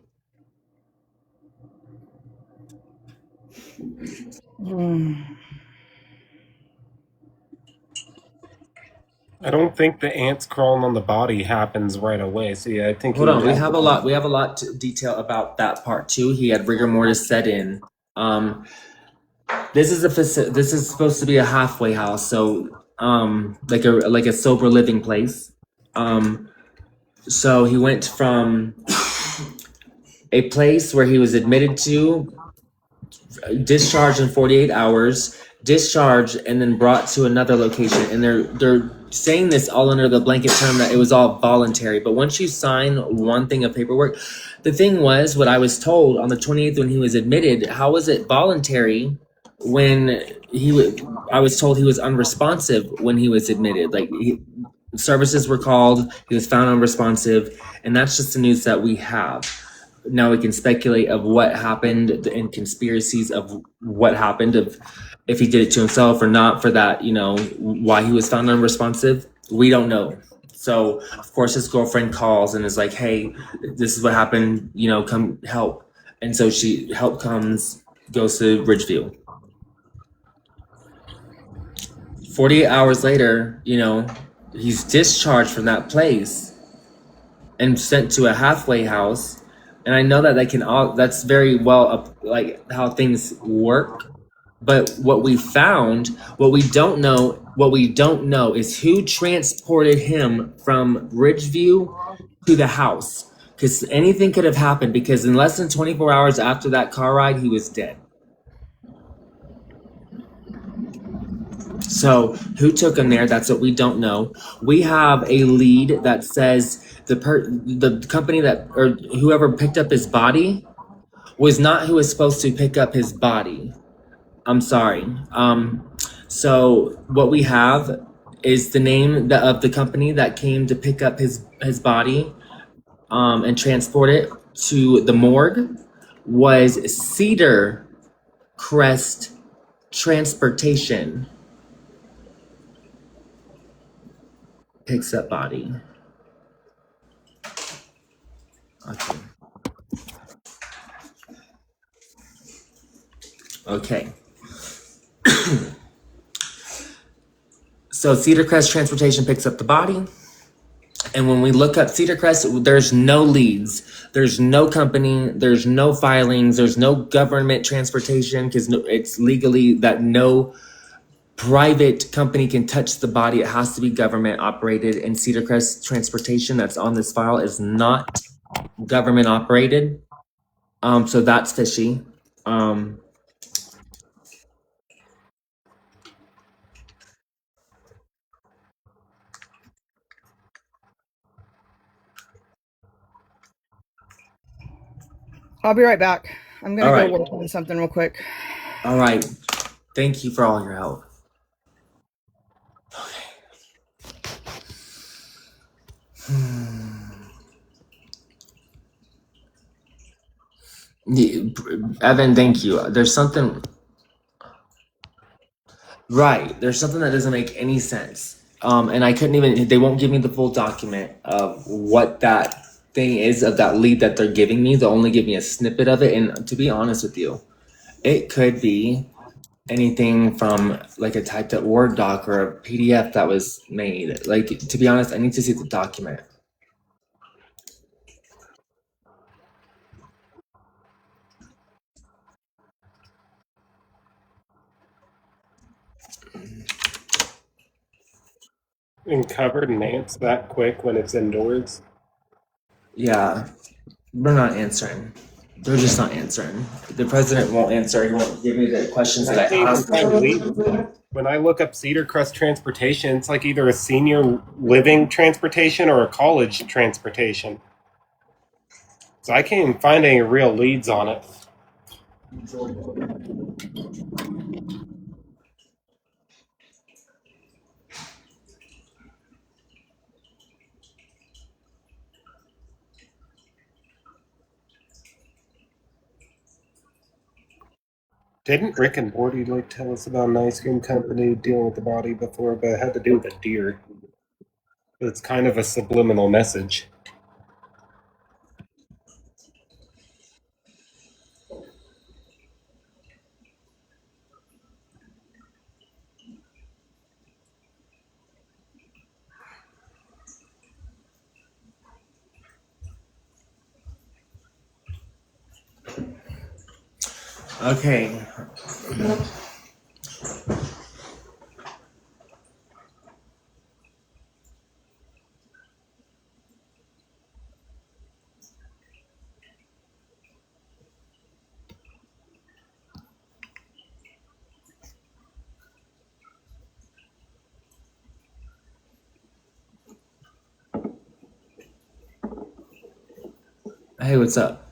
I don't think the ants crawling on the body happens right away. See, I think Hold on, we have a lot to detail about that part too. He had rigor mortis set in. This is supposed to be a halfway house, so like a sober living place. So he went from a place where he was admitted to, discharged in 48 hours, discharged, and then brought to another location. And they're saying this all under the blanket term that it was all voluntary. But once you sign one thing of paperwork, the thing was, what I was told on the 28th when he was admitted, how was it voluntary when I was told he was unresponsive when he was admitted? Like services were called, he was found unresponsive, and that's just the news that we have. Now we can speculate of what happened and conspiracies of what happened, of if he did it to himself or not, for that, why he was found unresponsive. We don't know. So of course his girlfriend calls and is like, hey, this is what happened, come help. And so help comes, goes to Ridgeview. 48 hours later, he's discharged from that place and sent to a halfway house. And I know that that's very well like how things work. But what we don't know is who transported him from Ridgeview to the house. Because anything could have happened, because in less than 24 hours after that car ride, he was dead. So who took him there? That's what we don't know. We have a lead that says the company or whoever picked up his body was not who was supposed to pick up his body. I'm sorry. So what we have is the name of the company that came to pick up his body and transport it to the morgue was Cedar Crest Transportation. Picks up body. Okay. So Cedar Crest Transportation picks up the body. And when we look up Cedar Crest, there's no leads. There's no company. There's no filings. There's no government transportation, because it's legally that no private company can touch the body. It has to be government operated. And Cedar Crest Transportation that's on this file is not government operated. So that's fishy. I'll be right back. I'm gonna All go right. work on something real quick. All right. Thank you for all your help. Okay. Evan, thank you. There's something. Right. There's something that doesn't make any sense. And I couldn't even, they won't give me the full document of what that thing is of that lead that they're giving me. They'll only give me a snippet of it. And to be honest with you, it could be anything from like a typed up Word doc or a PDF that was made. Like, to be honest, I need to see the document. And covered in ants that quick when it's indoors. Yeah, they're not answering. They're just not answering. The president won't answer. He won't give me the questions that I I can't even asked. find leads. When I look up Cedar Crest transportation, it's like either a senior living transportation or a college transportation. So I can't even find any real leads on it. Didn't Rick and Morty like tell us about an ice cream company dealing with the body before, but it had to do with a deer? It's kind of a subliminal message. Okay. Hey, what's up?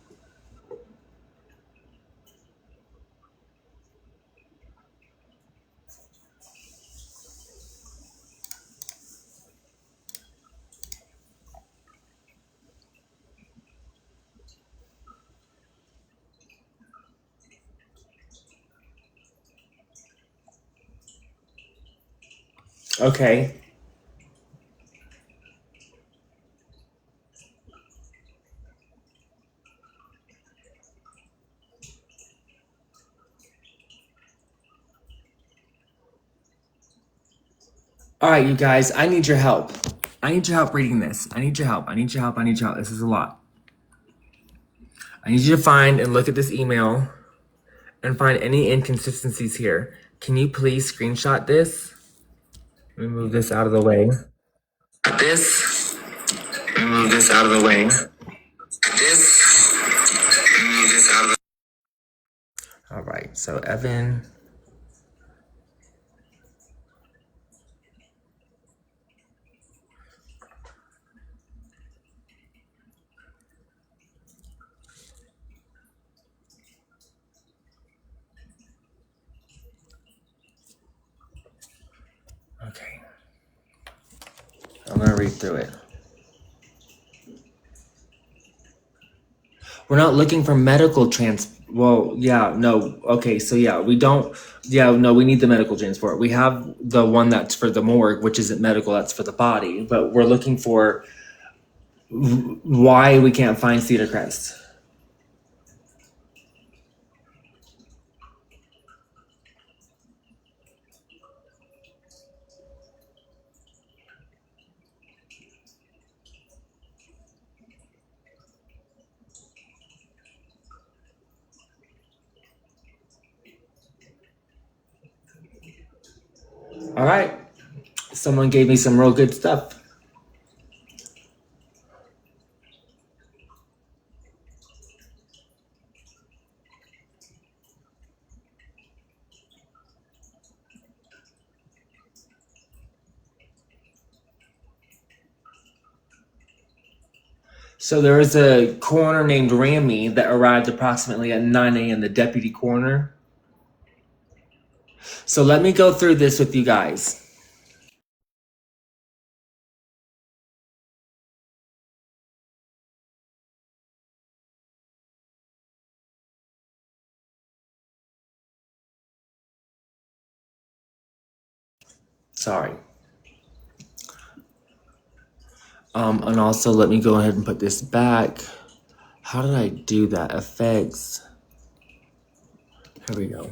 Okay. All right, you guys, I need your help. I need your help reading this. I need your help. I need your help. I need your help. This is a lot. I need you to find and look at this email and find any inconsistencies here. Can you please screenshot this? Let me move this out of the way. This. Let me move this out of the way. This. Let me move this out of the way. All right, so Evan. Okay. I'm gonna read through it. We're not looking for medical well, yeah, no. Okay, so yeah, we don't. Yeah, no, we need the medical transport. We have the one that's for the morgue, which isn't medical, that's for the body. But we're looking for why we can't find Cedar Crest. All right. Someone gave me some real good stuff. So there was a coroner named Ramy that arrived approximately at 9 a.m., the deputy coroner. So let me go through this with you guys. Sorry. And also let me go ahead and put this back. How did I do that? Effects. Here we go.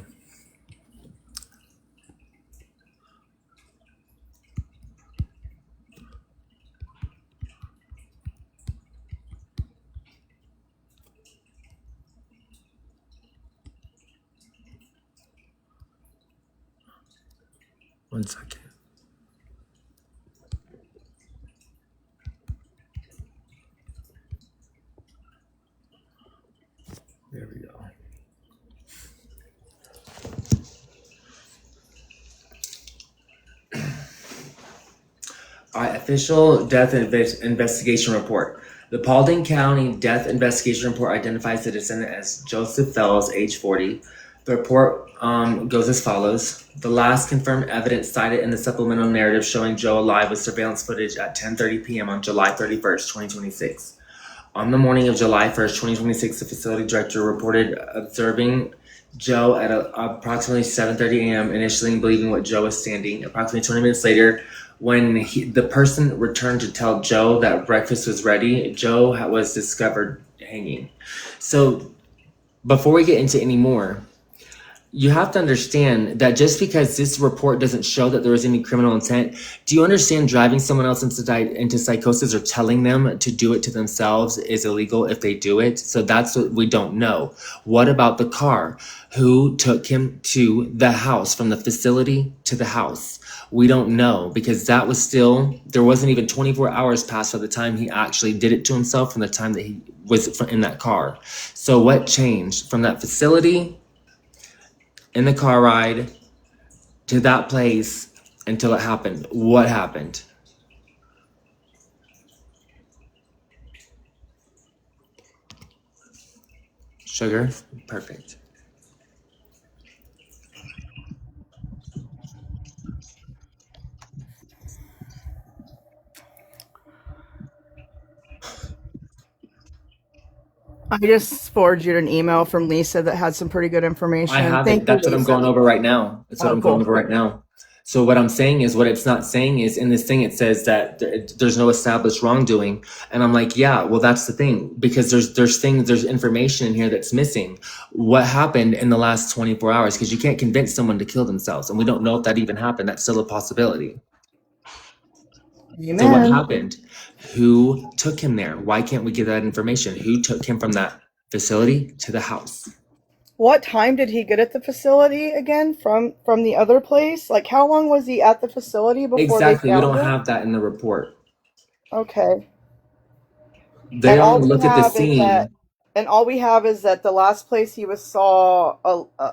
One second. There we go. All right, official death investigation report. The Paulding County Death Investigation Report identifies the descendant as Joseph Fells, age 40. The report goes as follows. The last confirmed evidence cited in the supplemental narrative showing Joe alive was surveillance footage at 10:30 p.m. on July 31st, 2026. On the morning of July 1st, 2026, the facility director reported observing Joe at approximately 7:30 a.m., initially believing what Joe was standing. Approximately 20 minutes later, when the person returned to tell Joe that breakfast was ready, Joe was discovered hanging. So before we get into any more, you have to understand that just because this report doesn't show that there was any criminal intent, do you understand driving someone else into psychosis or telling them to do it to themselves is illegal if they do it? So that's what we don't know. What about the car? Who took him to the house, from the facility to the house? We don't know, because that was still, there wasn't even 24 hours past by the time he actually did it to himself from the time that he was in that car. So what changed from that facility in the car ride to that place until it happened? What happened? Sugar? Perfect. I just forwarded you an email from Lisa that had some pretty good information. I have Thank it. That's you, what I'm Lisa. going over right now. That's what Oh, I'm going cool. over right now. So what I'm saying is, what it's not saying is, in this thing it says that there's no established wrongdoing, and I'm like, yeah, well, that's the thing, because there's information in here that's missing. What happened in the last 24 hours? Because you can't convince someone to kill themselves, and we don't know if that even happened. That's still a possibility. Amen. So what happened? Who took him there? Why can't we get that information? Who took him from that facility to the house? What time did he get at the facility again from the other place? Like, how long was he at the facility before Exactly. they We found don't him? have that in the report. Okay. They And all only we look at the have is that, scene. and all we have is that the last place he was saw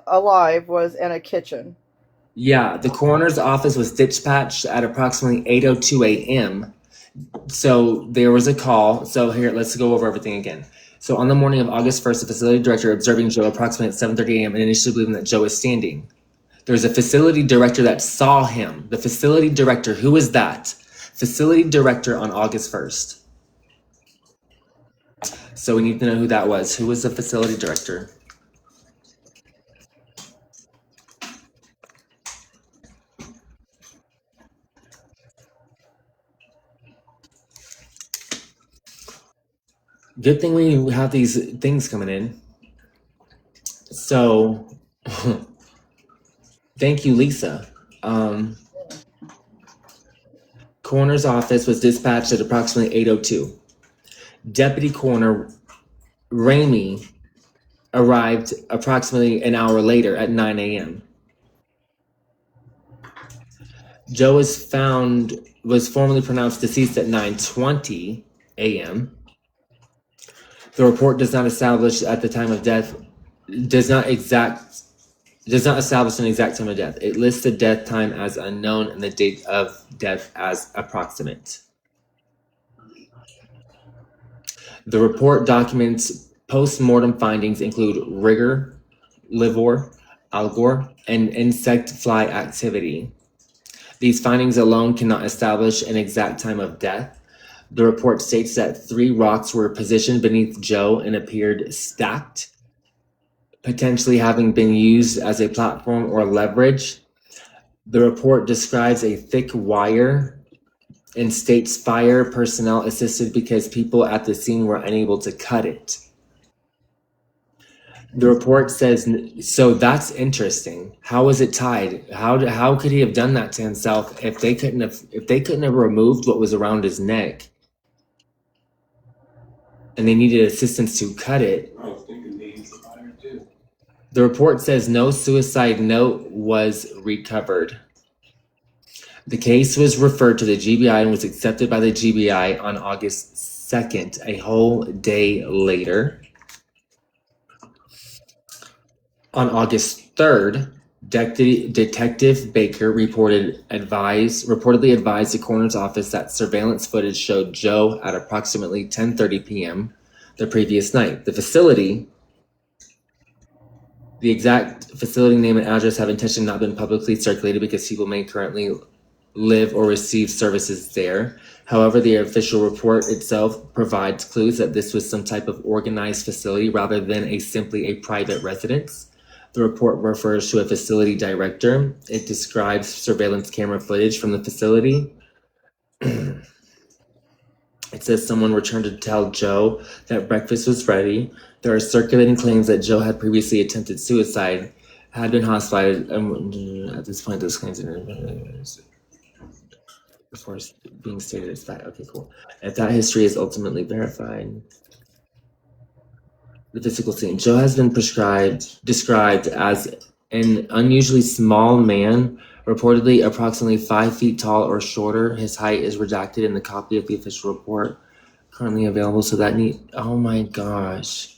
alive was in a kitchen. Yeah, the coroner's office was dispatched at approximately 8:02 a.m. So there was a call. So here, let's go over everything again. So on the morning of August 1st, the facility director observing Joe approximately at 7:30 a.m. and initially believing that Joe was standing. There's a facility director that saw him. The facility director, who is that? Facility director on August 1st. So we need to know who that was. Who was the facility director? Good thing we have these things coming in. So thank you, Lisa. Coroner's office was dispatched at approximately 8:02. Deputy Coroner Ramey arrived approximately an hour later at 9 a.m. Joe was formally pronounced deceased at 9:20 a.m. The report does not establish at the time of death, does not establish an exact time of death. It lists the death time as unknown and the date of death as approximate. The report documents post-mortem findings include rigor, livor, algor, and insect fly activity. These findings alone cannot establish an exact time of death. The report states that 3 rocks were positioned beneath Joe and appeared stacked, potentially having been used as a platform or leverage. The report describes a thick wire and states fire personnel assisted because people at the scene were unable to cut it. The report says, so that's interesting. How was it tied? How could he have done that to himself if they couldn't have removed what was around his neck, and they needed assistance to cut it? I was thinking needs the fire too. The report says no suicide note was recovered. The case was referred to the GBI and was accepted by the GBI on August 2nd, a whole day later. On August 3rd, Detective Baker reportedly advised the coroner's office that surveillance footage showed Joe at approximately 10:30 p.m. the previous night. The exact facility name and address have intentionally not been publicly circulated because people may currently live or receive services there. However, the official report itself provides clues that this was some type of organized facility rather than simply a private residence. The report refers to a facility director. It describes surveillance camera footage from the facility. It says someone returned to tell Joe that breakfast was ready. There are circulating claims that Joe had previously attempted suicide, had been hospitalized, and at this point, those claims are before being stated as fact. Okay, cool. If that history is ultimately verified. The physical scene. Joe has been described as an unusually small man, reportedly approximately 5 feet tall or shorter. His height is redacted in the copy of the official report currently available. So oh my gosh.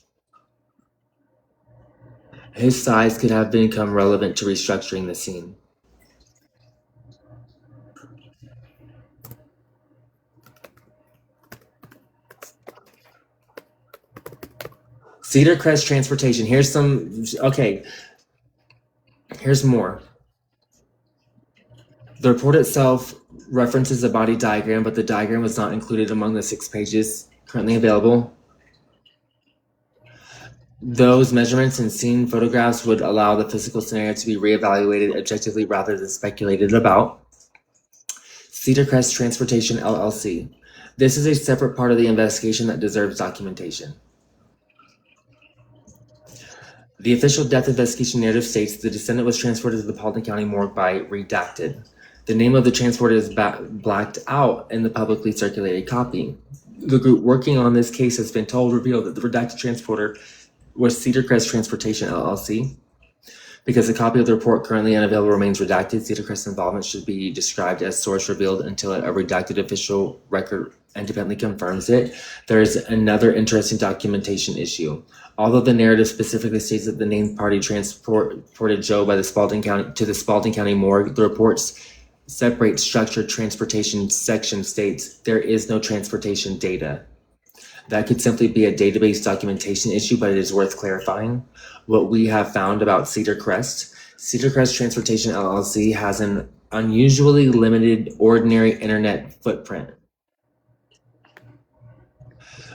His size could have become relevant to restructuring the scene. Cedar Crest Transportation. Here's more. The report itself references a body diagram, but the diagram was not included among the 6 pages currently available. Those measurements and scene photographs would allow the physical scenario to be reevaluated objectively rather than speculated about. Cedar Crest Transportation, LLC. This is a separate part of the investigation that deserves documentation. The official death investigation narrative states the descendant was transported to the Paulding County morgue by redacted. The name of the transporter is blacked out in the publicly circulated copy. The group working on this case has been revealed that the redacted transporter was Cedar Crest Transportation, LLC. Because the copy of the report currently unavailable remains redacted, Cedar Crest's involvement should be described as source revealed until a redacted official record independently confirms it. There is another interesting documentation issue. Although the narrative specifically states that the named party transported Joe to the Spalding County morgue, the report's separate structured transportation section states there is no transportation data. That could simply be a database documentation issue, but it is worth clarifying. What we have found about Cedar Crest Transportation LLC has an unusually limited ordinary internet footprint,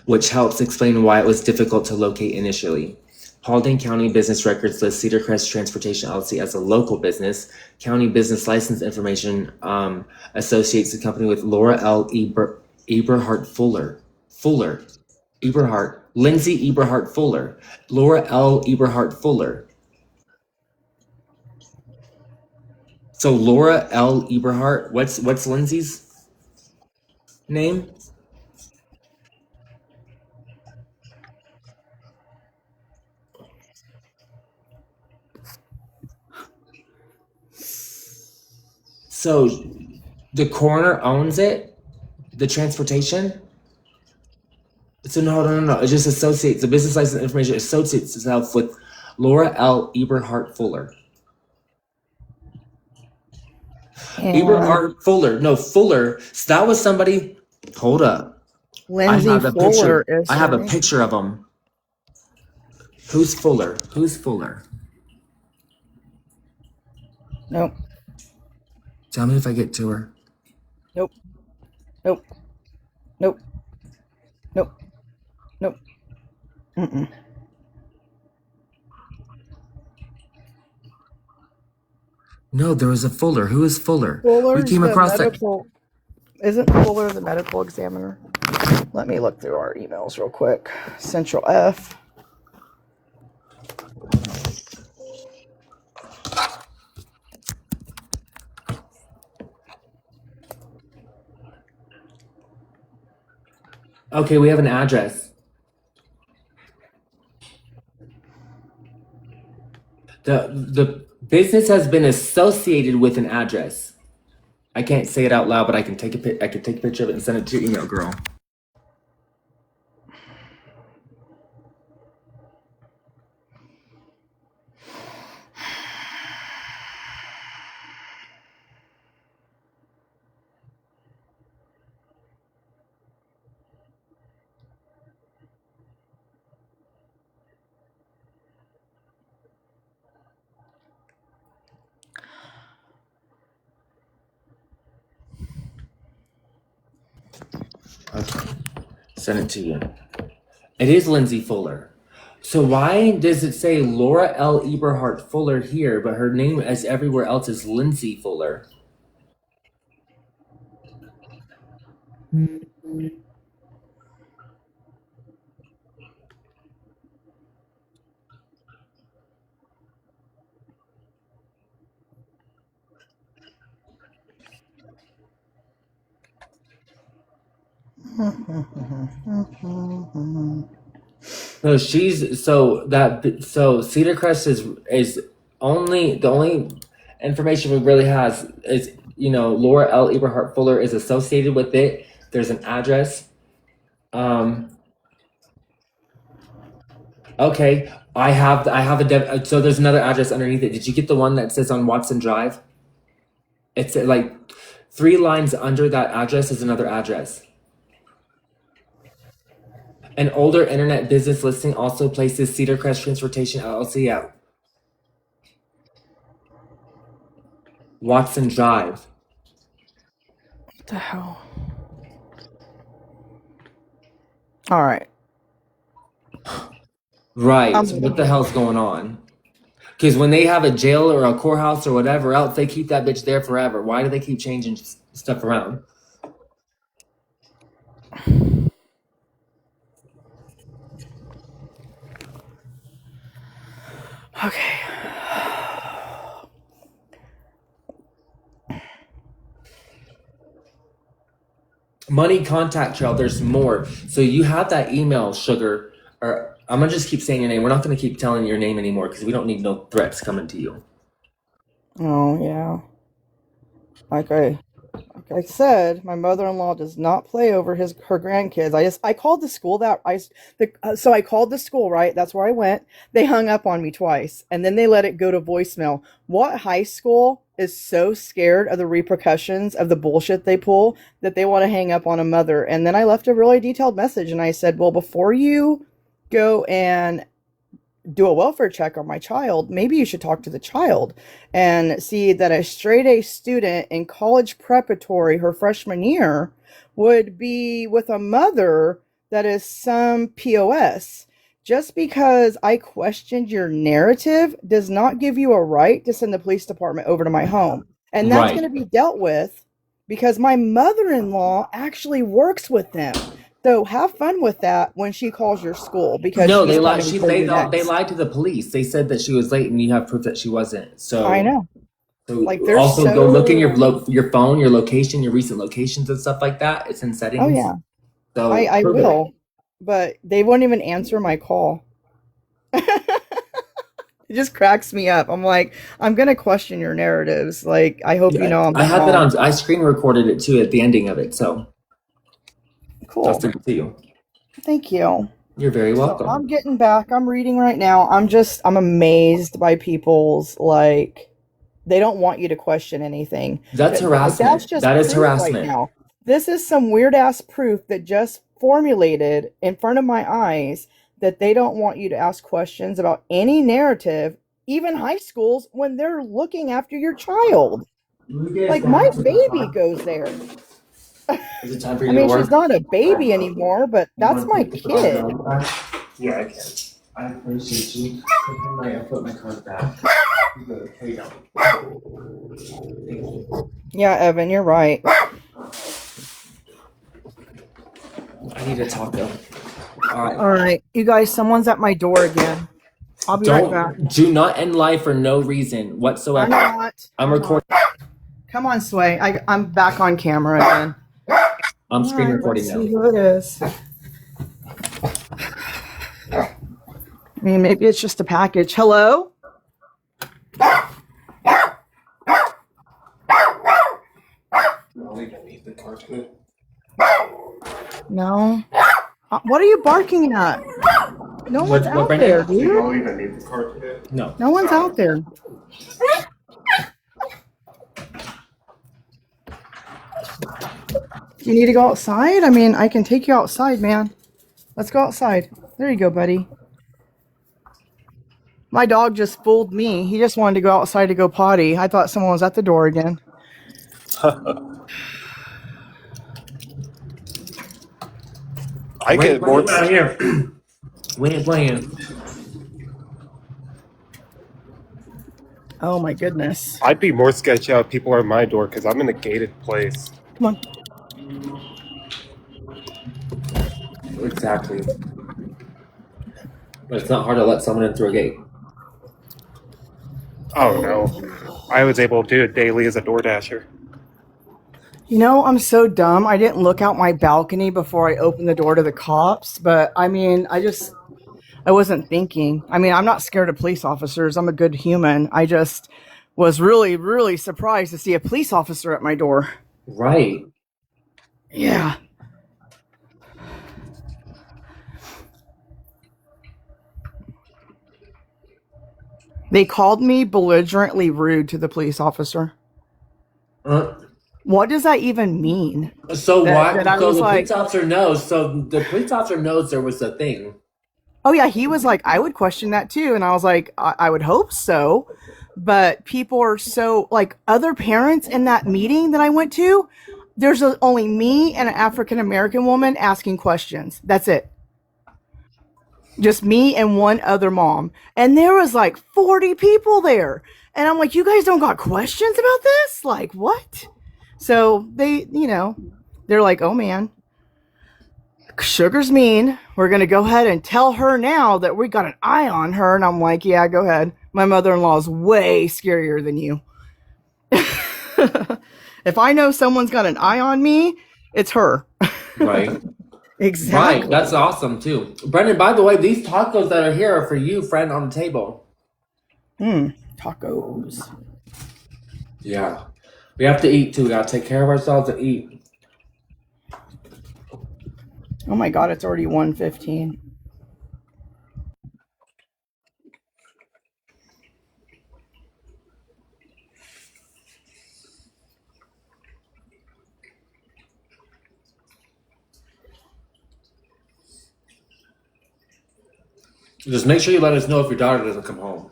which helps explain why it was difficult to locate initially. Paulding County business records list Cedar Crest Transportation LLC as a local business. County business license information associates the company with Laura L. Eberhart Fuller. Lindsay Eberhart Fuller. Laura L. Eberhart Fuller. So Laura L. Eberhart, what's Lindsay's name? So the coroner owns it, the transportation. So no. It just associates the business license information associates itself with Laura L. Eberhart Fuller. Eberhart Fuller. No, Fuller. So that was somebody. Hold up. Lindsay Fuller is. I have a picture of him. Who's Fuller? Nope. Tell me if I get to her. Nope. Mm-mm. No, there was a Fuller. Who is Fuller? We Fuller's came the across that. medical. Isn't Fuller the medical examiner? Let me look through our emails real quick. Central F. Okay, we have an address. The business has been associated with an address. I can't say it out loud, but I can take a picture of it and send it to your email, girl. Okay, send it to you. It is Lindsay Fuller. So why does it say Laura L. Eberhart Fuller here, but her name as everywhere else is Lindsay Fuller? No, so Cedar Crest is only the only information we really has is Laura L. Eberhart Fuller is associated with it. There's an address. Okay, I have so there's another address underneath it. Did you get the one that says on Watson Drive? It's like 3 lines under that address is another address. An older internet business listing also places Cedar Crest Transportation LLC at Watson Drive. What the hell? All right. Right. So what the hell's going on? Because when they have a jail or a courthouse or whatever else, they keep that bitch there forever. Why do they keep changing stuff around? Okay. Money contact trail, there's more. So you have that email, Sugar, or I'm gonna just keep saying your name. We're not gonna keep telling your name anymore because we don't need no threats coming to you. Oh yeah. Like I said, my mother-in-law does not play over her grandkids. I called the school so I called the school, right? That's where I went. They hung up on me twice, and then they let it go to voicemail. What high school is so scared of the repercussions of the bullshit they pull that they want to hang up on a mother? And then I left a really detailed message, and I said, well, before you go and do a welfare check on my child, maybe you should talk to the child and see that a straight A student in college preparatory her freshman year would be with a mother that is some POS. Just because I questioned your narrative does not give you a right to send the police department over to my home. And that's Right. going to be dealt with because my mother-in-law actually works with them. So have fun with that when she calls your school because No, she's they lied. coming for you They next. lied to the police. They said that she was late, and you have proof that she wasn't. So I know. So Like, they're also go look in your so- your phone, your location, your recent locations and stuff like that. It's in settings. Oh yeah, So I prove it. will, but they won't even answer my call. It just cracks me up. I'm like, I'm gonna question your narratives. Like, I hope you know I'm I had that wrong. on. I screen recorded it too at the ending of it. So Cool. I'll send it to you. Thank you. You're very So welcome. I'm getting back. I'm reading right now. I'm amazed by people's they don't want you to question anything. That's harassment. That's just That is proof harassment. right now. This is some weird ass proof that just formulated in front of my eyes that they don't want you to ask questions about any narrative, even high schools, when they're looking after your child. Like, my baby goes there. Is it time for I you mean, to work? she's not a baby anymore, but that's my kid. Yeah, I can. I appreciate you. I put my card back. Here you go. Yeah, Evan, you're right. I need a taco. All right. All right, you guys, someone's at my door again. I'll be right back. Do not end live for no reason I'm whatsoever. not. I'm recording. Come on, Sway. I'm back on camera again. I'm screen All right, recording let's now. see who it is. I mean, maybe it's just a package. Hello? I'll even need the cartoon. No. What are you barking at? No one's out Brandon? there, dude. I'll even need the cartoon. No. No one's out there. Do you need to go outside? I mean, I can take you outside, man. Let's go outside. There you go, buddy. My dog just fooled me. He just wanted to go outside to go potty. I thought someone was at the door again. I get more. out here. We ain't playing. Oh my goodness. I'd be more sketched out if people are at my door because I'm in a gated place. Come on. Exactly. But it's not hard to let someone in through a gate. Oh no. I was able to do it daily as a door dasher. You know, I'm so dumb. I didn't look out my balcony before I opened the door to the cops, but I mean, I wasn't thinking. I mean, I'm not scared of police officers. I'm a good human. I just was really, really surprised to see a police officer at my door. Right. Yeah. They called me belligerently rude to the police officer. What does that even mean? So That- why? that I So was the like- police officer knows. So the police officer knows there was a thing. Oh yeah, he was like, I would question that too. And I was like, I would hope so. But people are so, like, other parents in that meeting that I went to, there's only me and an African American woman asking questions. That's it. Just me and one other mom. And there was like 40 people there. And I'm like, you guys don't got questions about this? Like, what? So they, they're like, oh man, Sugar's mean. We're going to go ahead and tell her now that we got an eye on her. And I'm like, yeah, go ahead. My mother-in-law is way scarier than you. If I know someone's got an eye on me, it's her. Right. Exactly. Right. That's awesome too. Brendan, by the way, these tacos that are here are for you, friend, on the table. Tacos. Yeah. We have to eat too. We gotta take care of ourselves and eat. Oh my God, it's already 1:15. Just make sure you let us know if your daughter doesn't come home.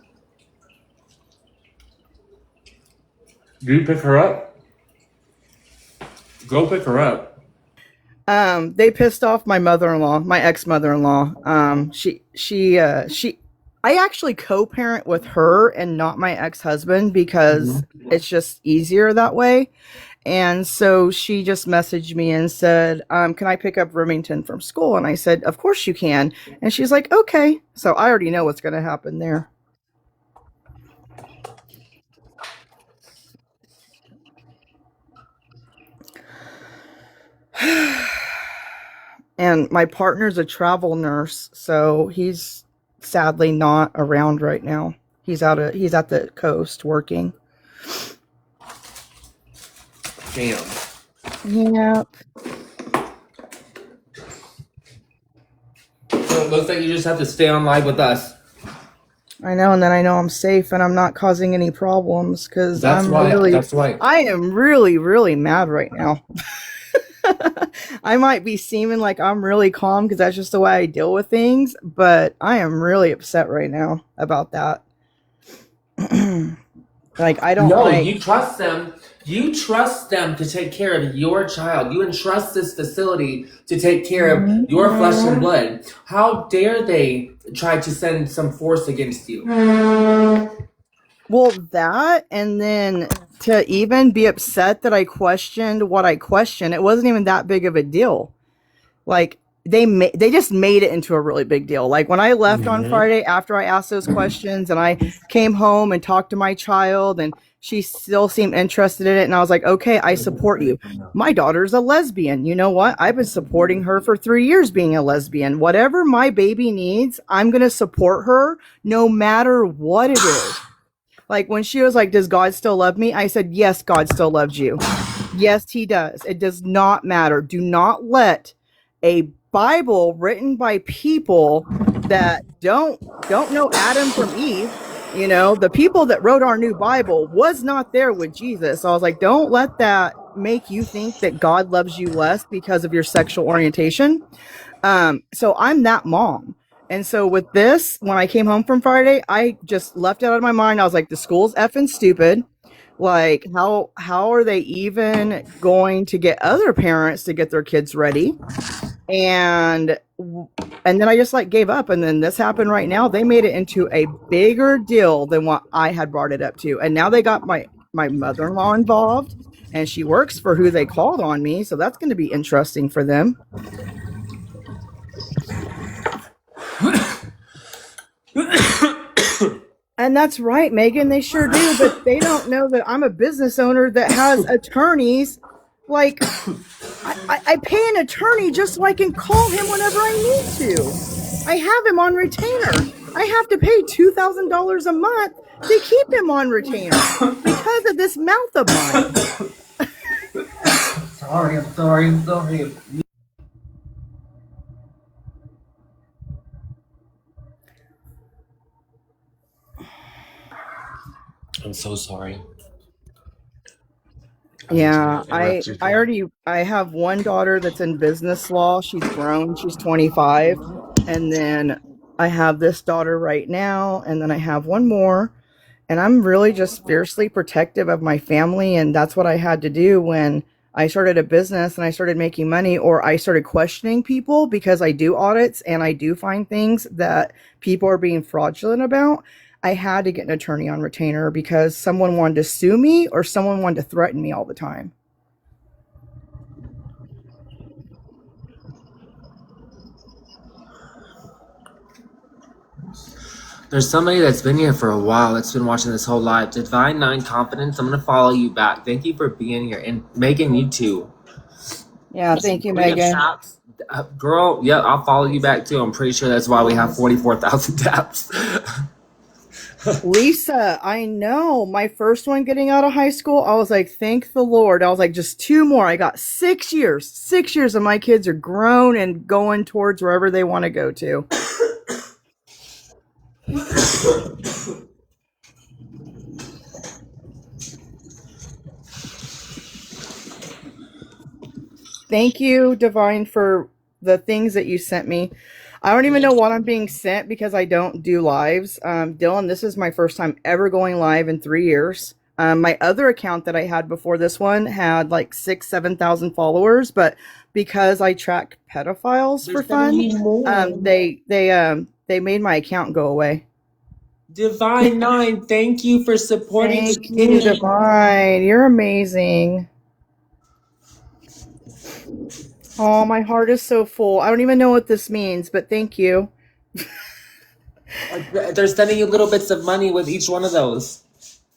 Do you pick her up? Go pick her up. They pissed off my mother-in-law, my ex-mother-in-law. I actually co-parent with her and not my ex-husband because it's just easier that way. And so she just messaged me and said, can I pick up Remington from school? And I said, of course you can. And she's like, okay. So I already know what's going to happen there. And my partner's a travel nurse, so he's sadly not around right now. He's at the coast working. Damn. Yep. So it looks like you just have to stay on live with us. I know, and then I know I'm safe and I'm not causing any problems because That's why. I am really, really mad right now. I might be seeming like I'm really calm because that's just the way I deal with things, but I am really upset right now about that. Like, I don't No, like... you trust them. You trust them to take care of your child. You entrust this facility to take care of your flesh and blood. How dare they try to send some force against you? Well, that, and then to even be upset that I questioned what I questioned, it wasn't even that big of a deal. Like they just made it into a really big deal. Like when I left on Friday after I asked those questions and I came home and talked to my child and she still seemed interested in it and I was like, "Okay, I support you." My daughter's a lesbian. You know what? I've been supporting her for 3 years being a lesbian. Whatever my baby needs, I'm going to support her no matter what it is. Like when she was like, "Does God still love me?" I said, "Yes, God still loves you. Yes, he does. It does not matter. Do not let a Bible written by people that don't know Adam from Eve, the people that wrote our new Bible was not there with Jesus." So I was like, don't let that make you think that God loves you less because of your sexual orientation. So I'm that mom. And so with this, when I came home from Friday, I just left it out of my mind. I was like, the school's effing stupid. Like, how are they even going to get other parents to get their kids ready? And then I just like gave up. And then this happened right now. They made it into a bigger deal than what I had brought it up to. And now they got my mother-in-law involved, and she works for who they called on me. So that's going to be interesting for them. And that's right, Megan, they sure do, but they don't know that I'm a business owner that has attorneys. Like, I pay an attorney just so I can call him whenever I need to. I have him on retainer. I have to pay $2,000 a month to keep him on retainer because of this mouth of mine. I'm sorry. I'm so sorry. Yeah, I have one daughter that's in business law. She's grown. She's 25. And then I have this daughter right now, and then I have one more. And I'm really just fiercely protective of my family, and that's what I had to do when I started a business and I started making money, or I started questioning people because I do audits and I do find things that people are being fraudulent about. I had to get an attorney on retainer because someone wanted to sue me or someone wanted to threaten me all the time. There's somebody that's been here for a while that's been watching this whole live. Divine Nine Confidence, I'm going to follow you back. Thank you for being here. And Megan, you too. Yeah, thank you, Megan. Girl, yeah, I'll follow you back too. I'm pretty sure that's why we have 44,000 taps. Lisa, I know. My first one getting out of high school, I was like, thank the Lord. I was like, just 2 more. I got 6 years. 6 years and my kids are grown and going towards wherever they want to go to. Thank you, Divine, for the things that you sent me. I don't even know what I'm being sent because I don't do lives. Dylan, this is my first time ever going live in 3 years. My other account that I had before this one had like 7,000 followers, but because I track pedophiles for fun, they made my account go away. Divine Nine, thank you for supporting. Thank you, Divine. You're amazing. Oh, my heart is so full. I don't even know what this means, but thank you. They're sending you little bits of money with each one of those.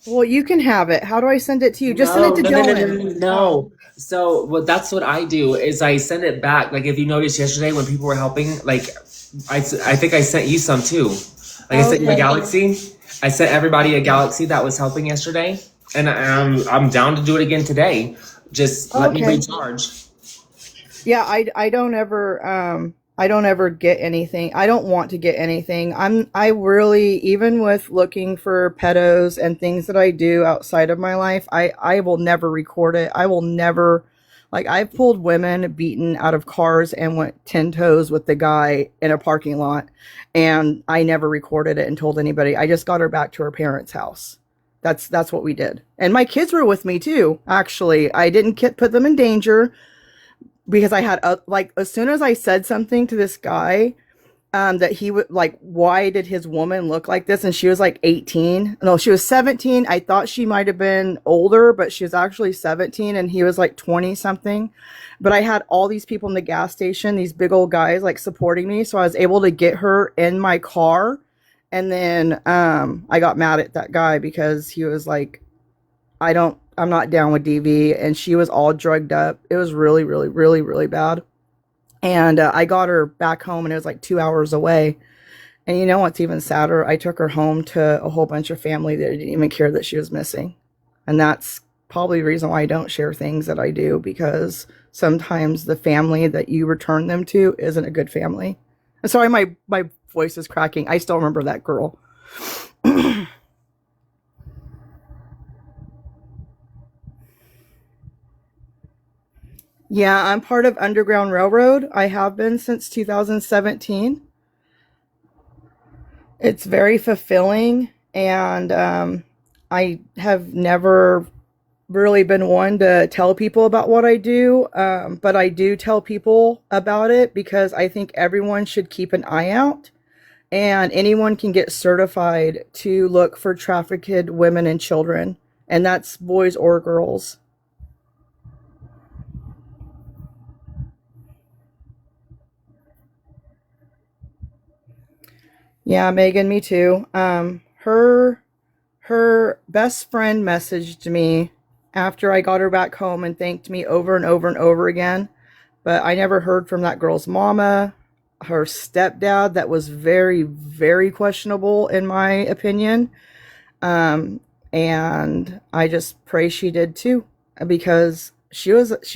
Well, you can have it. How do I send it to you? Just send it to Dylan. No. So that's what I do is I send it back. Like if you noticed yesterday when people were helping, like I think I sent you some too. Like I sent you a galaxy. I sent everybody a galaxy that was helping yesterday, and I'm down to do it again today. Just let me recharge. Yeah, I don't ever get anything. I don't want to get anything. I really, even with looking for pedos and things that I do outside of my life, I will never record it. I will never, like, I've pulled women beaten out of cars and went 10 toes with the guy in a parking lot, and I never recorded it and told anybody. I just got her back to her parents' house. That's what we did. And my kids were with me too, actually. I didn't put them in danger. Because I had, like, as soon as I said something to this guy, that he would like, why did his woman look like this? And she was like 18. No, she was 17. I thought she might have been older, but she was actually 17 and he was like 20 something. But I had all these people in the gas station, these big old guys like supporting me. So I was able to get her in my car. And then I got mad at that guy because he was like, I'm not down with DV. And she was all drugged up. It was really, really, really, really bad. And I got her back home and it was like 2 hours away. And you know what's even sadder? I took her home to a whole bunch of family that didn't even care that she was missing. And that's probably the reason why I don't share things that I do, because sometimes the family that you return them to isn't a good family. And sorry, my voice is cracking. I still remember that girl. Yeah, I'm part of Underground Railroad. I have been since 2017. It's very fulfilling, and I have never really been one to tell people about what I do, but I do tell people about it because I think everyone should keep an eye out, and anyone can get certified to look for trafficked women and children, and that's boys or girls. Yeah, Megan, me too. Her best friend messaged me after I got her back home and thanked me over and over and over again. But I never heard from that girl's mama, her stepdad, that was very, very questionable in my opinion. And I just pray she did too, because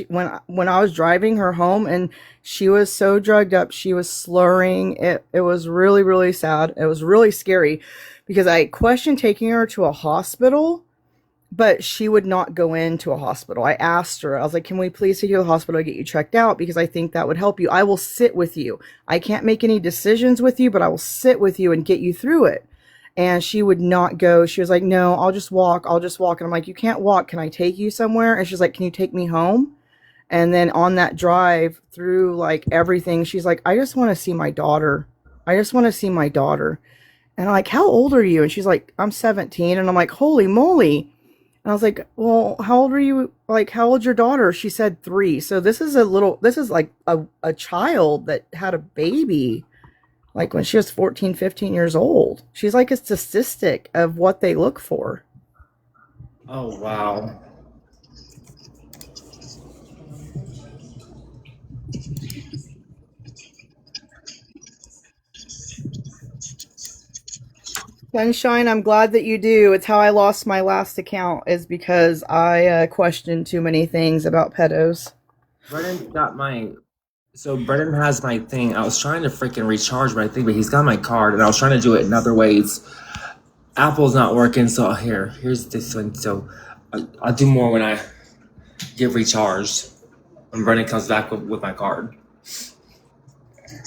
when I was driving her home and she was so drugged up, she was slurring. It was really, really sad. It was really scary because I questioned taking her to a hospital, but she would not go into a hospital. I asked her, I was like, can we please take you to the hospital to get you checked out? Because I think that would help you. I will sit with you. I can't make any decisions with you, but I will sit with you and get you through it. And she would not go. She was like, no, I'll just walk. I'll just walk. And I'm like, you can't walk. Can I take you somewhere? And she's like, can you take me home? And then on that drive through like everything, she's like, I just want to see my daughter. I just want to see my daughter. And I'm like, how old are you? And she's like, I'm 17. And I'm like, holy moly. And I was like, well, how old are you? Like, how old's your daughter? She said 3. So this is like a child that had a baby, like when she was 14, 15 years old. She's like a statistic of what they look for. Oh, wow. Sunshine, I'm glad that you do. It's how I lost my last account, is because I questioned too many things about pedos. Brendan got my. So Brendan has my thing. I was trying to freaking recharge my thing, but he's got my card, and I was trying to do it in other ways. Apple's not working, so here's this one. So I'll do more when I get recharged. When Brendan comes back with my card.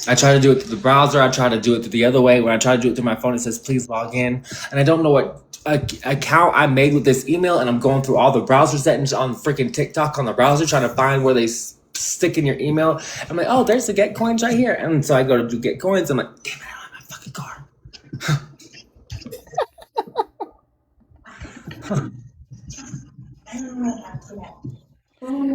I try to do it through the browser. I try to do it through the other way. When I try to do it through my phone, it says, please log in. And I don't know what account I made with this email. And I'm going through all the browser settings on freaking TikTok on the browser, trying to find where they stick in your email. I'm like, oh, there's the get coins right here. And so I go to do get coins. I'm like, damn it, I don't have my fucking card.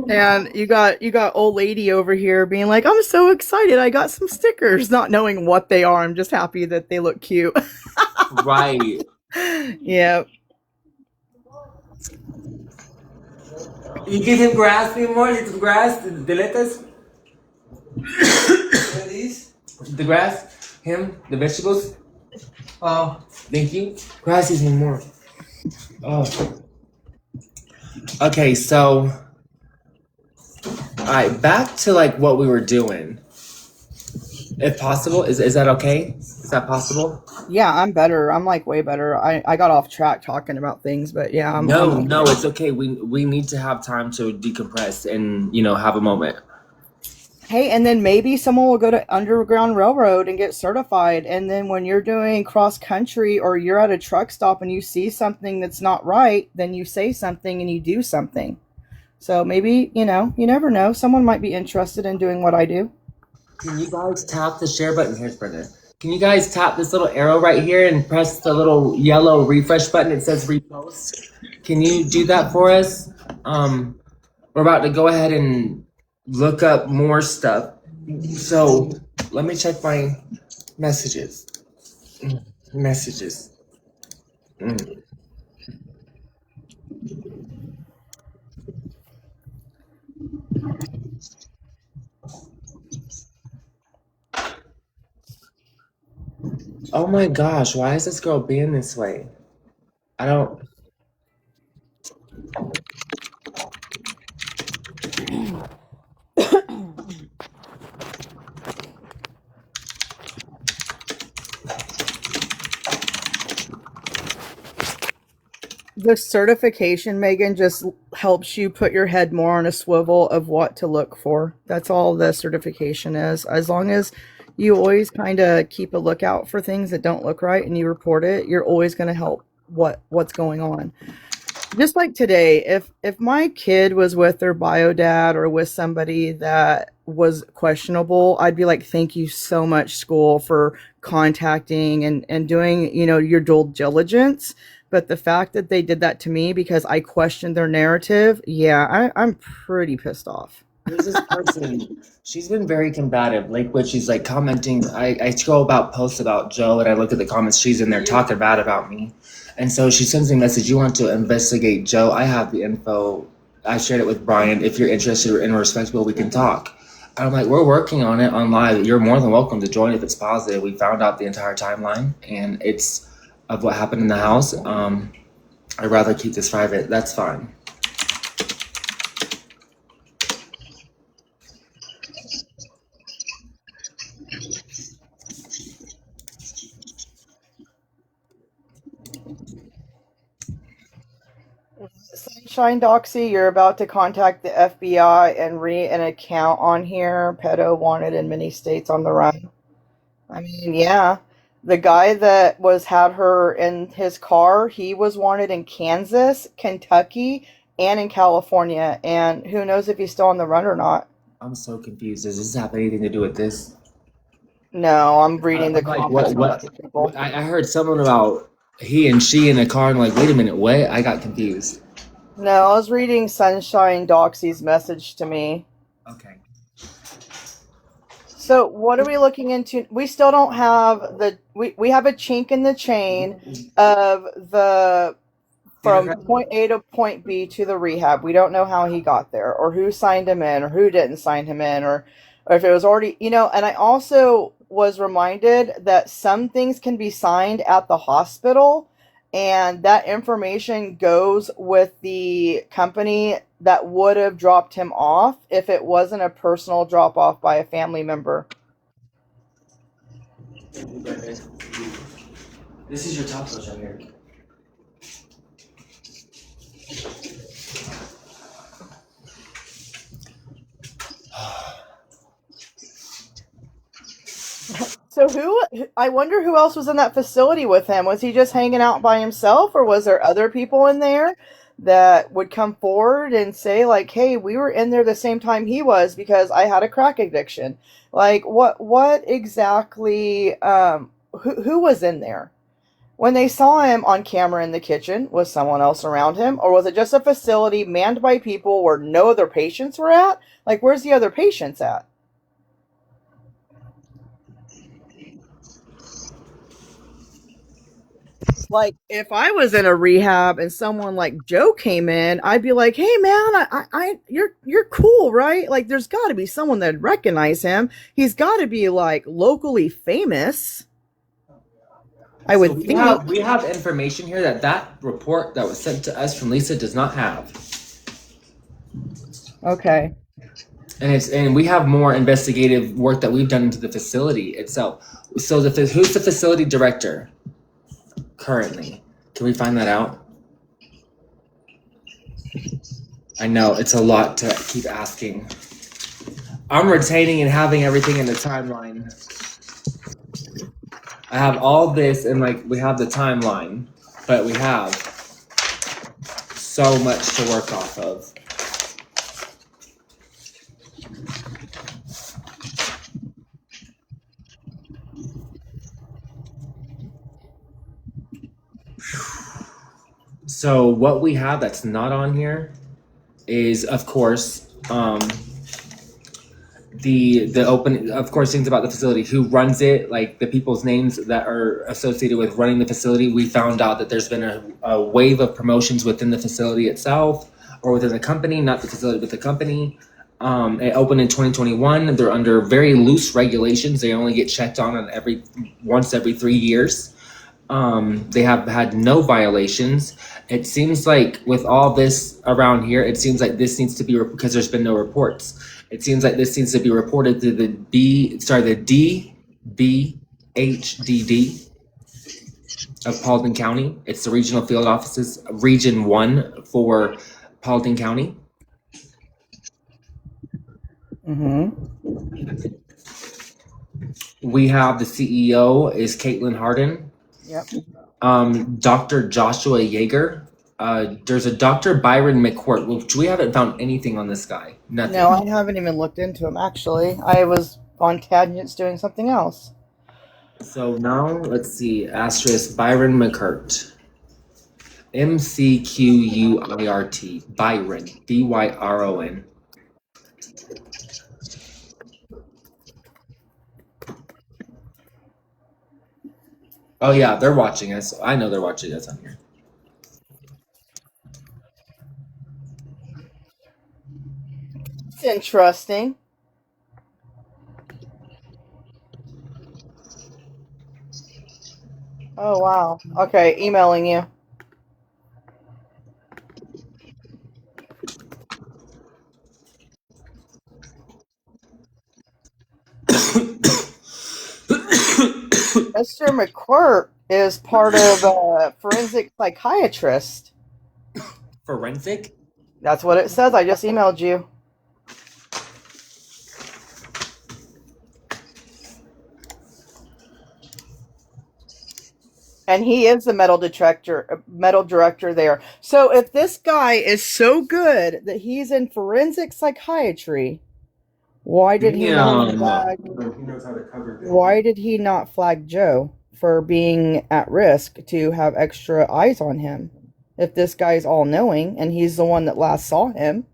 And you got old lady over here being like, I'm so excited, I got some stickers, not knowing what they are. I'm just happy that they look cute. Right. Yeah. You give him grass anymore? Little grass? The lettuce? What are these? The grass? Him? The vegetables? Oh, Thank you. Grass is more. Oh. Okay, so. Alright, back to like what we were doing. If possible, is that okay? Is that possible? Yeah, I'm better. I'm like way better. I got off track talking about things, but yeah, No, it's okay. We need to have time to decompress and have a moment. Hey, and then maybe someone will go to Underground Railroad and get certified. And then when you're doing cross country or you're at a truck stop and you see something that's not right, then you say something and you do something. So maybe, you never know. Someone might be interested in doing what I do. Can you guys tap the share button? Here's Brendan. Can you guys tap this little arrow right here and press the little yellow refresh button? It says repost. Can you do that for us? We're about to go ahead and look up more stuff. So let me check my messages. Messages. Mm. Oh my gosh, why is this girl being this way? I don't. The certification, Megan, just helps you put your head more on a swivel of what to look for. That's all the certification is. As long as you always kind of keep a lookout for things that don't look right and you report it, you're always going to help what's going on. Just like today, if my kid was with their bio dad or with somebody that was questionable, I'd be like, thank you so much, school, for contacting and doing, your due diligence. But the fact that they did that to me because I questioned their narrative, yeah, I'm pretty pissed off. There's this person, she's been very combative. Lakewood, she's like commenting. I scroll about posts about Joe and I look at the comments. She's in there talking bad about me. And so she sends me a message. You want to investigate Joe? I have the info. I shared it with Brian. If you're interested and respectable, we can talk. And I'm like, we're working on it on live. You're more than welcome to join if it's positive. We found out the entire timeline and it's of what happened in the house. I'd rather keep this private. That's fine. Sunshine Doxy, you're about to contact the FBI and read an account on here. Pedo wanted in many states on the run. I mean, yeah. The guy that had her in his car, he was wanted in Kansas, Kentucky, and in California. And who knows if he's still on the run or not. I'm so confused. Does this have anything to do with this? No, I'm reading the Like, comments from other people. I heard someone about he and she in a car. And I'm like, wait a minute, what? I got confused. No, I was reading Sunshine Doxy's message to me. Okay. So what are we looking into? We still don't have we have a chink in the chain of from point A to point B to the rehab. We don't know how he got there or who signed him in or who didn't sign him in or if it was already, and I also was reminded that some things can be signed at the hospital and that information goes with the company that would have dropped him off if it wasn't a personal drop off by a family member. This is your top coach right here. So I wonder who else was in that facility with him. Was he just hanging out by himself or was there other people in there that would come forward and say like, hey, we were in there the same time he was because I had a crack addiction? Like what exactly, who was in there? When they saw him on camera in the kitchen, was someone else around him? Or was it just a facility manned by people where no other patients were at? Like, where's the other patients at? Like, if I was in a rehab and someone like Joe came in, I'd be like, "Hey, man, you're cool, right? Like, there's got to be someone that'd recognize him. He's got to be like locally famous." I would think. We have information here that report that was sent to us from Lisa does not have. Okay. And we have more investigative work that we've done into the facility itself. So who's the facility director currently? Can we find that out? I know it's a lot to keep asking. I'm retaining and having everything in the timeline. I have all this and like we have the timeline, but we have so much to work off of. So what we have that's not on here is, of course, the open, of course, things about the facility, who runs it, like the people's names that are associated with running the facility. We found out that there's been a wave of promotions within the facility itself, or within the company, not the facility, but the company. It opened in 2021. They're under very loose regulations. They only get checked on once every 3 years. They have had no violations. It seems like with all this around here, it seems like this needs to be, because there's been no reports. It seems like this needs to be reported to the DBHDD of Paulding County. It's the regional field offices, Region 1 for Paulding County. We have the CEO is Caitlin Harden. Yep. Dr. Joshua Yeager. There's a Dr. Byron McCourt, which we haven't found anything on this guy. Nothing. No, I haven't even looked into him, actually. I was on tangents doing something else. So now, let's see. Asterisk Byron McCourt. McQuirt. Byron. Byron. Oh yeah, they're watching us. I know they're watching us on here. It's interesting. Oh, wow. Okay, emailing you. Mr. McQuirt is part of a forensic psychiatrist. Forensic? That's what it says. I just emailed you. And he is the metal director there. So if this guy is so good that he's in forensic psychiatry, why did he not flag? He knows how to cover things. Why did he not flag Joe for being at risk to have extra eyes on him? If this guy's all knowing and he's the one that last saw him.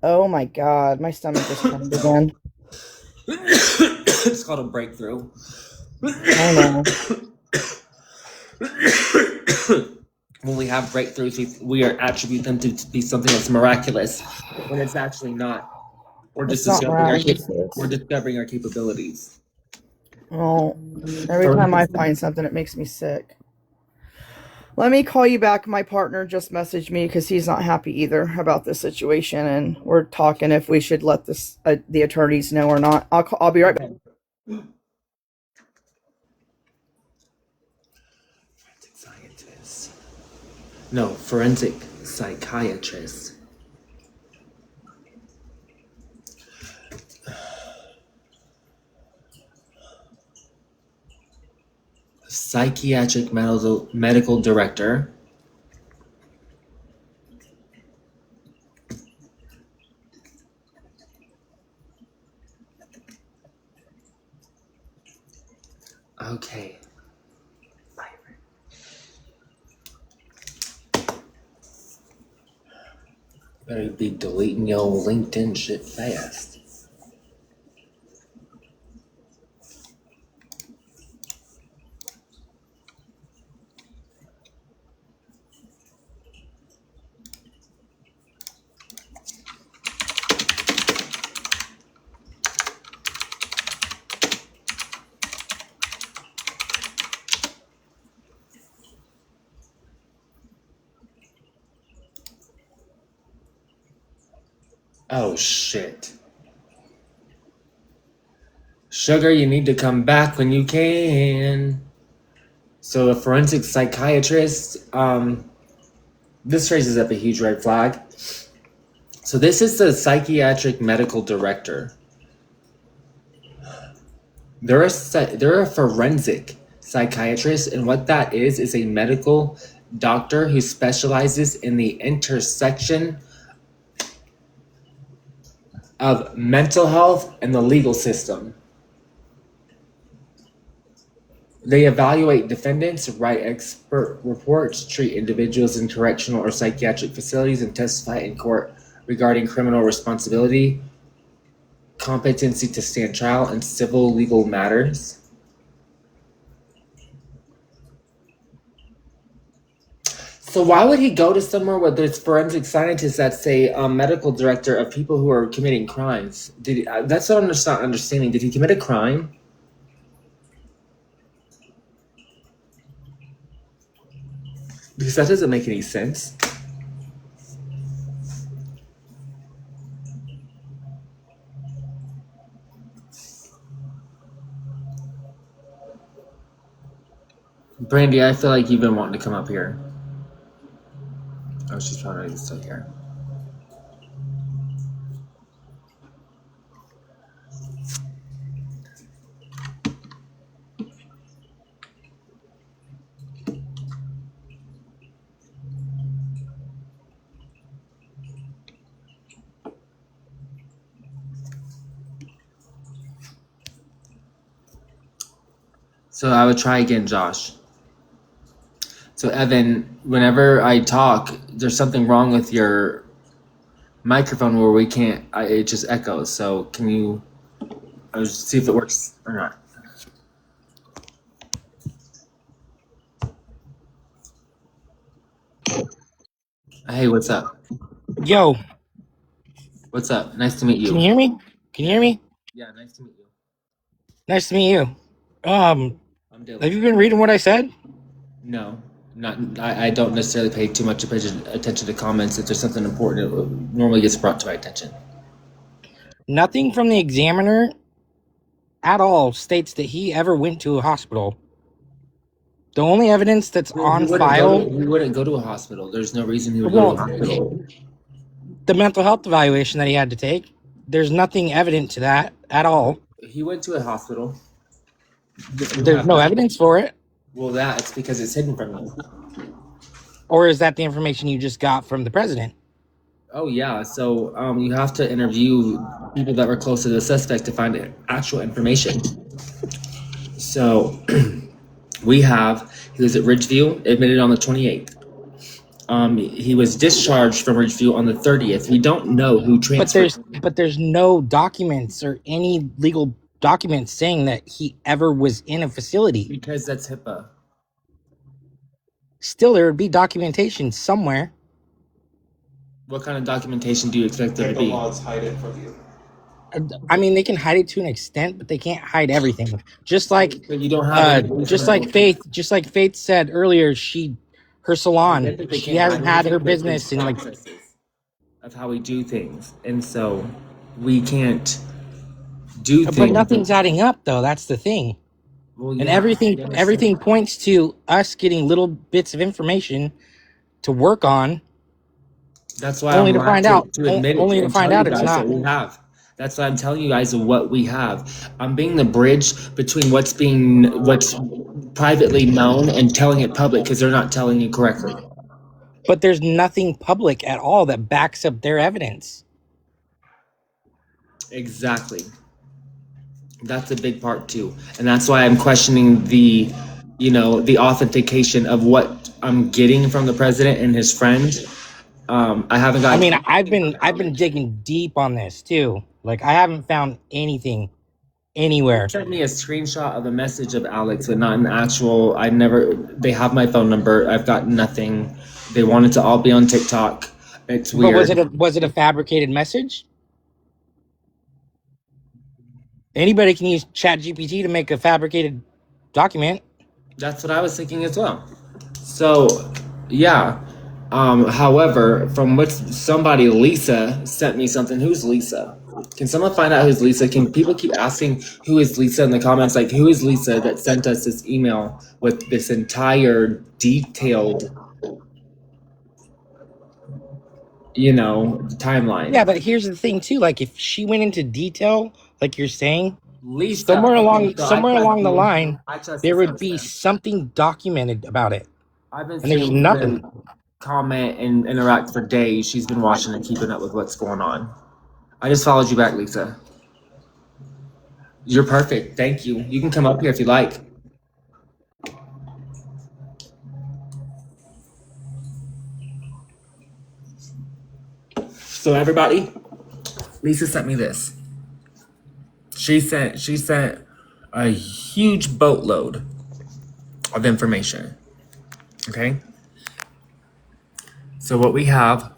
Oh my God, my stomach just turned again. It's called a breakthrough. I know. When we have breakthroughs, we attribute them to be something that's miraculous, when it's actually not. We're just discovering our capabilities. Well, every time I find something, it makes me sick. Let me call you back. My partner just messaged me because he's not happy either about this situation, and we're talking if we should let the attorneys know or not. I'll be right back. Forensic scientist. No, forensic psychiatrist. Psychiatric medical director. Okay. Better be deleting your LinkedIn shit fast. Oh shit. Sugar, you need to come back when you can. So a forensic psychiatrist, this raises up a huge red flag. So this is the psychiatric medical director. They're a forensic psychiatrist, and what that is a medical doctor who specializes in the intersection of mental health and the legal system. They evaluate defendants, write expert reports, treat individuals in correctional or psychiatric facilities, and testify in court regarding criminal responsibility, competency to stand trial, and civil legal matters. So why would he go to somewhere where there's forensic scientists that's a medical director of people who are committing crimes? That's what I'm just not understanding. Did he commit a crime? Because that doesn't make any sense. Brandy, I feel like you've been wanting to come up here. Oh, she's probably still here. So I would try again, Josh. So Evan, whenever I talk, there's something wrong with your microphone where we can't, it just echoes. So can you see if it works or not? Hey, what's up? Yo, What's up? Nice to meet can you you. hear me? Can you hear me? Yeah, nice to meet you. Nice to meet you. I'm Have Dylan. you been reading what I said? No, not. I don't necessarily pay too much attention to comments. If there's something important, it normally gets brought to my attention. Nothing from the Examiner at all states that he ever went to a hospital. The only evidence that's on file, He wouldn't go to a hospital. There's no reason he would go to a well, hospital. the mental health evaluation that he had to take, there's nothing evident to that at all. He went to a hospital. There's no evidence for it. Well, it's because it's hidden from you. Or is that the information you just got from the president? Oh yeah. So you have to interview people that were close to the suspect to find actual information. So he was at Ridgeview, admitted on the 28th. He was discharged from Ridgeview on the 30th. We don't know who transferred. But there's no documents or any legal documents saying that he ever was in a facility. Because that's HIPAA. Still, there would be documentation somewhere. What kind of documentation do you expect there to The be? laws hide it from you. I mean, they can hide it to an extent, but they can't hide everything. Just like, But you don't have just like Faith said earlier, her salon, she hasn't had her business in like. Of how we do things, and so we can't do things. But nothing's adding up, though. That's the thing. Well, And yeah, everything points to us getting little bits of information to work on. That's why Only I'm to find glad out- to admit it only to and find tell out you it's guys not. what we have. That's why I'm telling you guys what we have. I'm being the bridge between what's privately known and telling it public, because they're not telling you correctly. But there's nothing public at all that backs up their evidence. Exactly. That's a big part too, and that's why I'm questioning the authentication of what I'm getting from the president and his friend. I haven't got. I mean, I've been digging deep on this too. Like, I haven't found anything anywhere. Sent me a screenshot of a message of Alex, but not an actual. They have my phone number. I've got nothing. They wanted to all be on TikTok. It's weird. But was it a fabricated message? Anybody can use ChatGPT to make a fabricated document. That's what I was thinking as well. So, yeah. However, from what somebody, Lisa, sent me something. Who's Lisa? Can someone find out who's Lisa? Can people keep asking who is Lisa in the comments? Like, who is Lisa that sent us this email with this entire detailed, timeline? Yeah, but here's the thing too. Like, if she went into detail, like you're saying, Lisa, somewhere along so the line, I trust there this would be person. something documented about it. I've been and there's seeing nothing. them comment and interact for days. She's been watching and keeping up with what's going on. I just followed you back, Lisa. You're perfect. Thank you. You can come up here if you like. So everybody, Lisa sent me this. She sent a huge boatload of information. Okay? So what we have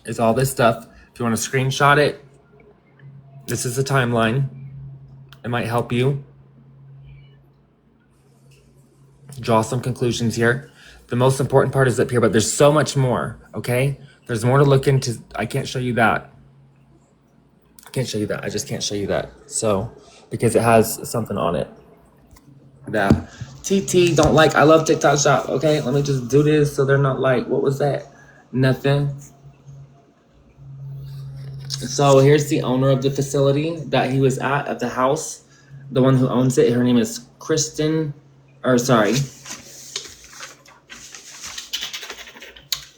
is all this stuff. If you want to screenshot it, this is the timeline. It might help you draw some conclusions here. The most important part is up here, but there's so much more, okay? There's more to look into. I can't show you that. I can't show you that. I just can't show you that. So, because it has something on it that TT don't like. I love TikTok Shop, okay? Let me just do this so they're not like, what was that? Nothing. So here's the owner of the facility that he was at the house. The one who owns it, her name is Caitlin Harden.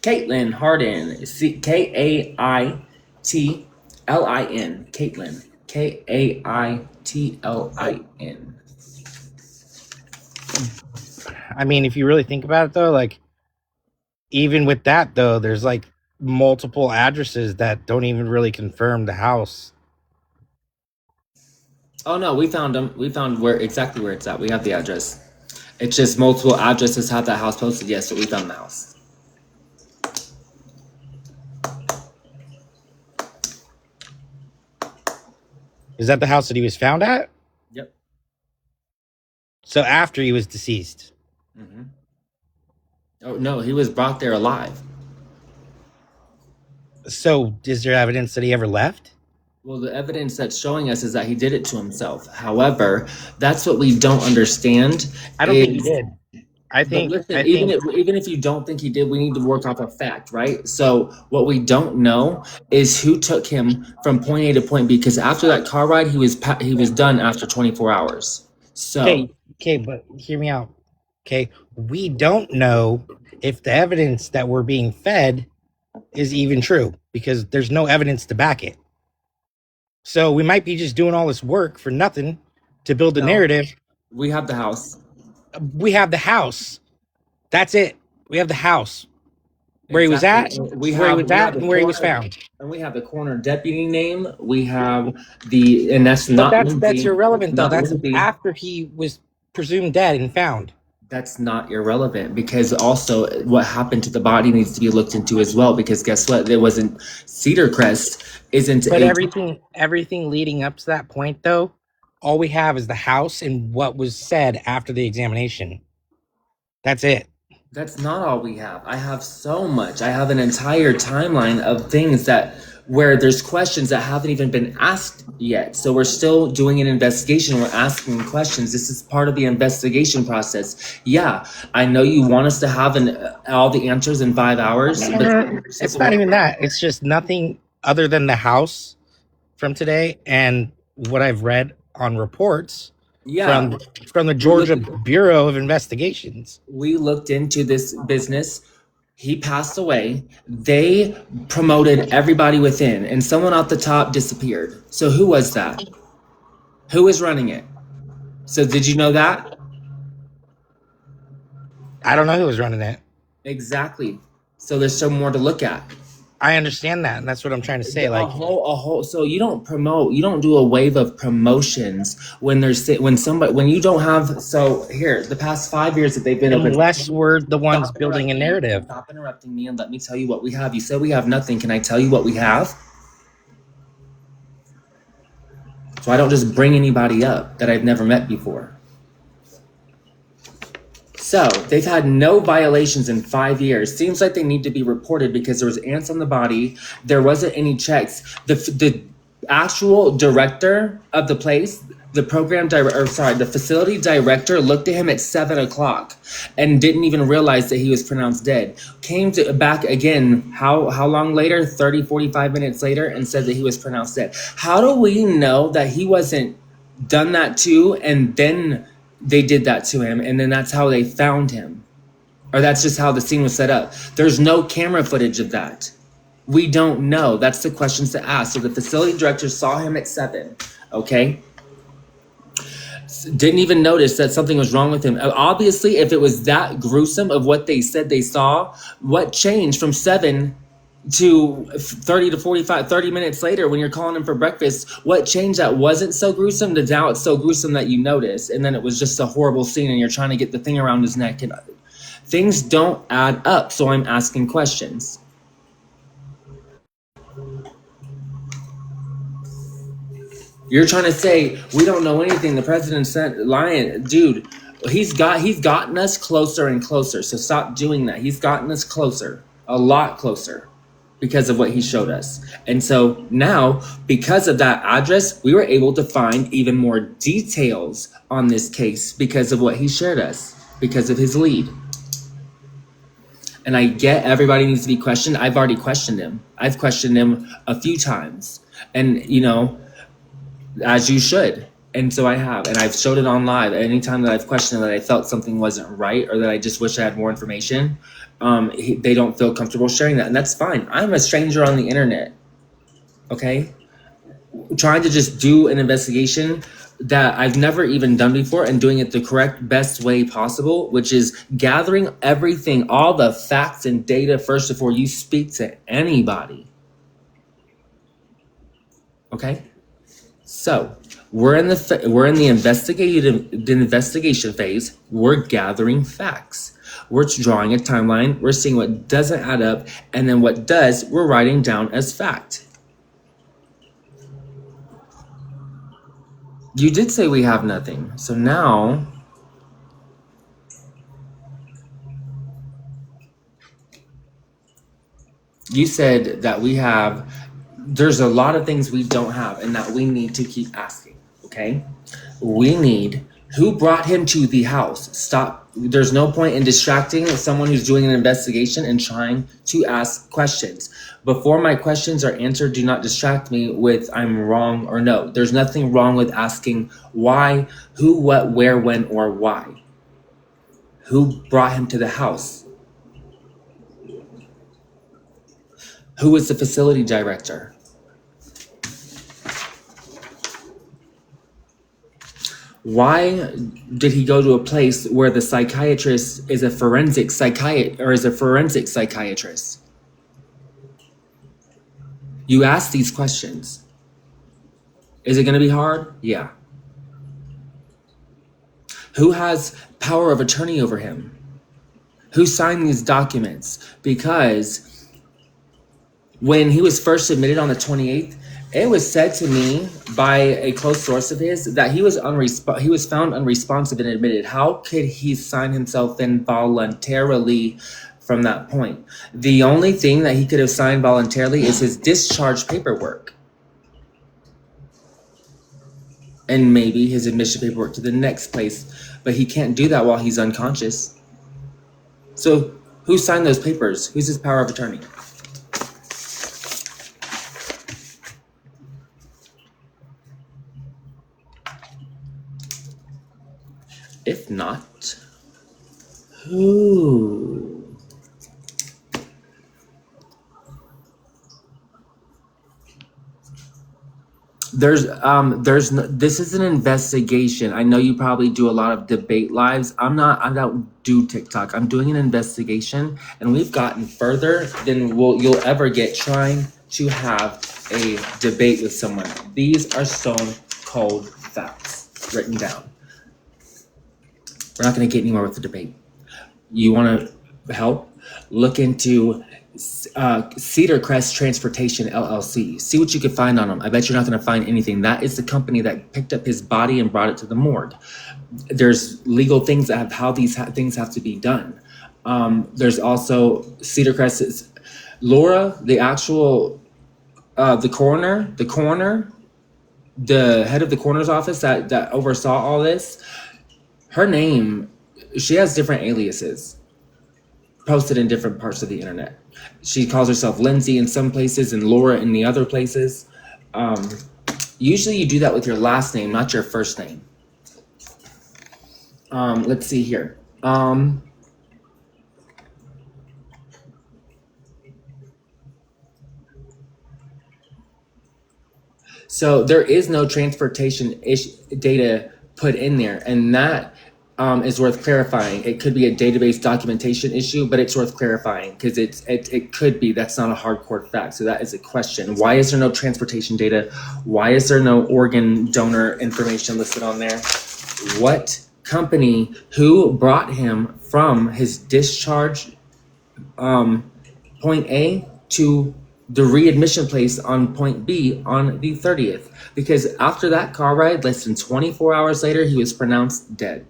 Kaitlin. Caitlin. Kaitlin. I mean, if you really think about it, though, like, even with that, though, there's like multiple addresses that don't even really confirm the house. Oh no, we found them. We found exactly where it's at. We have the address. It's just multiple addresses have that house posted. Yes, but we found the house. Is that the house that he was found at? Yep. So after he was deceased. Mm-hmm. Oh no, he was brought there alive. So is there evidence that he ever left? Well, the evidence that's showing us is that he did it to himself. However, that's what we don't understand. I don't think he did. Even if you don't think he did, we need to work off a fact, right? So what we don't know is who took him from point A to point B, because after that car ride, he was done after 24 hours. So okay, but hear me out. Okay, we don't know if the evidence that we're being fed is even true, because there's no evidence to back it. So we might be just doing all this work for nothing to build a narrative. We have the house. We have the house. That's it. We have the house. Where he was at, and where he was found. And we have the coroner deputy name. We have and that's not. But that's irrelevant, though. That's after he was presumed dead and found. That's not irrelevant, because also what happened to the body needs to be looked into as well, because guess what? It wasn't Cedar Crest isn't. But everything leading up to that point, though, all we have is the house and what was said after the examination. That's it. That's not all we have. I have so much. I have an entire timeline of things where there's questions that haven't even been asked yet. So we're still doing an investigation. We're asking questions. This is part of the investigation process. Yeah, I know you want us to have all the answers in 5 hours. But it's not even that. It's just nothing other than the house from today and what I've read on reports from the Georgia Bureau of Investigations. We looked into this business. He passed away. They promoted everybody within, and someone at the top disappeared. So who was that? Who was running it? So did you know that? I don't know who was running it. Exactly. So there's some more to look at. I understand that, and that's what I'm trying to say. Like so you don't do a wave of promotions when you don't have. So here, the past 5 years that they've been, unless we're the ones building a narrative. Stop interrupting me and let me tell you what we have. You said we have nothing. Can I tell you what we have? So I don't just bring anybody up that I've never met before. So they've had no violations in 5 years. Seems like they need to be reported because there was ants on the body. There wasn't any checks. The actual director of the place, the facility director looked at him at 7:00 and didn't even realize that he was pronounced dead. Came back again, how long later? 30, 45 minutes later, and said that he was pronounced dead. How do we know that he wasn't done that too, and then they did that to him, and then that's how they found him? Or that's just how the scene was set up. There's no camera footage of that. We don't know. That's the questions to ask. So the facility director saw him at 7, okay? Didn't even notice that something was wrong with him. Obviously, if it was that gruesome of what they said they saw, what changed from 7 to 30 to 45, 30 minutes later when you're calling him for breakfast? What changed that wasn't so gruesome to now it's so gruesome that you notice, and then it was just a horrible scene and you're trying to get the thing around his neck, and things don't add up. So I'm asking questions. You're trying to say we don't know anything. The president sent lying, dude. He's gotten us closer and closer. So stop doing that. He's gotten us closer, a lot closer, because of what he showed us. And so now, because of that address, we were able to find even more details on this case because of what he shared us, because of his lead. And I get everybody needs to be questioned. I've already questioned him. I've questioned him a few times. And, as you should. And so I have, and I've showed it on live. Anytime that I've questioned that I felt something wasn't right or that I just wish I had more information, they don't feel comfortable sharing that. And that's fine. I'm a stranger on the internet, okay? Trying to just do an investigation that I've never even done before and doing it the correct, best way possible, which is gathering everything, all the facts and data first before you speak to anybody, okay? So we're in the investigation phase. We're gathering facts. We're drawing a timeline. We're seeing what doesn't add up, and then what does, we're writing down as fact. You did say we have nothing. So now you said that there's a lot of things we don't have and that we need to keep asking, okay? We need, who brought him to the house? Stop. There's no point in distracting someone who's doing an investigation and trying to ask questions. Before my questions are answered, do not distract me with I'm wrong or no. There's nothing wrong with asking why, who, what, where, when, or why. Who brought him to the house? Who was the facility director? Why did he go to a place where the psychiatrist is a forensic psychiatrist? You ask these questions. Is it going to be hard? Yeah. Who has power of attorney over him? Who signed these documents? Because when he was first admitted on the 28th, it was said to me by a close source of his that he was found unresponsive and admitted. How could he sign himself in voluntarily from that point? The only thing that he could have signed voluntarily is his discharge paperwork. And maybe his admission paperwork to the next place. But he can't do that while he's unconscious. So who signed those papers? Who's his power of attorney? If not, who? This is an investigation. I know you probably do a lot of debate lives. I don't do TikTok. I'm doing an investigation, and we've gotten further than you'll ever get trying to have a debate with someone. These are stone cold facts written down. We're not going to get anywhere with the debate. You want to help? Look into Cedar Crest Transportation LLC. See what you can find on them. I bet you're not going to find anything. That is the company that picked up his body and brought it to the morgue. There's legal things that have how these things have to be done. There's also Cedar Crest. Laura, the actual the coroner, the head of the coroner's office that oversaw all this. Her name, she has different aliases posted in different parts of the internet. She calls herself Lindsay in some places and Laura in the other places. Usually you do that with your last name, not your first name. Let's see here. So there is no transportation data put in there, and that is worth clarifying. It could be a database documentation issue, but it's worth clarifying because it could be. That's not a hardcore fact. So that is a question. Why is there no transportation data? Why is there no organ donor information listed on there? What company, who brought him from his discharge point A to the readmission place on point B on the 30th? Because after that car ride, less than 24 hours later, he was pronounced dead.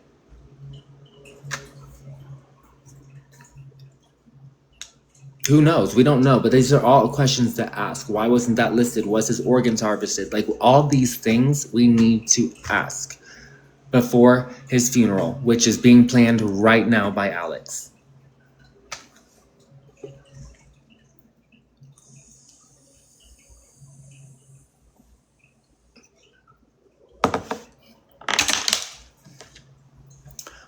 Who knows? We don't know, but these are all questions to ask. Why wasn't that listed? Was his organs harvested? Like, all these things we need to ask before his funeral, which is being planned right now by Alex.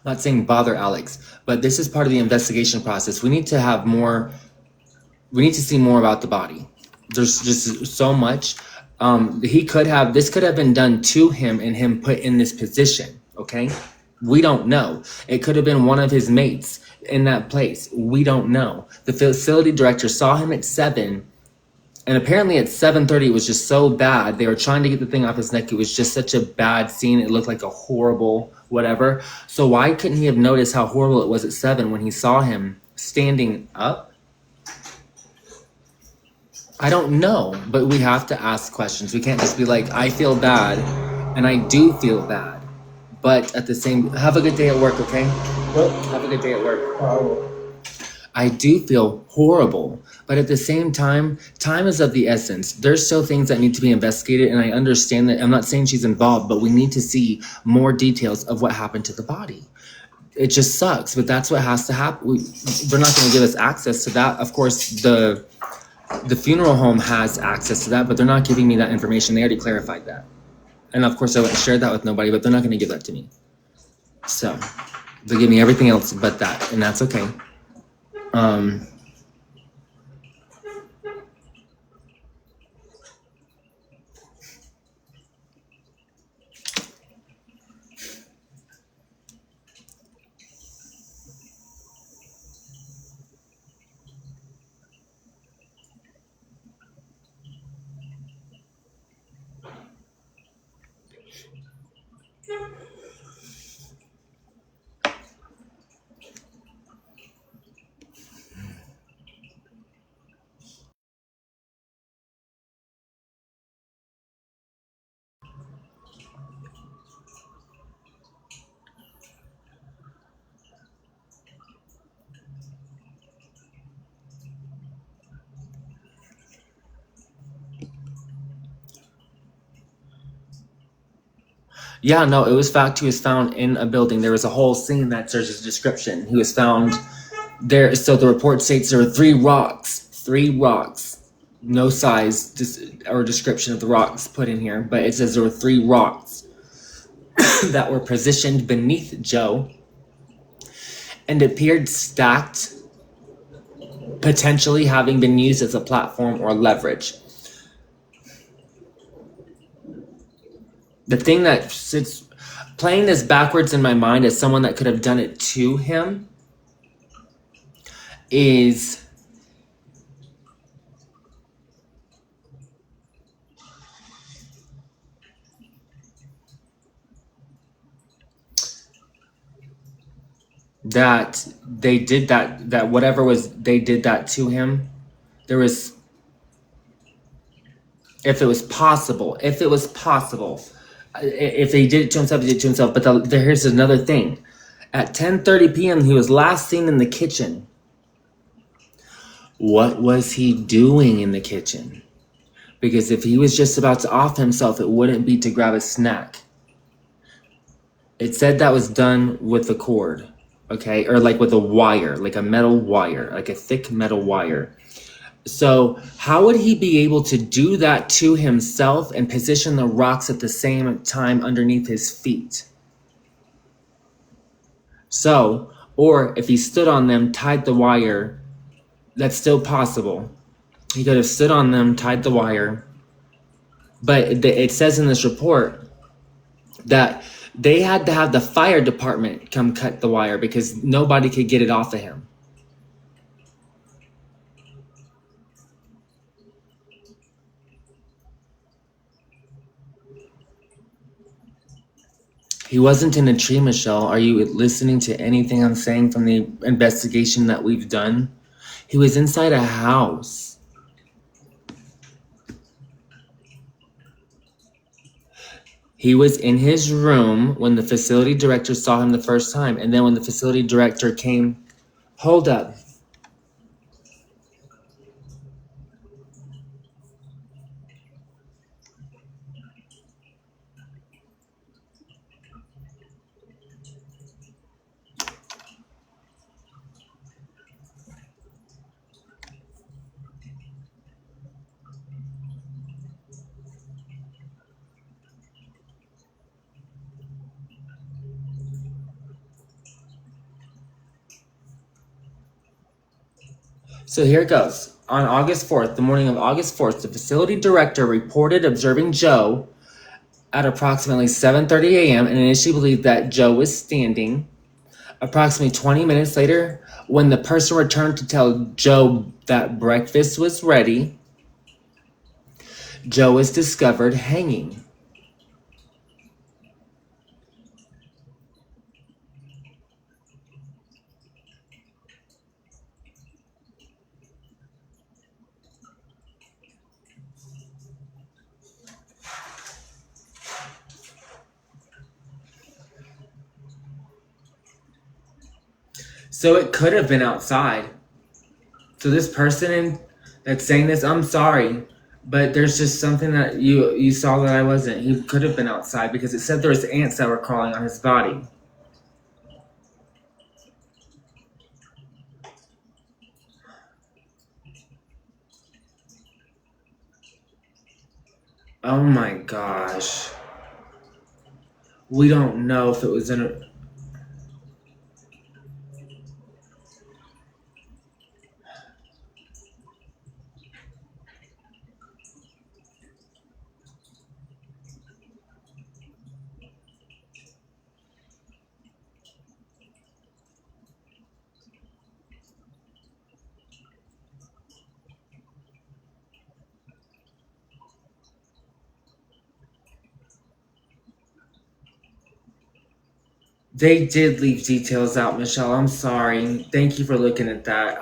I'm not saying bother Alex, but this is part of the investigation process. We need to have more. We need to see more about the body. There's just so much. This could have been done to him and him put in this position. Okay, we don't know. It could have been one of his mates in that place. We don't know. The facility director saw him at 7, and apparently at 7:30 it was just so bad. They were trying to get the thing off his neck. It was just such a bad scene. It looked like a horrible whatever. So why couldn't he have noticed how horrible it was at 7 when he saw him standing up? I don't know, but we have to ask questions. We can't just be like, I feel bad, and I do feel bad. But at the same, have a good day at work, okay? What? Have a good day at work. Wow. I do feel horrible, but at the same time is of the essence. There's still things that need to be investigated, and I understand that. I'm not saying she's involved, but we need to see more details of what happened to the body. It just sucks, but that's what has to happen. They're not going to give us access to that. Of course, the funeral home has access to that, but they're not giving me that information. They already clarified that. And of course I wouldn't share that with nobody, but they're not going to give that to me. So they'll give me everything else but that, and that's okay. Yeah, no, it was fact. He was found in a building. There was a whole scene that serves as a description. He was found there. So the report states there were 3 rocks, no size or description of the rocks put in here, but it says there were 3 rocks that were positioned beneath Joe and appeared stacked, potentially having been used as a platform or leverage. The thing that sits playing this backwards in my mind as someone that could have done it to him is that they did that whatever was they did that to him. There was, if it was possible, if they did it to himself, he did it to himself. But here's another thing. At 10:30 p.m., he was last seen in the kitchen. What was he doing in the kitchen? Because if he was just about to off himself, it wouldn't be to grab a snack. It said that was done with a cord, okay? Or like with a wire, like a metal wire, like a thick metal wire. So how would he be able to do that to himself and position the rocks at the same time underneath his feet? So, or if he stood on them, tied the wire, that's still possible. He could have stood on them, tied the wire. But it says in this report, that they had to have the fire department come cut the wire because nobody could get it off of him. He wasn't in a tree, Michelle. Are you listening to anything I'm saying from the investigation that we've done? He was inside a house. He was in his room when the facility director saw him the first time. And then when the facility director came, hold up. So here it goes. On August 4th, the morning of August 4th, the facility director reported observing Joe at approximately 7:30 a.m. and initially believed that Joe was standing. Approximately 20 minutes later, when the person returned to tell Joe that breakfast was ready, Joe was discovered hanging. So it could have been outside. So this person that's saying this, I'm sorry, but there's just something that you saw that I wasn't. He could have been outside because it said there was ants that were crawling on his body. Oh my gosh. We don't know if it was in a... They did leave details out, Michelle. I'm sorry. Thank you for looking at that.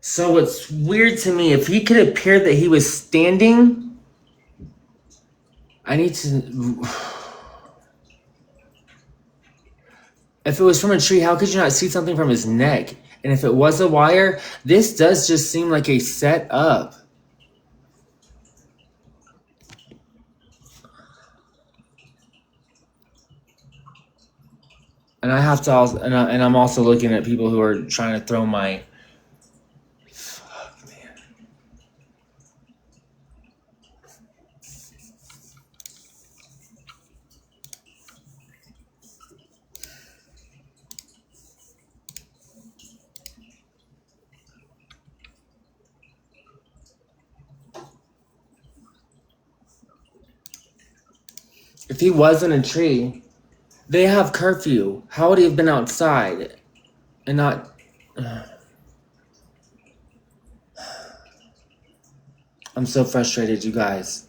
So it's weird to me. If he could appear that he was standing, I need to... If it was from a tree, how could you not see something from his neck? And if it was a wire, this does just seem like a setup. And I have to also, and I'm also looking at people who are trying to throw my... Fuck, man. If he was in a tree, they have curfew. How would he have been outside and not... I'm so frustrated, you guys.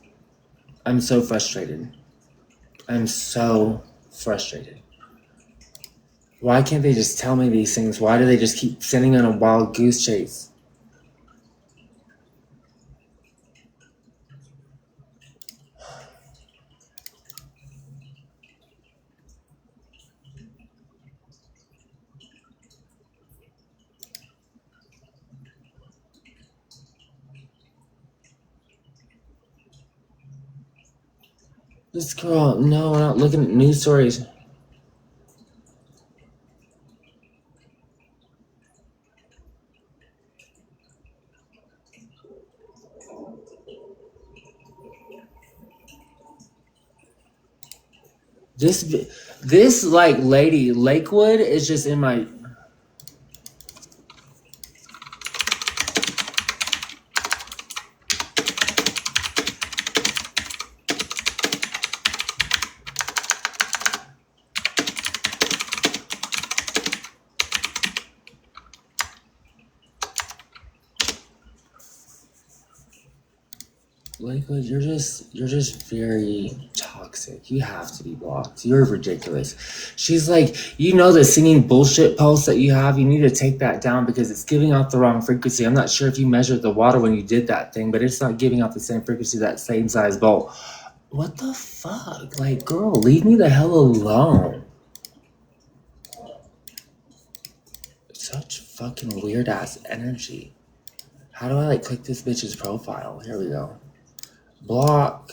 I'm so frustrated. I'm so frustrated. Why can't they just tell me these things? Why do they just keep sending me on a wild goose chase? This girl, no, we're not looking at news stories. This like lady Lakewood is just in my. Lakewood, you're just very toxic. You have to be blocked. You're ridiculous. She's like, you know the singing bullshit post that you have, you need to take that down because it's giving out the wrong frequency. I'm not sure if you measured the water when you did that thing, but it's not giving out the same frequency, that same size bowl. What the fuck? Like, girl, leave me the hell alone. Such fucking weird ass energy. How do I like click this bitch's profile? Here we go. Block.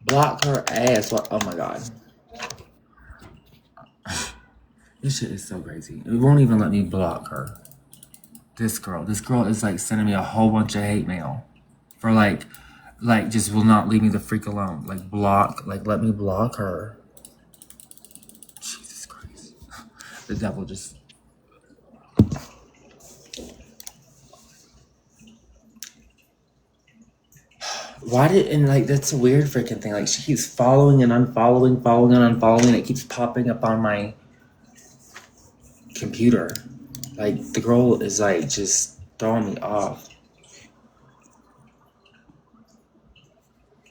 Block her ass. What? Oh my god. This shit is so crazy. It won't even let me block her. This girl is like sending me a whole bunch of hate mail for like just will not leave me the freak alone. Like block, like let me block her. Jesus Christ. The devil just. Why did, and like that's a weird freaking thing. Like she keeps following and unfollowing, following and unfollowing, and it keeps popping up on my computer. Like the girl is like just throwing me off.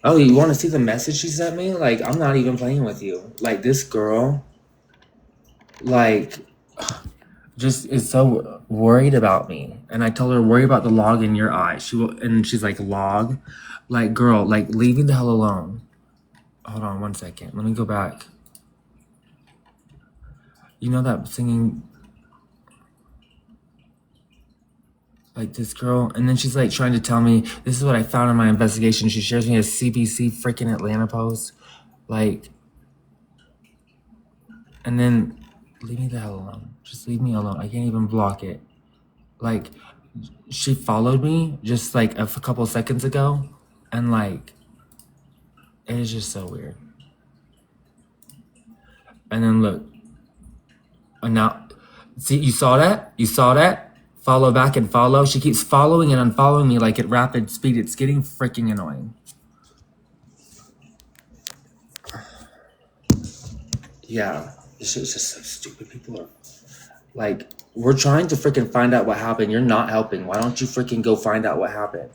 Oh, you want to see the message she sent me? Like I'm not even playing with you. Like this girl, like just is so worried about me. And I told her, worry about the log in your eye. She will, and she's like, log? Like, girl, like, leave me the hell alone. Hold on 1 second. Let me go back. You know that singing, like this girl? And then she's like trying to tell me, this is what I found in my investigation. She shares me a CBC freaking Atlanta post. Like, and then leave me the hell alone. Just leave me alone. I can't even block it. Like, she followed me just like a couple seconds ago. And like, it is just so weird. And then look. And now, see, you saw that? You saw that? Follow back and follow. She keeps following and unfollowing me like at rapid speed. It's getting freaking annoying. Yeah, this shit's just so stupid. People are like, we're trying to freaking find out what happened. You're not helping. Why don't you freaking go find out what happened?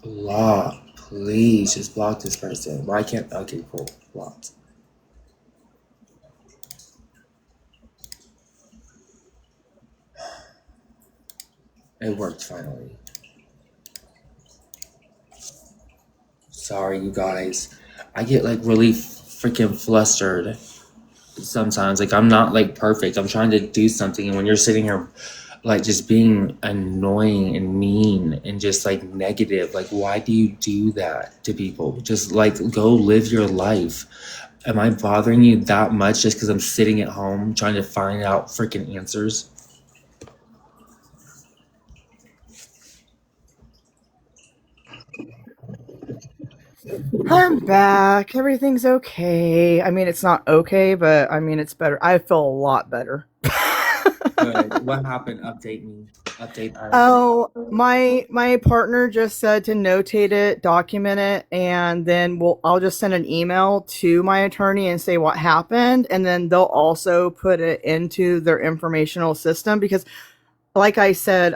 Block, please, just block this person. Why can't? Okay, cool, blocked. It worked finally. Sorry, you guys. I get like really freaking flustered sometimes. Like I'm not like perfect. I'm trying to do something, and when you're sitting here like just being annoying and mean and just like negative, like why do you do that to people? Just like go live your life. Am I bothering you that much just because I'm sitting at home trying to find out freaking answers? I'm back. Everything's okay. I mean, it's not okay, but I mean, it's better. I feel a lot better. Good. What happened? Update me. Update us. Oh, my partner just said to notate it, document it, and then I'll just send an email to my attorney and say what happened, and then they'll also put it into their informational system because, like I said,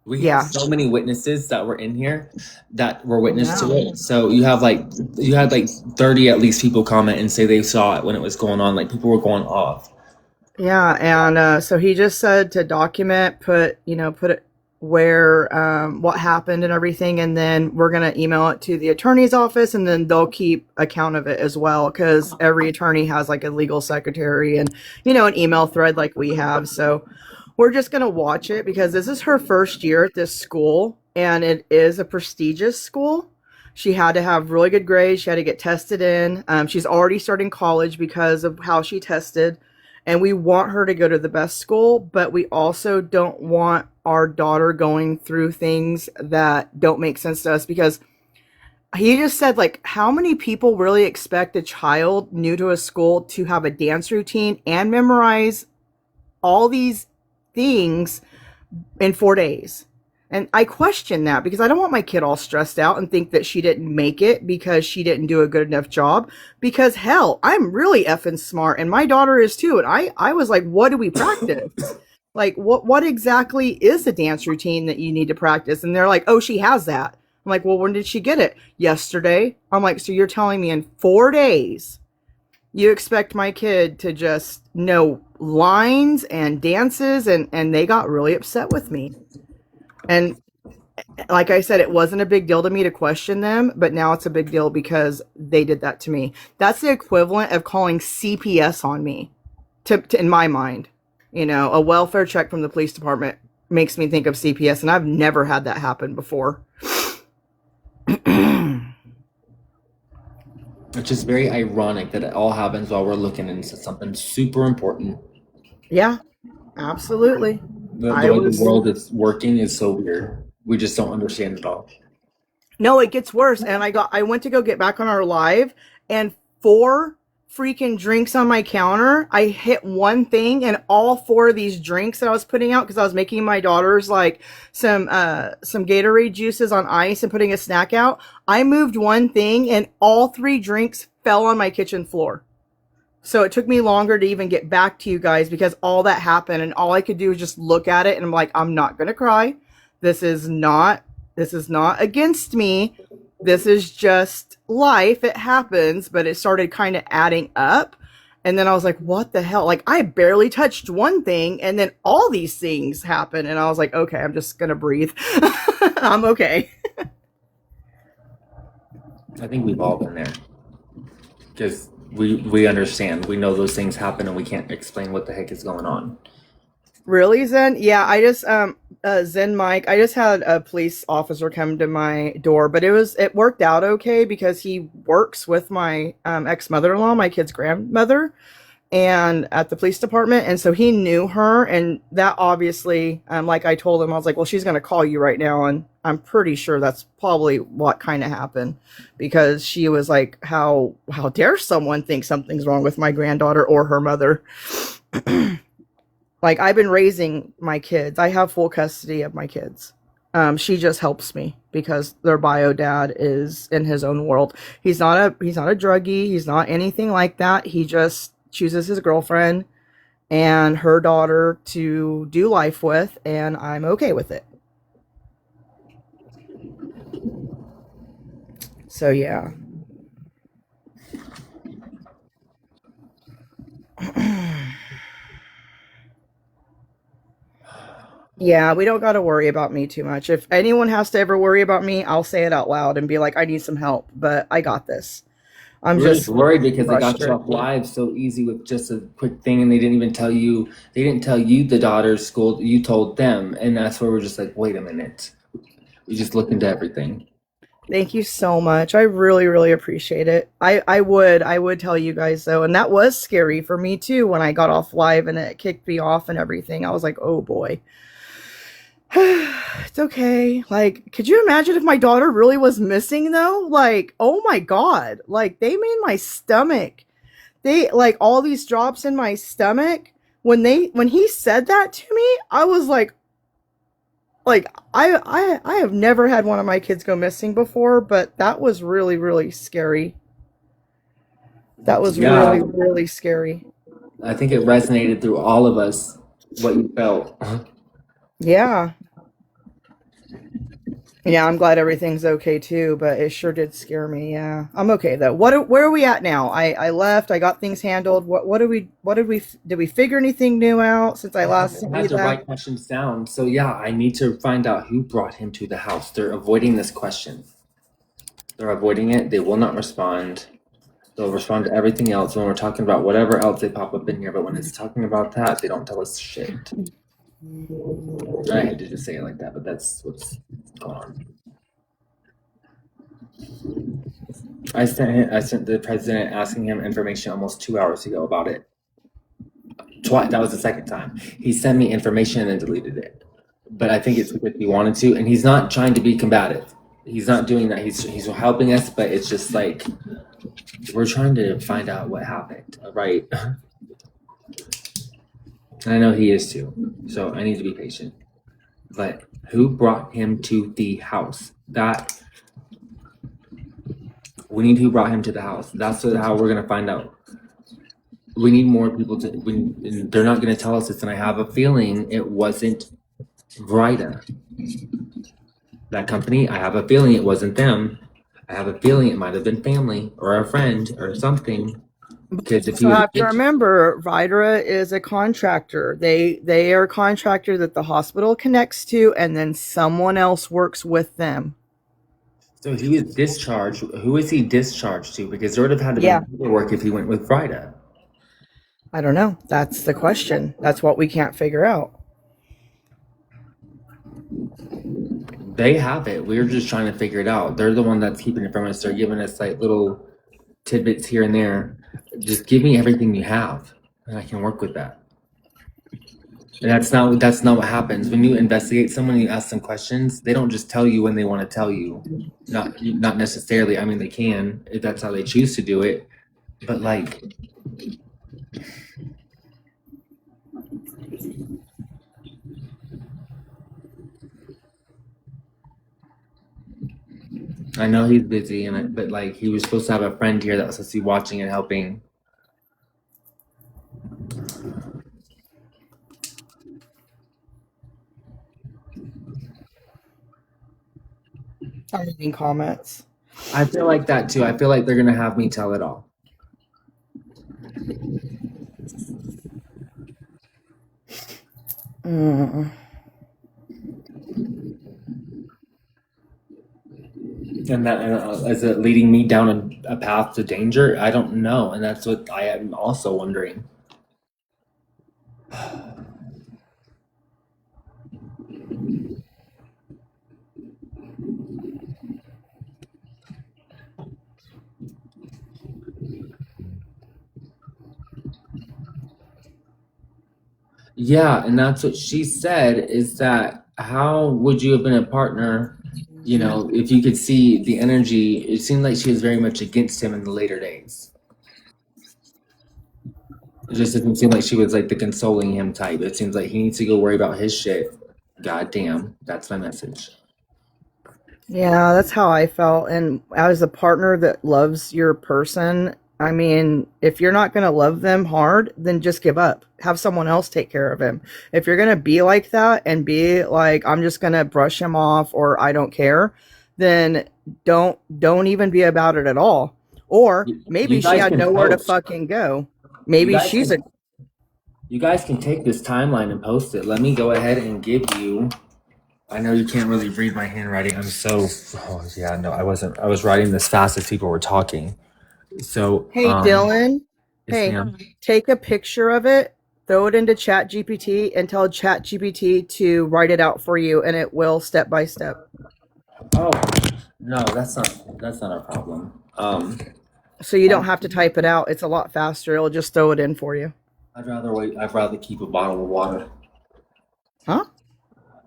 We yeah. have so many witnesses that were in here that were witness to it. So you had like 30 at least people comment and say they saw it when it was going on. Like people were going off. Yeah, and so he just said to document, put it where what happened and everything, and then we're gonna email it to the attorney's office, and then they'll keep account of it as well, because every attorney has like a legal secretary and an email thread like we have. So we're just gonna watch it because this is her first year at this school, and it is a prestigious school. She had to have really good grades. She had to get tested in. She's already starting college because of how she tested. And we want her to go to the best school, but we also don't want our daughter going through things that don't make sense to us, because he just said, like, how many people really expect a child new to a school to have a dance routine and memorize all these things in 4 days? And I question that, because I don't want my kid all stressed out and think that she didn't make it because she didn't do a good enough job. Because hell, I'm really effing smart, and my daughter is too. And I was like, what do we practice? Like, what exactly is the dance routine that you need to practice? And they're like, oh, she has that. I'm like, well, when did she get it? Yesterday. I'm like, so you're telling me in 4 days you expect my kid to just know lines and dances? And they got really upset with me. And like I said, it wasn't a big deal to me to question them, but now it's a big deal because they did that to me. That's the equivalent of calling CPS on me, in my mind. You know, a welfare check from the police department makes me think of CPS, and I've never had that happen before. It's just very ironic that it all happens while we're looking into something super important. Yeah, absolutely. The way the world is working is so weird. We just don't understand it all. No, it gets worse. And I went to go get back on our live, and 4 freaking drinks on my counter. I hit one thing, and all 4 of these drinks that I was putting out, because I was making my daughters like some Gatorade juices on ice and putting a snack out. I moved one thing, and all 3 drinks fell on my kitchen floor. So it took me longer to even get back to you guys, because all that happened, and all I could do was just look at it, and I'm like, I'm not gonna cry. This is not against me. This is just life. It happens. But it started kind of adding up. And then I was like, what the hell? Like, I barely touched one thing, and then all these things happen. And I was like, okay, I'm just going to breathe. I'm okay. I think we've all been there. Because we understand. We know those things happen, and we can't explain what the heck is going on. Really, Zen? Yeah, I just Zen Mike, I just had a police officer come to my door, but it worked out okay, because he works with my ex-mother-in-law, my kid's grandmother, and at the police department, and so he knew her, and that obviously, like I told him, I was like, well, she's going to call you right now, and I'm pretty sure that's probably what kind of happened, because she was like, how dare someone think something's wrong with my granddaughter or her mother? Like, I've been raising my kids. I have full custody of my kids. She just helps me because their bio dad is in his own world. He's not a druggie. He's not anything like that. He just chooses his girlfriend and her daughter to do life with, and I'm okay with it. So yeah. Yeah, we don't got to worry about me too much. If anyone has to ever worry about me, I'll say it out loud and be like, I need some help, but I got this. I'm just worried because they got you frustrated. off live so easy with just a quick thing, and they didn't even tell you. They didn't tell you the daughter's school. You told them, and that's where we're just like, wait a minute. We just look into everything. Thank you so much. I really, really appreciate it. I would tell you guys though, and that was scary for me too when I got off live and it kicked me off and everything. I was like, oh boy. It's okay. Like, could you imagine if my daughter really was missing though? Like, oh my God. Like, they made my stomach. They like all these drops in my stomach. When he said that to me, I was like I have never had one of my kids go missing before, but that was really, really scary. That was really, really scary. I think it resonated through all of us what you felt. Yeah. Yeah, I'm glad everything's okay too, but it sure did scare me. Yeah, I'm okay though. Where are we at now? I left. I got things handled. Did we figure anything new out since I last I had to write questions down. So yeah, I need to find out who brought him to the house. They're avoiding this question. They're avoiding it. They will not respond. They'll respond to everything else when we're talking about whatever else they pop up in here. But when it's talking about that, they don't tell us shit. I hate to just say it like that, but that's what's going on. I sent the president asking him information almost 2 hours ago about it. Twice. That was the second time. He sent me information and then deleted it. but I think it's because he wanted to, and he's not trying to be combative. He's not doing that. He's helping us, but it's just like we're trying to find out what happened, right? And I know he is too, so I need to be patient. But who brought him to the house? That we need who brought him to the house. That's how we're gonna find out. We need more people to. They're not gonna tell us this, and I have a feeling it wasn't Vrida. That company, I have a feeling it wasn't them. I have a feeling it might have been family or a friend or something. Because if he You was, have to remember, Vidra is a contractor. They are a contractor that the hospital connects to, and then someone else works with them. so he was discharged. Who is he discharged to? Because there would have had to be Yeah. paperwork if he went with Vrida. I don't know. That's the question. That's what we can't figure out. They have it. We're just trying to figure it out. They're the one that's keeping it from us. They're giving us like little tidbits here and there. Just give me everything you have, and I can work with that. And that's not what happens when you investigate someone. You ask them questions. They don't just tell you when they want to tell you. Not necessarily. I mean, they can if that's how they choose to do it. But like, I know he's busy, but like he was supposed to have a friend here that was supposed to be watching and helping. I'm reading comments. I feel like that too. I feel like they're gonna have me tell it all. Mm. And that is it leading me down a path to danger? I don't know, and that's what I am also wondering. Yeah, and that's what she said is that how would you have been a partner, if you could see the energy? It seemed like she was very much against him in the later days. It just didn't seem like she was like the consoling him type. It seems like he needs to go worry about his shit. God damn, that's my message. Yeah, that's how I felt. And as a partner that loves your person, I mean, if you're not going to love them hard, then just give up. Have someone else take care of him. If you're going to be like that and be like, I'm just going to brush him off or I don't care, then don't even be about it at all. Or maybe You she guys had can nowhere to post. fucking go. You Maybe guys she's a can you guys can take this timeline and post it. Let me go ahead and give you. I know you can't really read my handwriting. Oh yeah, no, I wasn't. I was writing this fast as people were talking. So, Hey, Dylan. yes, Hey, ma'am. take a picture of it, throw it into ChatGPT, and tell ChatGPT to write it out for you, and it will step by step. Oh, no, that's not our problem. So you don't have to type it out. It's a lot faster. It'll just throw it in for you. I'd rather wait. I'd rather keep a bottle of water. Huh?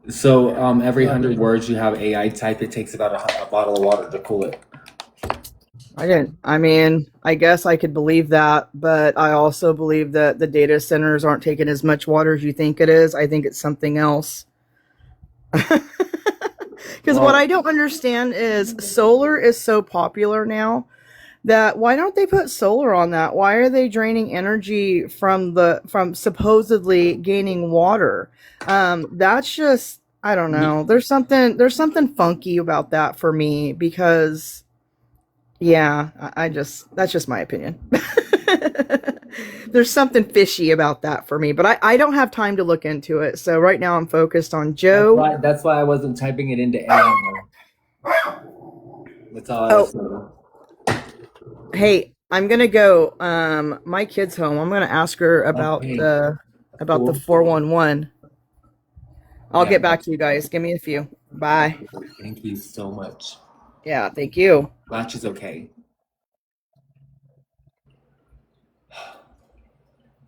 So, every 100 words you have AI type, it takes about a bottle of water to cool it. I mean, I guess I could believe that, but I also believe that the data centers aren't taking as much water as you think it is. I think it's something else. Because what I don't understand is solar is so popular now that why don't they put solar on that? Why are they draining energy from supposedly gaining water? That's just, I don't know. There's something funky about that for me because yeah, that's just my opinion. There's something fishy about that for me, but I don't have time to look into it. So right now I'm focused on Joe. That's why I wasn't typing it into AI. That's all I was doing. Hey, I'm gonna go. My kid's home. I'm gonna ask her about Okay. the Cool. 411. I'll Yeah. get back to you guys. Give me a few. Bye. Thank you so much. Yeah, thank you. Latch is okay.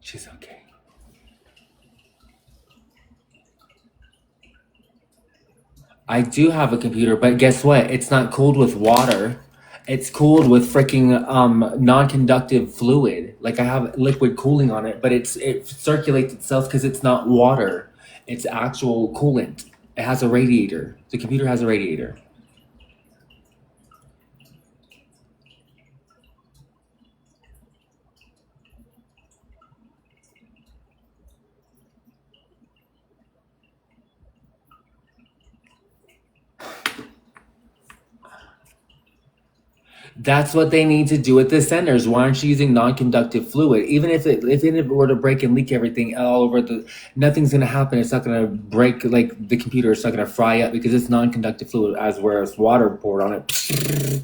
She's okay. I do have a computer, but guess what? It's not cooled with water. It's cooled with freaking non-conductive fluid. Like I have liquid cooling on it, but it circulates itself because it's not water. It's actual coolant. It has a radiator. The computer has a radiator. That's what they need to do at the centers. Why aren't you using non-conductive fluid? Even if it were to break and leak everything all over nothing's gonna happen. It's not gonna break like the computer. It's not gonna fry up because it's non-conductive fluid, whereas water poured on it.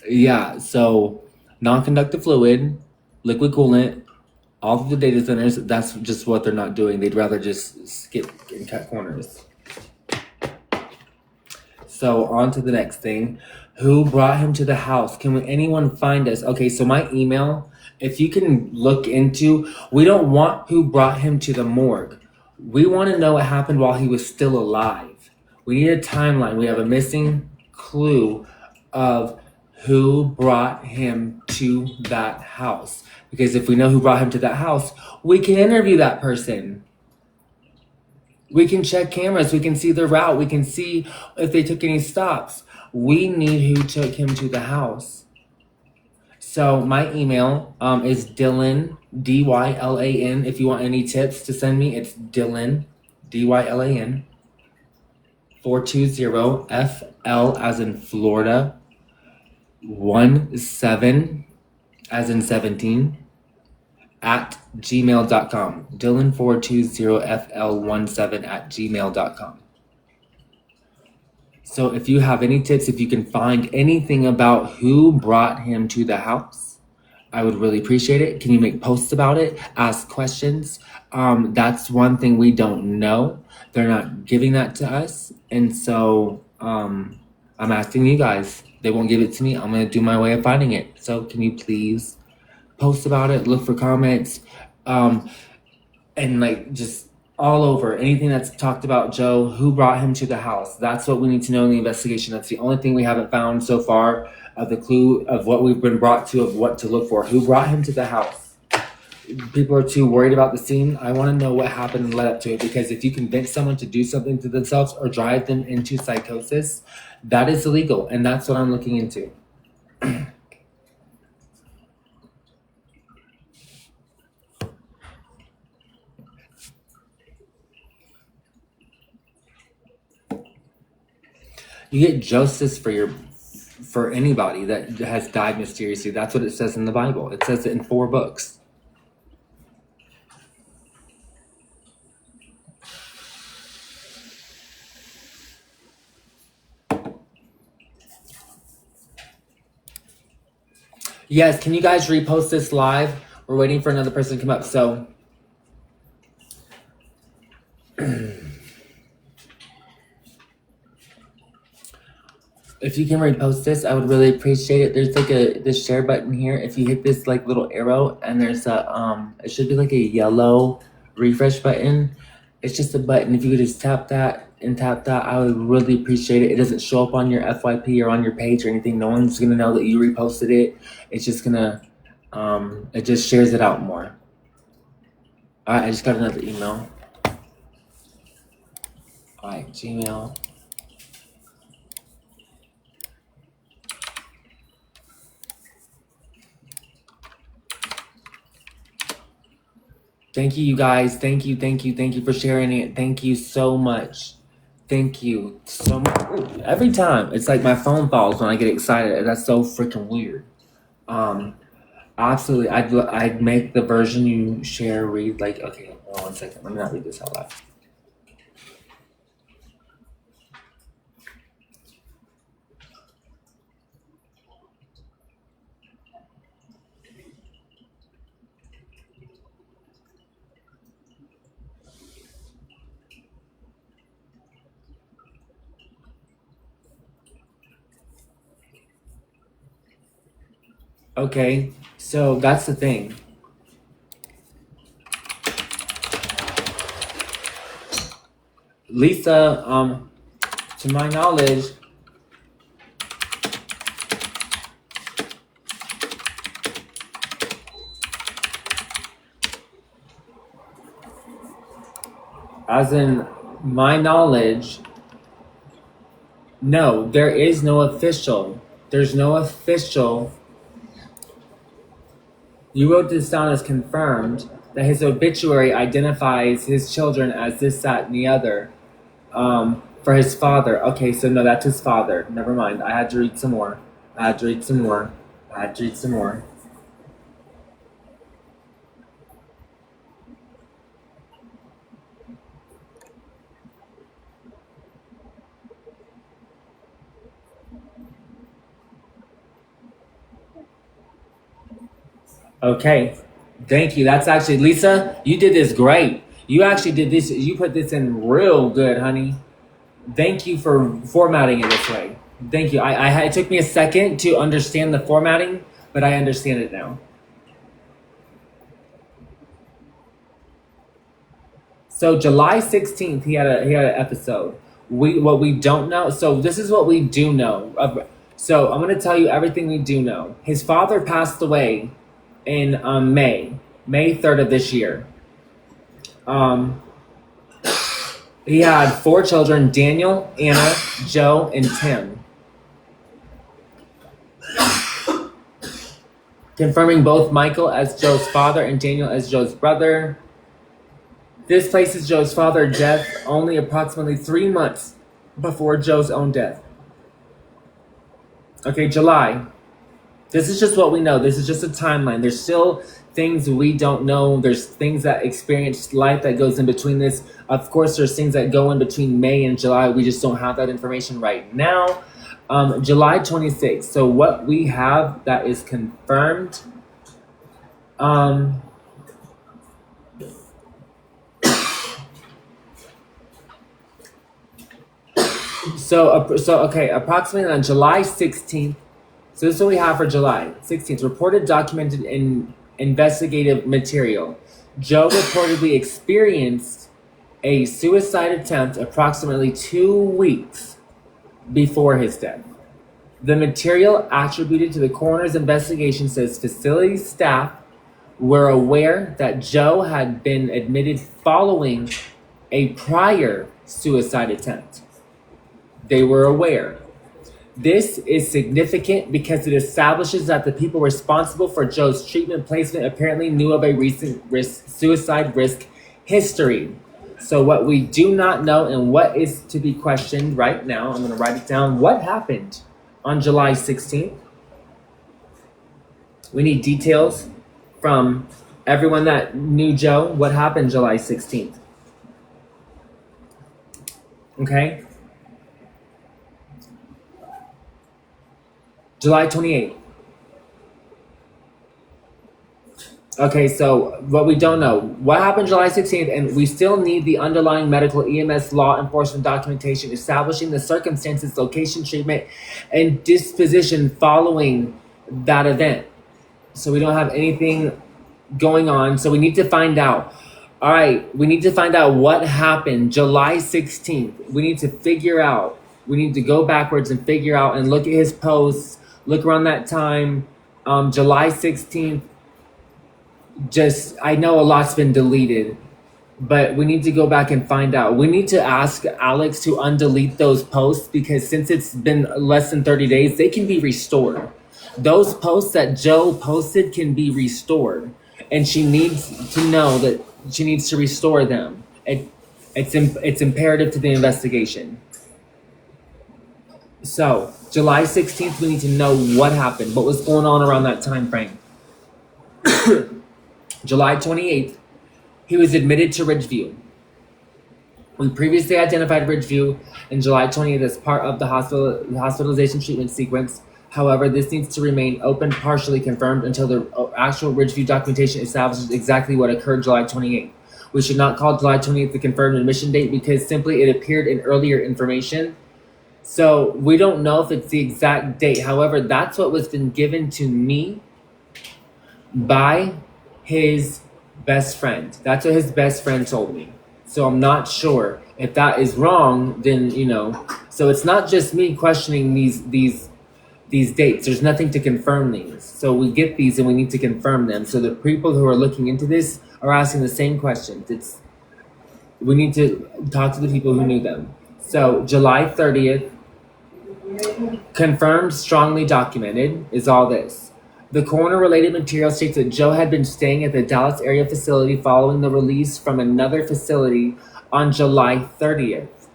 Yeah, so non-conductive fluid, liquid coolant, all of the data centers. That's just what they're not doing. They'd rather just skip and cut corners. So on to the next thing. Who brought him to the house? Can anyone find us? Okay, so my email, if you can look into, we don't want who brought him to the morgue. We want to know what happened while he was still alive. We need a timeline. We have a missing clue of who brought him to that house. Because if we know who brought him to that house, we can interview that person. We can check cameras. We can see their route. We can see if they took any stops. We need who took him to the house. So my email is Dylan, D-Y-L-A-N. If you want any tips to send me, it's Dylan, D-Y-L-A-N, 420 F-L as in Florida, 17 as in 17, at gmail.com. Dylan420FL17 at gmail.com. So if you have any tips, if you can find anything about who brought him to the house, I would really appreciate it. Can you make posts about it? Ask questions. That's one thing we don't know. They're not giving that to us. And so I'm asking you guys. They won't give it to me. I'm going to do my way of finding it. So can you please post about it, look for comments, and like just all over anything that's talked about Joe, who brought him to the house. That's what we need to know in the investigation. That's the only thing we haven't found so far of the clue of what we've been brought to, of what to look for. Who brought him to the house? People are too worried about the scene. I want to know what happened and led up to it, because if you convince someone to do something to themselves or drive them into psychosis, that is illegal, and that's what I'm looking into. You get justice for anybody that has died mysteriously. That's what it says in the Bible. It says it in 4 books. Yes, can you guys repost this live? We're waiting for another person to come up. So if you can repost this, I would really appreciate it. There's like this share button here. If you hit this like little arrow, and there's a it should be like a yellow refresh button. It's just a button. If you could just tap that and tap that, I would really appreciate it. It doesn't show up on your FYP or on your page or anything. No one's gonna know that you reposted it. It's just gonna it just shares it out more. All right, I just got another email. All right, Gmail. Thank you, you guys. Thank you for sharing it. Thank you so much. Thank you so much. Ooh, every time, it's like my phone falls when I get excited. That's so freaking weird. Absolutely. I'd make the version you share read like, okay, hold on 1 second. Let me not read this out loud. Okay, so that's the thing. Lisa, To my knowledge, as in my knowledge, no, there is no official. There's no official. You wrote this down as confirmed that his obituary identifies his children as this, that, and the other. For his father. Okay, so no, that's his father. Never mind. I had to read some more. Okay, thank you. That's actually, Lisa, you did this great. You actually did this, you put this in real good, honey. Thank you for formatting it this way. Thank you. It took me a second to understand the formatting, but I understand it now. So July 16th, he had an episode. What we don't know. So this is what we do know. So I'm going to tell you everything we do know. His father passed away in May 3rd of this year. He had 4 children: Daniel, Anna, Joe, and Tim. Confirming both Michael as Joe's father and Daniel as Joe's brother. This places Joe's father's death only approximately 3 months before Joe's own death. Okay, July. This is just what we know. This is just a timeline. There's still things we don't know. There's things that experience life that goes in between this. Of course, there's things that go in between May and July. We just don't have that information right now. July 26th. So what we have that is confirmed. Okay, approximately on July 16th. So this is what we have for July 16th. Reported documented in investigative material. Joe reportedly experienced a suicide attempt approximately 2 weeks before his death. The material attributed to the coroner's investigation says facility staff were aware that Joe had been admitted following a prior suicide attempt. They were aware. This is significant because it establishes that the people responsible for Joe's treatment placement apparently knew of a recent suicide risk history. So what we do not know and what is to be questioned right now, I'm going to write it down. What happened on July 16th? We need details from everyone that knew Joe. What happened July 16th? Okay. July 28th. Okay, so what we don't know. What happened July 16th, and we still need the underlying medical EMS law enforcement documentation establishing the circumstances, location, treatment, and disposition following that event. So we don't have anything going on, so we need to find out. All right, we need to find out what happened July 16th. We need to figure out. We need to go backwards and figure out and look at his posts. Look around that time, July 16th. I know a lot's been deleted, but we need to go back and find out. We need to ask Alex to undelete those posts because since it's been less than 30 days, they can be restored. Those posts that Joe posted can be restored, and she needs to know that she needs to restore them. It's imperative to the investigation. So, July 16th, we need to know what happened, what was going on around that time frame. July 28th, he was admitted to Ridgeview. We previously identified Ridgeview in July 28th as part of the hospitalization treatment sequence. However, this needs to remain open, partially confirmed until the actual Ridgeview documentation establishes exactly what occurred July 28th. We should not call July 28th the confirmed admission date because simply it appeared in earlier information. So we don't know if it's the exact date. However, that's what was been given to me by his best friend. That's what his best friend told me. So I'm not sure If that is wrong, then you know. So it's not just me questioning these dates. There's nothing to confirm these. So we get these and we need to confirm them. So the people who are looking into this are asking the same questions. We need to talk to the people who knew them. So July 30th, confirmed, strongly documented, is all this. The coroner-related material states that Joe had been staying at the Dallas area facility following the release from another facility on July 30th,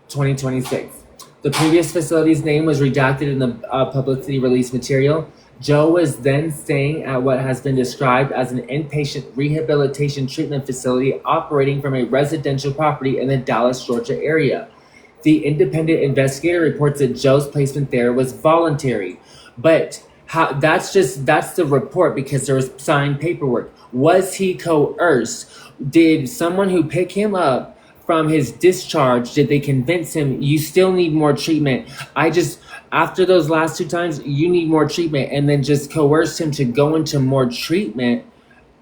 2026. The previous facility's name was redacted in the publicity release material. Joe was then staying at what has been described as an inpatient rehabilitation treatment facility operating from a residential property in the Dallas, Georgia area. The independent investigator reports that Joe's placement there was voluntary, but that's the report because there was signed paperwork. Was he coerced? Did someone who picked him up from his discharge, did they convince him you still need more treatment? After those last 2 times, you need more treatment, and then just coerce him to go into more treatment?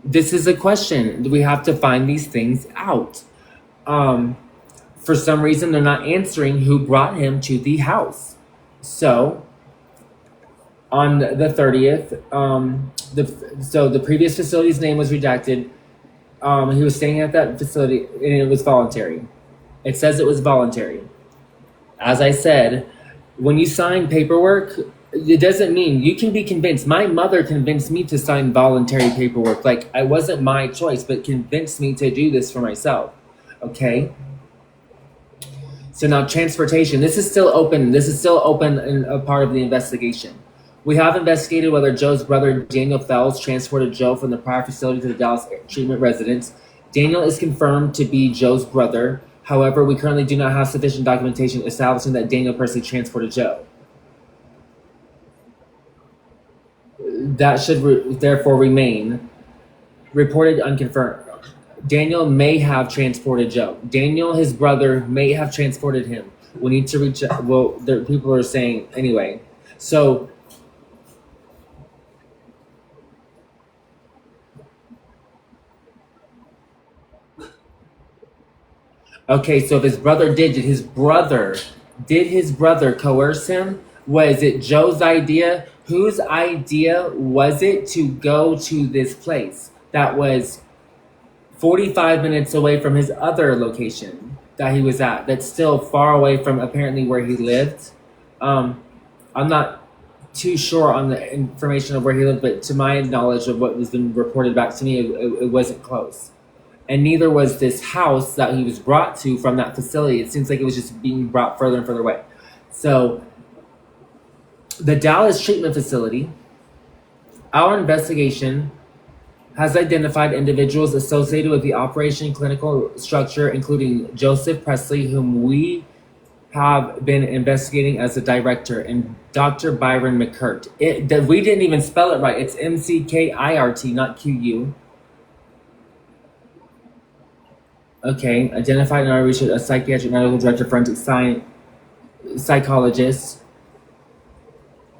This is a question. We have to find these things out. For some reason, they're not answering who brought him to the house. So on the 30th, the previous facility's name was redacted. He was staying at that facility and it was voluntary. It says it was voluntary. As I said, when you sign paperwork, it doesn't mean you can be convinced. My mother convinced me to sign voluntary paperwork. Like, it wasn't my choice, but convinced me to do this for myself. Okay? So now transportation. This is still open. This is still open and a part of the investigation. We have investigated whether Joe's brother, Daniel Fells, transported Joe from the prior facility to the Dallas treatment residence. Daniel is confirmed to be Joe's brother. However, we currently do not have sufficient documentation establishing that Daniel personally transported Joe. That should therefore remain reported unconfirmed. Daniel may have transported Joe. Daniel, his brother, may have transported him. We need to reach out. Well, people are saying anyway. So okay, so if his brother did his brother coerce him? Was it Joe's idea? Whose idea was it to go to this place that was 45 minutes away from his other location that he was at? That's still far away from apparently where he lived. I'm not too sure on the information of where he lived, but to my knowledge of what has been reported back to me, it wasn't close. And neither was this house that he was brought to from that facility. It seems like it was just being brought further and further away. So the Dallas treatment facility, our investigation has identified individuals associated with the operation clinical structure, including Joseph Presley, whom we have been investigating as a director, and Dr. Byron McCurt. We didn't even spell it right. It's McKirt, not QU. Okay, identified in our research a psychiatric medical director, forensic science, psychologist.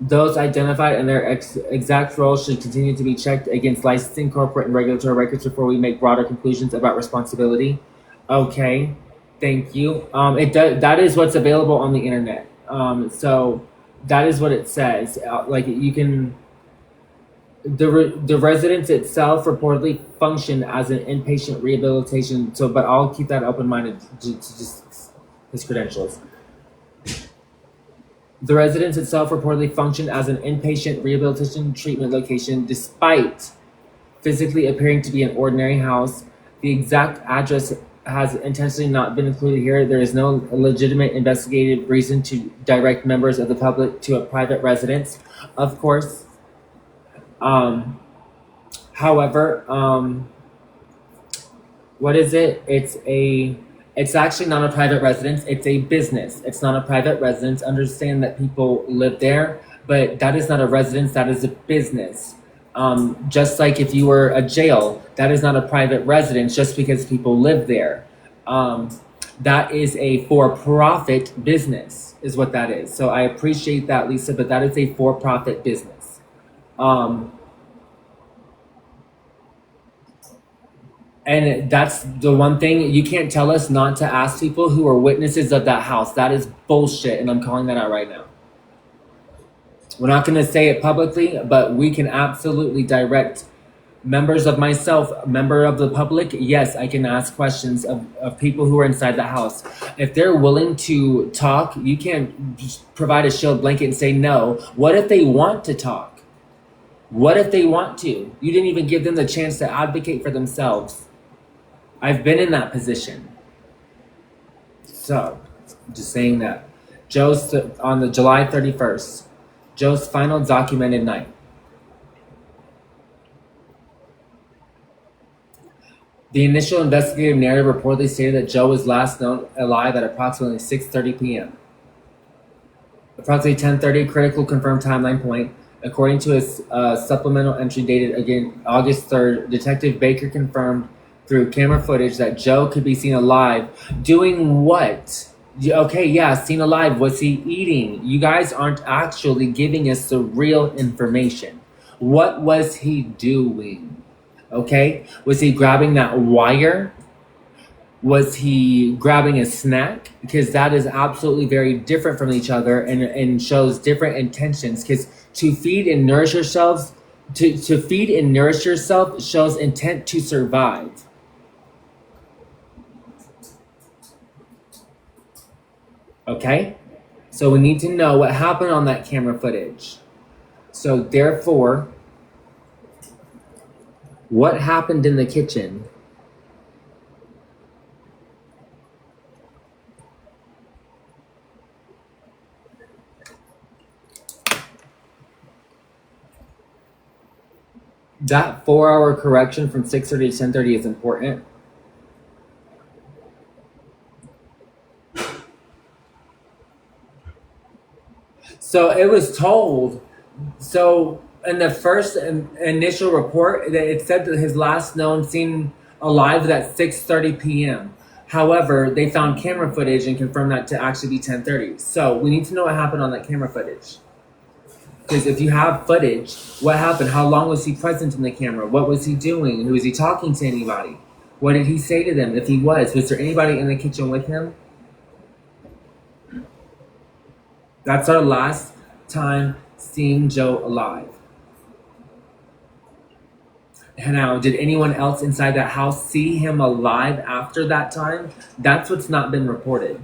Those identified and their exact roles should continue to be checked against licensing, corporate, and regulatory records before we make broader conclusions about responsibility. Okay, thank you. That is what's available on the internet. So that is what it says. Like, you can. The residence itself reportedly functioned as an inpatient rehabilitation. So, but I'll keep that open-minded to just his credentials. The residence itself reportedly functioned as an inpatient rehabilitation treatment location, despite physically appearing to be an ordinary house. The exact address has intentionally not been included here. There is no legitimate investigative reason to direct members of the public to a private residence, of course. However, what is it? It's actually not a private residence. It's a business. It's not a private residence. Understand that people live there, but that is not a residence. That is a business. Just like if you were a jail, that is not a private residence just because people live there. That is a for-profit business is what that is. So I appreciate that, Lisa, but that is a for-profit business. And that's the one thing you can't tell us not to ask people who are witnesses of that house. That is bullshit, and I'm calling that out right now. We're not going to say it publicly, but we can absolutely direct members of myself, member of the public. Yes, I can ask questions of people who are inside the house. If they're willing to talk, you can't just provide a shield blanket and say no. What if they want to talk? What if they want to? You didn't even give them the chance to advocate for themselves. I've been in that position. So, just saying that. Joe's on the July 31st, Joe's final documented night. The initial investigative narrative reportedly stated that Joe was last known alive at approximately 6:30 p.m. Approximately 10:30, critical confirmed timeline point. According to his supplemental entry dated again August 3rd, Detective Baker confirmed through camera footage that Joe could be seen alive. Doing what? Okay, yeah, seen alive. Was he eating? You guys aren't actually giving us the real information. What was he doing? Okay, was he grabbing that wire? Was he grabbing a snack? Because that is absolutely very different from each other and shows different intentions. Because to feed and nourish yourselves, to feed and nourish yourself shows intent to survive. Okay? So we need to know what happened on that camera footage. So therefore, what happened in the kitchen? That 4-hour correction from 6:30 to 10:30 is important. So it was told. So in the first initial report, it said that his last known seen alive at 6:30 p.m. However, they found camera footage and confirmed that to actually be 10:30. So we need to know what happened on that camera footage. Because if you have footage, what happened? How long was he present in the camera? What was he doing? Was he talking to anybody? What did he say to them? If he was there anybody in the kitchen with him? That's our last time seeing Joe alive. And now, did anyone else inside that house see him alive after that time? That's what's not been reported.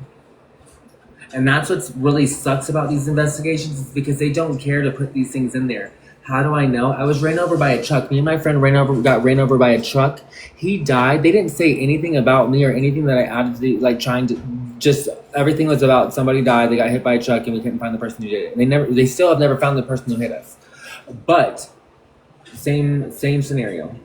And that's what really sucks about these investigations is because they don't care to put these things in there. How do I know? I was ran over by a truck. Me and my friend got ran over by a truck. He died. They didn't say anything about me or anything that I added to just everything was about somebody died. They got hit by a truck and we couldn't find the person who did it. And they still have never found the person who hit us. But same scenario.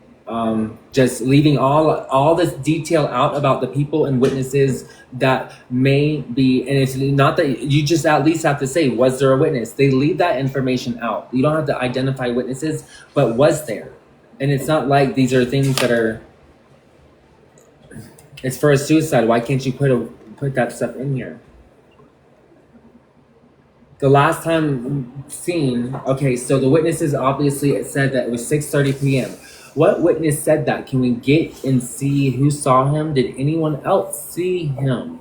Just leaving all this detail out about the people and witnesses that may be, and it's not that you just at least have to say, was there a witness? They leave that information out. You don't have to identify witnesses, but was there? And it's not like these are things that are, it's for a suicide. Why can't you put that stuff in here? The last time seen, okay, so the witnesses obviously it said that it was 6:30 p.m. What witness said that? Can we get and see who saw him? Did anyone else see him?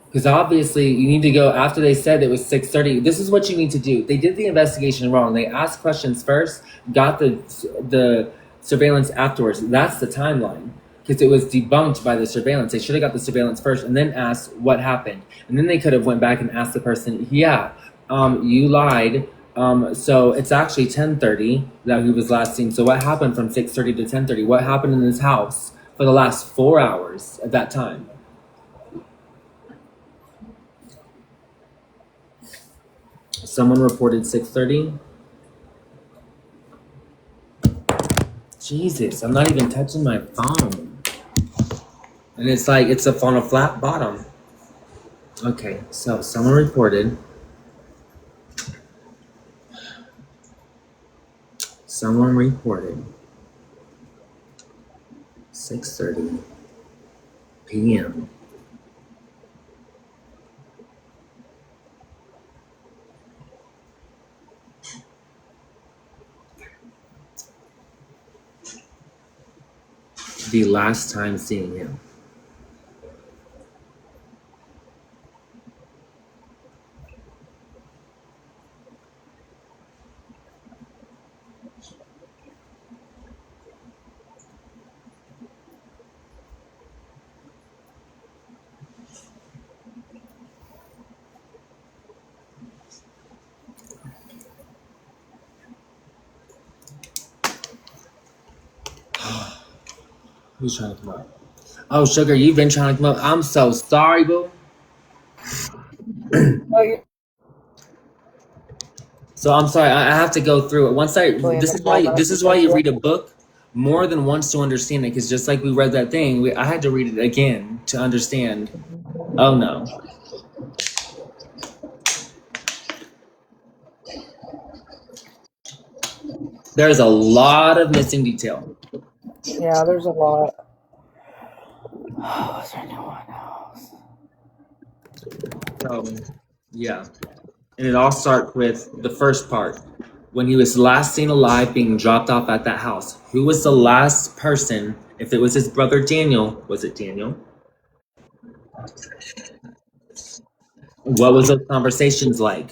Because obviously you need to go after they said it was 6:30. This is what you need to do. They did the investigation wrong. They asked questions first, got the surveillance afterwards. That's the timeline. Because it was debunked by the surveillance. They should have got the surveillance first and then asked what happened. And then they could have went back and asked the person, yeah, you lied. So it's actually 10:30 that he was last seen. So what happened from 6:30 to 10:30? What happened in his house for the last 4 hours at that time? Someone reported 6:30. Jesus, I'm not even touching my phone. And it's like, it's on a flat bottom. Okay, so someone reported. Someone reported 6:30 p.m. the last time seeing him? Who's trying to come up? Oh, Sugar, you've been trying to come up. I'm so sorry, boo. So I'm sorry. I have to go through it. This is why you read a book more than once to understand it. Because just like we read that thing, I had to read it again to understand. Oh no. There's a lot of missing detail. Yeah, there's a lot. Oh, is there anyone else? Yeah. And it all starts with the first part. When he was last seen alive being dropped off at that house. Who was the last person? If it was his brother Daniel, was it Daniel? What was those conversations like?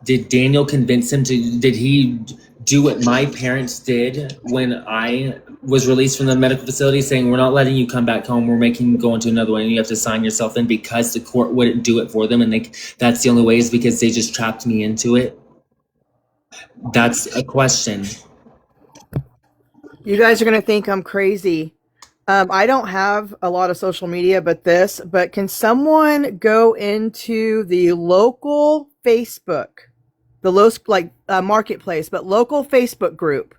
Did Daniel convince him to, did he do what my parents did when I was released from the medical facility, saying, we're not letting you come back home, we're making you go into another one and you have to sign yourself in, because the court wouldn't do it for them, and that's the only way, is because they just trapped me into it? That's a question. You guys are going to think I'm crazy. I don't have a lot of social media, but can someone go into the local Facebook, marketplace, but local Facebook group?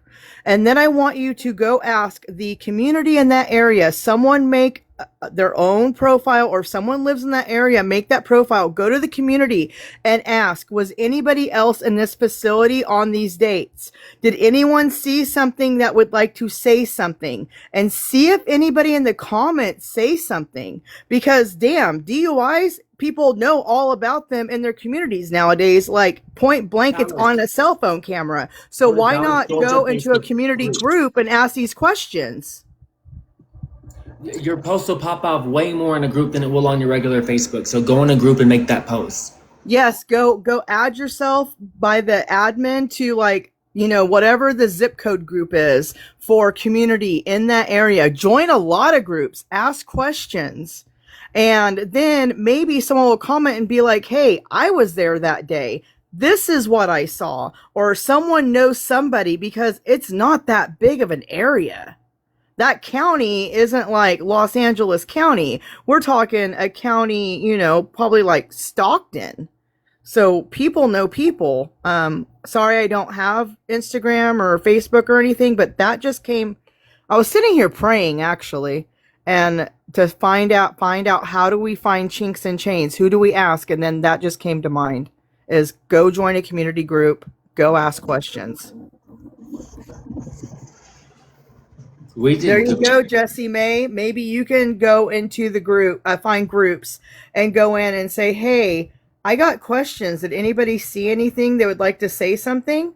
And then I want you to go ask the community in that area, someone make their own profile, or if someone lives in that area, make that profile, go to the community and ask, was anybody else in this facility on these dates? Did anyone see something that would like to say something? And see if anybody in the comments say something, because damn, DUIs, people know all about them in their communities nowadays, like point blank, it's on a cell phone camera. So why not go into a community group and ask these questions? Your post will pop off way more in a group than it will on your regular Facebook. So go in a group and make that post. Yes, go add yourself by the admin to, like, whatever the zip code group is for community in that area. Join a lot of groups, ask questions. And then maybe someone will comment and be like, hey, I was there that day. This is what I saw. Or someone knows somebody, because it's not that big of an area. That county isn't like Los Angeles County. We're talking a county, probably like Stockton. So people know people. Sorry, I don't have Instagram or Facebook or anything, but that just came. I was sitting here praying, actually, and to find out how do we find chinks and chains? Who do we ask? And then that just came to mind, is go join a community group, go ask questions. There you go, Jessie May. Maybe you can go into the group, find groups, and go in and say, hey, I got questions. Did anybody see anything they would like to say something?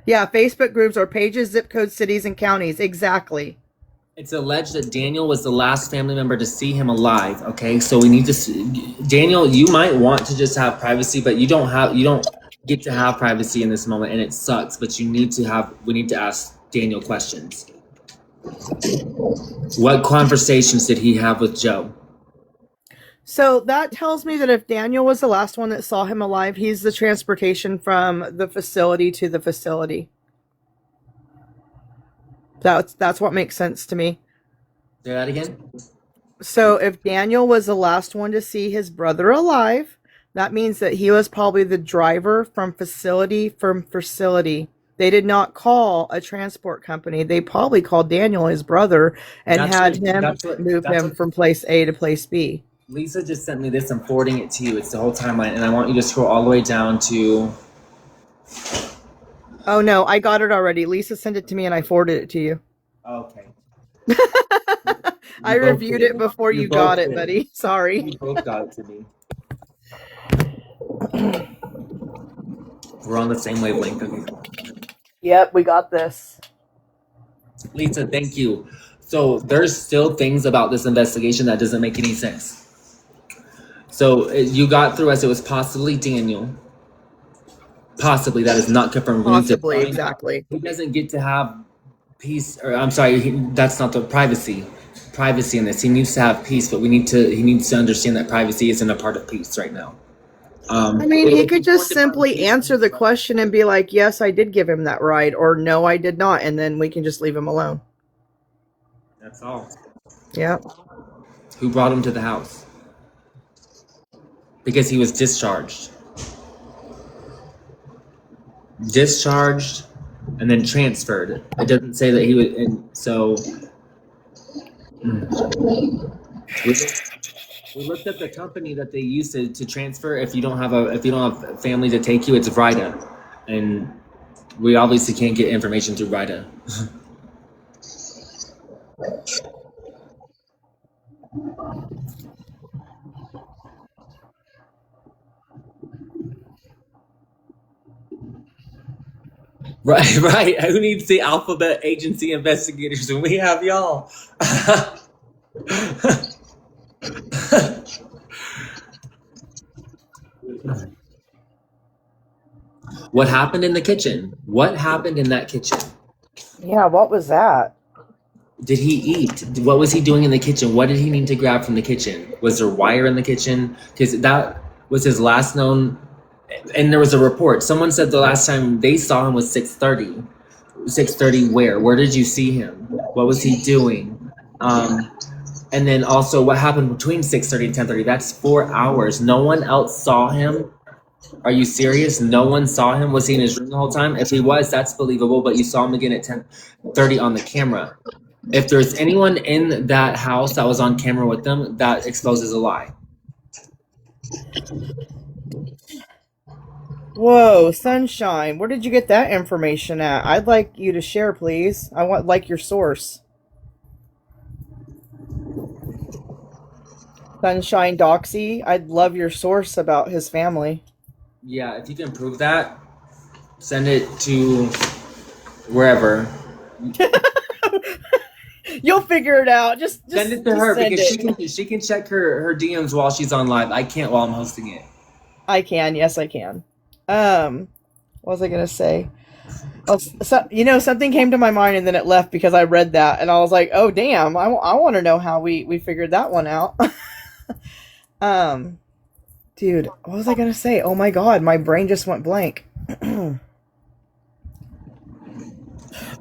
Yeah, Facebook groups or pages, zip codes, cities, and counties. Exactly. It's alleged that Daniel was the last family member to see him alive. Okay, so we need to. Daniel, you might want to just have privacy, but you don't get to have privacy in this moment, and it sucks. But we need to ask Daniel questions. What conversations did he have with Joe? So that tells me that if Daniel was the last one that saw him alive, he's the transportation from the facility to the facility. That's what makes sense to me. Say that again? So if Daniel was the last one to see his brother alive, that means that he was probably the driver from facility. They did not call a transport company. They probably called Daniel, his brother, and had him move him from place A to place B. Lisa just sent me this. I'm forwarding it to you. It's the whole timeline, and I want you to scroll all the way down to... Oh, no, I got it already. Lisa sent it to me, and I forwarded it to you. Okay. I reviewed it before you got it, buddy. Sorry. You both got it to me. We're on the same wavelength. Yep, we got this. Lisa, thank you So there's still things about this investigation that doesn't make any sense. So you got through as it was possibly Daniel. Possibly, that is not confirmed. We need to Possibly, find out. exactly. He doesn't get to have peace, or I'm sorry, that's not the privacy in this. He needs to have peace, but he needs to understand that privacy isn't a part of peace right now. I mean, he could just simply answer the question and be like, yes, I did give him that ride, or no, I did not, and then we can just leave him alone. That's all. Yeah. Who brought him to the house? Because he was discharged. Discharged and then transferred. It doesn't say that he was, and so we looked at the company that they use to transfer. If you don't have family to take you, it's Vrida, and we obviously can't get information through Vrida. Right. Who needs the alphabet agency investigators when we have y'all? What happened in the kitchen? What happened in that kitchen? Yeah, what was that? Did he eat? What was he doing in the kitchen? What did he need to grab from the kitchen? Was there wire in the kitchen? Because that was his last known. And there was a report. Someone said the last time they saw him was 6:30. 6:30 where? Where did you see him? What was he doing? And then also what happened between 6:30 and 10:30? That's 4 hours. No one else saw him. Are you serious? No one saw him? Was he in his room the whole time? If he was, that's believable, but you saw him again at 10:30 on the camera. If there's anyone in that house that was on camera with them, that exposes a lie. Whoa, Sunshine, where did you get that information at? I'd like you to share, please. I want your source. Sunshine Doxy, I'd love your source about his family. Yeah, if you can prove that, send it to wherever. You'll figure it out. Just Send it to her send because it. she can check her DMs while she's on live. I can't while I'm hosting it. I can. Yes, I can. What was I gonna say? Oh, something came to my mind and then it left because I read that and I was like, oh damn, I want to know how we figured that one out. Dude, what was I gonna say? Oh my god, my brain just went blank.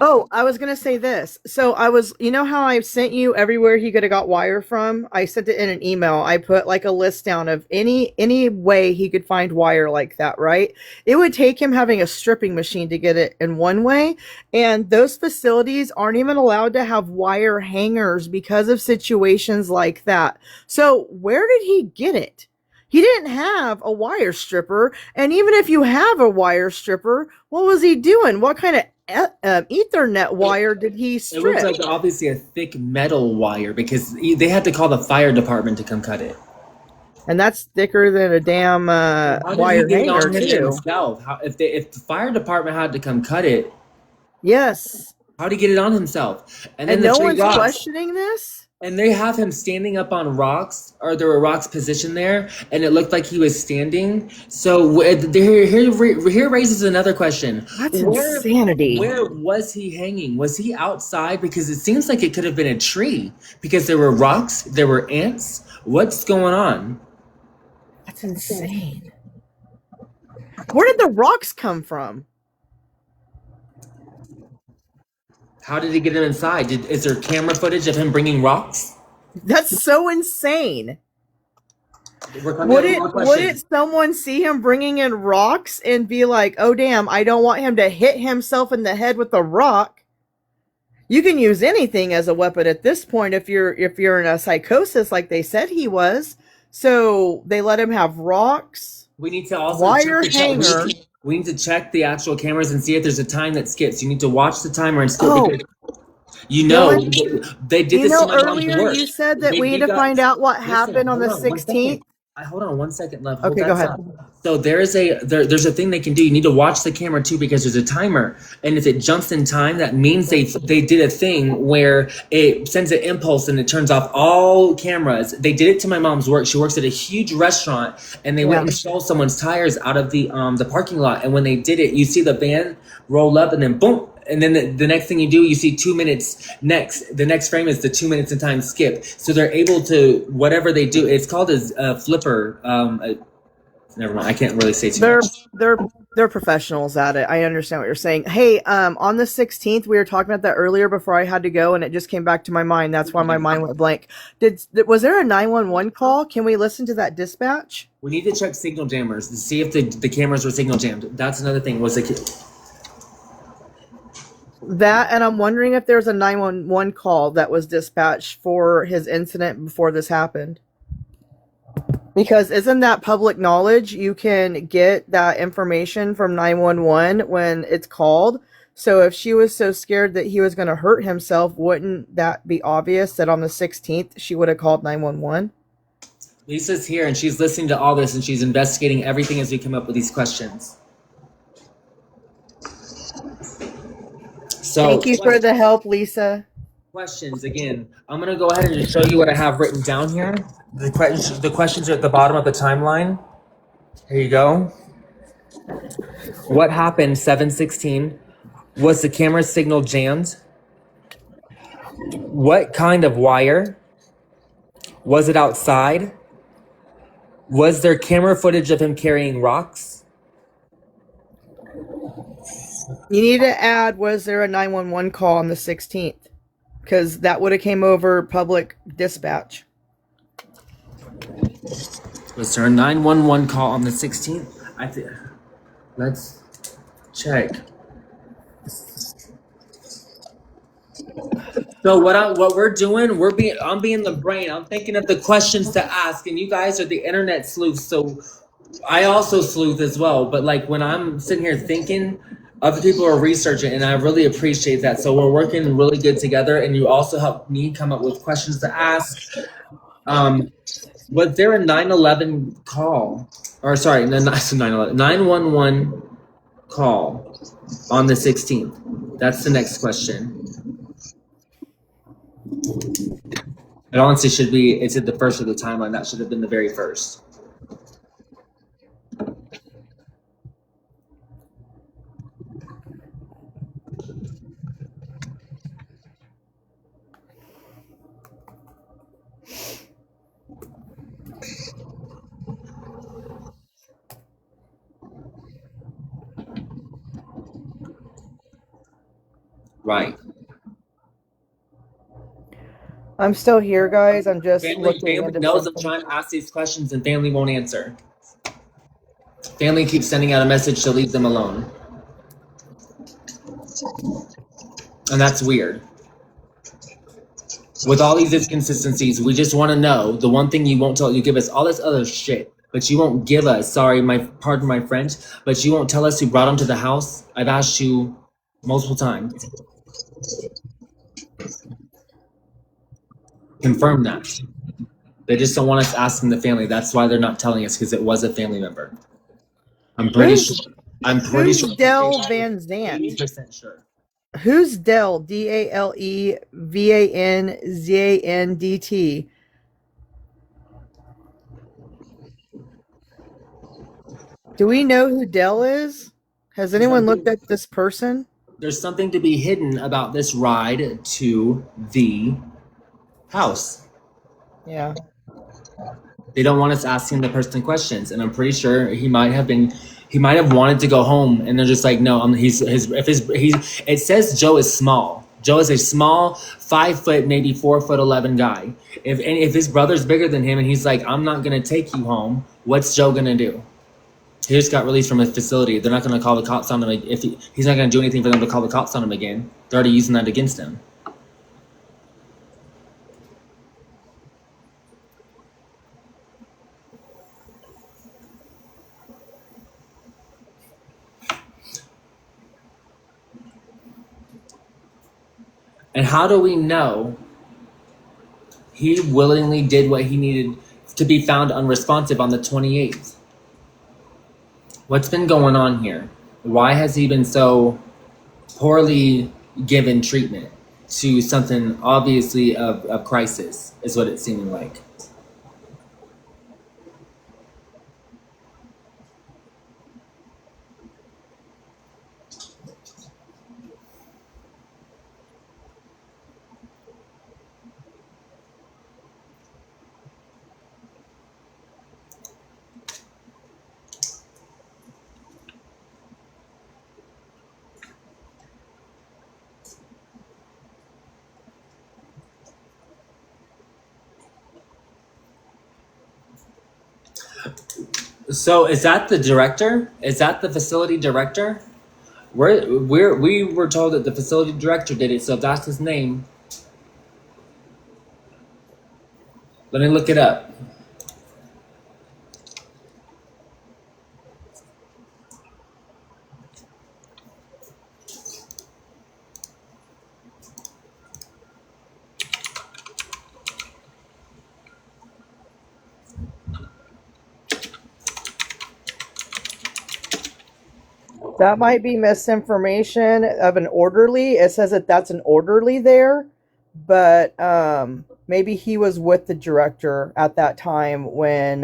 Oh, I was gonna say this. So you know how I sent you everywhere he could have got wire from? I sent it in an email. I put like a list down of any way he could find wire like that, right? It would take him having a stripping machine to get it in one way, and those facilities aren't even allowed to have wire hangers because of situations like that. So where did he get it? He didn't have a wire stripper, and even if you have a wire stripper, what was he doing? What kind of Ethernet wire did he strip? It looks like obviously a thick metal wire because they had to call the fire department to come cut it. And that's thicker than a damn wire hanger too. If the fire department had to come cut it, yes. How did he get it on himself? And no one's questioning this? And they have him standing up on rocks, or there were rocks positioned there, and it looked like he was standing. So here raises another question. That's insanity. Where was he hanging? Was he outside? Because it seems like it could have been a tree. Because there were rocks, there were ants. What's going on? That's insane. Where did the rocks come from? How did he get him inside? Is there camera footage of him bringing rocks? That's so insane. Would someone see him bringing in rocks and be like, oh damn, I don't want him to hit himself in the head with a rock? You can use anything as a weapon at this point if you're in a psychosis like they said he was. So they let him have rocks. We need to also wire hanger. We need to check the actual cameras and see if there's a time that skips. You need to watch the timer and skip. Oh. They did this. Earlier you said that we need to find out what happened on the 16th. Hold on 1 second, love. Hold Okay, that go ahead. thought. So there's a thing they can do. You need to watch the camera too because there's a timer, and if it jumps in time, that means they did a thing where it sends an impulse and it turns off all cameras. They did it to my mom's work. She works at a huge restaurant, and they went and stole someone's tires out of the parking lot. And when they did it, you see the van roll up, and then boom. And then the next thing you do, you see 2 minutes next. The next frame is the 2 minutes in time skip. So they're able to, whatever they do, it's called a flipper. Never mind. I can't really say too much. They're professionals at it. I understand what you're saying. Hey, on the 16th, we were talking about that earlier before I had to go, and it just came back to my mind. That's why my mind went blank. Was there a 911 call? Can we listen to that dispatch? We need to check signal jammers to see if the cameras were signal jammed. That's another thing. That, and I'm wondering if there's a 911 call that was dispatched for his incident before this happened. Because isn't that public knowledge? You can get that information from 911 when it's called. So if she was so scared that he was going to hurt himself, wouldn't that be obvious that on the 16th she would have called 911? Lisa's here and she's listening to all this and she's investigating everything as we come up with these questions. So thank you for the help, Lisa. Questions again. I'm gonna go ahead and just show you what I have written down here. The questions are at the bottom of the timeline. Here you go. What happened 7/16? Was the camera signal jammed? What kind of wire? Was it outside? Was there camera footage of him carrying rocks? You need to add, was there a 911 call on the 16th? Because that would have came over public dispatch. Was there a 911 call on the 16th? Let's check. So what we're doing, I'm being the brain. I'm thinking of the questions to ask, and you guys are the internet sleuths. So I also sleuth as well. But like when I'm sitting here thinking, other people are researching, and I really appreciate that. So we're working really good together, and you also help me come up with questions to ask. Was there a 911 call? Or sorry, 911 call on the 16th? That's the next question. It honestly should be, it's at the first of the timeline. That should have been the very first. Right. I'm still here, guys. I'm just looking Family into knows I'm something. trying to ask these questions and family won't answer. Family keeps sending out a message to leave them alone. And that's weird. With all these inconsistencies, we just want to know the one thing you won't tell. You give us all this other shit, but you won't give us, pardon my French, but you won't tell us who brought him to the house. I've asked you multiple times. Confirm that. They just don't want us asking the family. That's why they're not telling us, because it was a family member. I'm pretty sure. Who's Dell Van Zandt? 80% sure. Who's Dell? DALEVANZANDT. Do we know who Dell is? Has anyone looked at this person? There's something to be hidden about this ride to the house. Yeah. They don't want us asking the person questions, and I'm pretty sure he might have wanted to go home, and they're just like, no, it says Joe is small. Joe is a small 5 foot, maybe 4'11" guy. If his brother's bigger than him and he's like, I'm not gonna take you home, what's Joe gonna do? He just got released from a facility. They're not gonna call the cops on him. If he's not gonna do anything for them to call the cops on him again. They're already using that against him. And how do we know he willingly did what he needed to be found unresponsive on the 28th. What's been going on here? Why has he been so poorly given treatment to something obviously of crisis, is what it's seeming like. So is that the director? Is that the facility director? We were told that the facility director did it, so if that's his name, let me look it up. That might be misinformation of an orderly. It says that that's an orderly there, but maybe he was with the director at that time when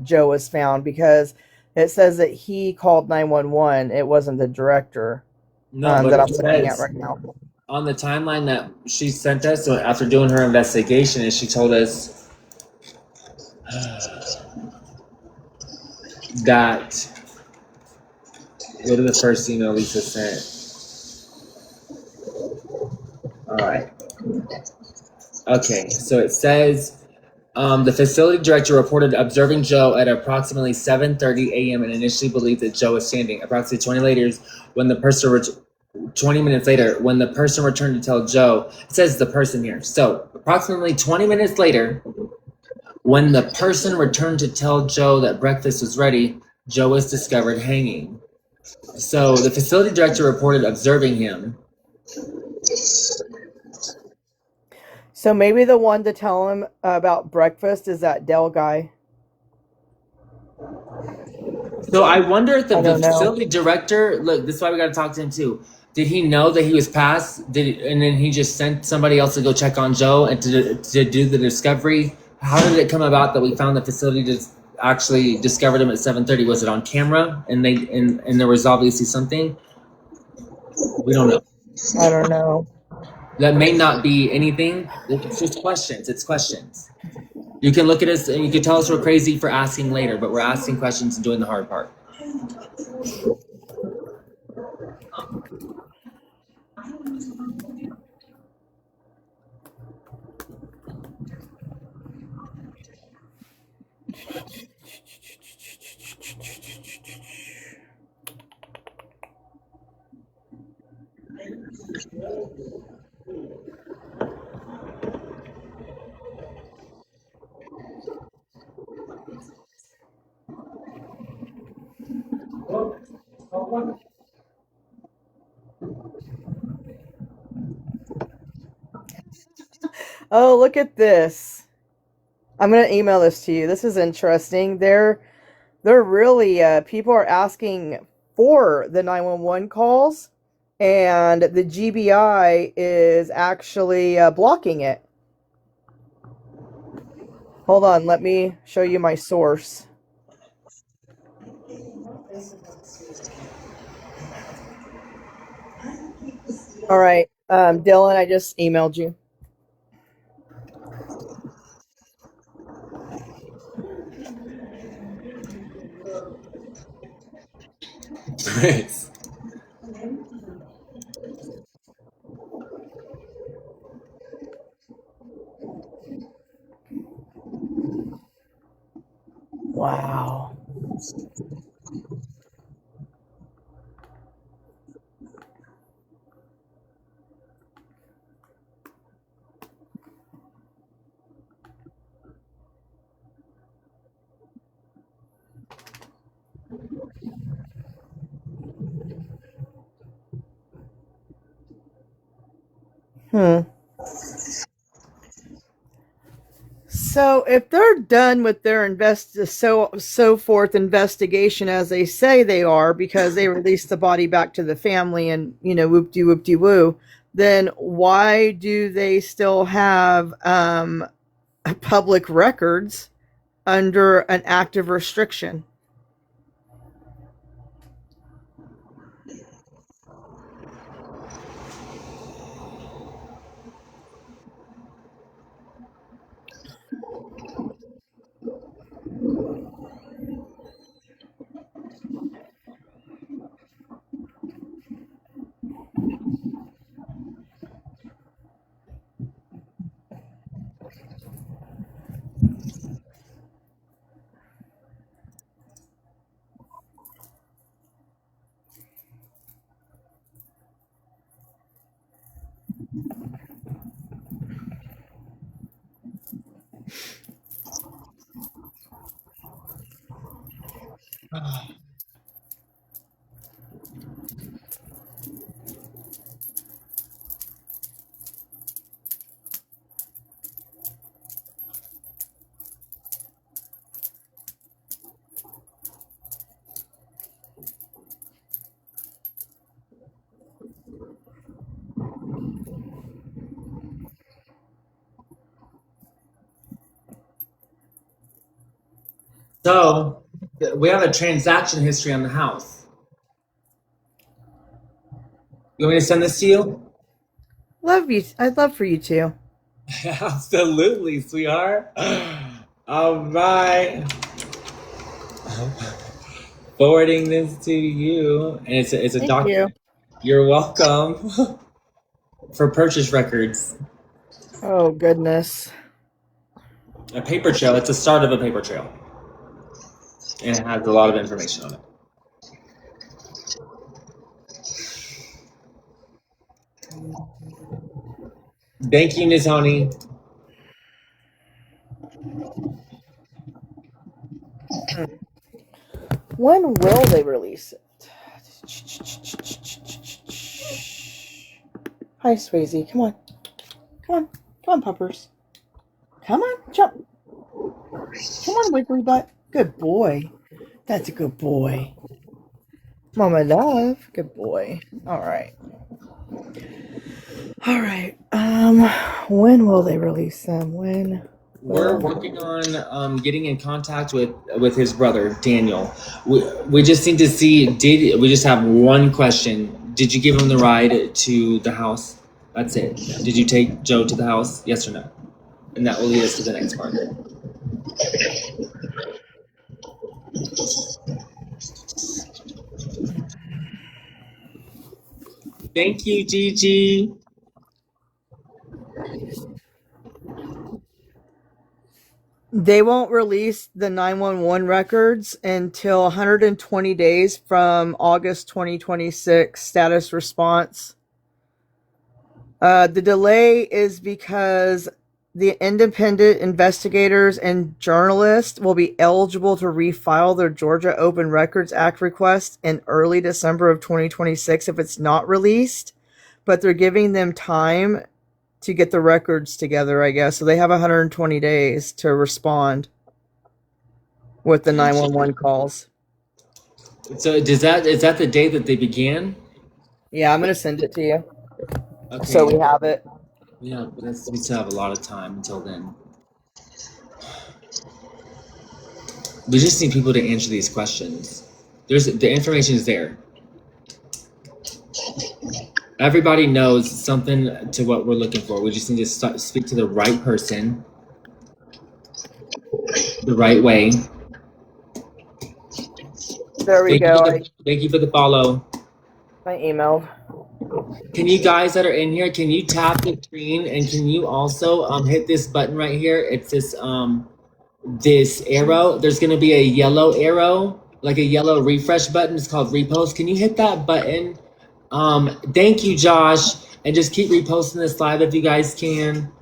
Joe was found, because it says that he called 911. It wasn't the director No, but that I'm it looking at says right now. on the timeline that she sent us after doing her investigation, and she told us that. Go to the first email Lisa sent. All right. Okay, so it says the facility director reported observing Joe at approximately 7:30 a.m. and initially believed that Joe was standing. Approximately 20 minutes later, when the person returned to tell Joe, it says the person here. So approximately 20 minutes later, when the person returned to tell Joe that breakfast was ready, Joe was discovered hanging. So the facility director reported observing him. So maybe the one to tell him about breakfast is that Dell guy. So I wonder if the I don't know. facility director, look, this is why we got to talk to him too. Did he know that he was passed? And then he just sent somebody else to go check on Joe and to do the discovery? How did it come about that we found the facility just actually discovered him at 7:30? Was it on camera and there was obviously something? We don't know. I don't know. That may not be anything. It's just questions. It's questions. You can look at us and you can tell us we're crazy for asking later, but we're asking questions and doing the hard part. Oh, look at this. I'm gonna email this to you. This is interesting. They're really people are asking for the 911 calls, and the GBI is actually blocking it. Hold on, let me show you my source. All right, Dylan, I just emailed you. Chris. Wow. Hmm. So if they're done with their so forth investigation as they say they are, because they released the body back to the family and whoop de woo, then why do they still have public records under an active restriction? So we have a transaction history on the house. You want me to send this to you? Love you. I'd love for you to. Absolutely, sweetheart. All right. Forwarding this to you, and it's a Thank doc. you. You're welcome. For purchase records, Oh goodness. a paper trail. It's the start of a paper trail, and it has a lot of information on it. Thank you, Ms. Honey. When will they release it? Hi, Swayze. Come on. Come on. Come on, puppers. Come on. Jump. Come on, wiggly butt. Good boy. That's a good boy. Mama love. Good boy. All right. All right. When will they release them? When? We're working on getting in contact with his brother Daniel. We just need to see. We just have one question? Did you give him the ride to the house? That's it. Did you take Joe to the house? Yes or no? And that will lead us to the next part. Thank you, Gigi. They won't release the 911 records until 120 days from August 2026 status response. The delay is because the independent investigators and journalists will be eligible to refile their Georgia Open Records Act request in early December of 2026 if it's not released, but they're giving them time to get the records together, I guess. So they have 120 days to respond with the 911 calls. So is that the day that they began? Yeah, I'm going to send it to you. Okay. So we have it. Yeah, we still have a lot of time until then. We just need people to answer these questions. The information is there. Everybody knows something to what we're looking for. We just need to speak to the right person, the right way. There we go. Thank you for the follow. I emailed. Can you guys that are in here, can you tap the screen and can you also hit this button right here? It's this arrow. There's gonna be a yellow arrow, like a yellow refresh button. It's called repost. Can you hit that button? Thank you, Josh. And just keep reposting this live if you guys can.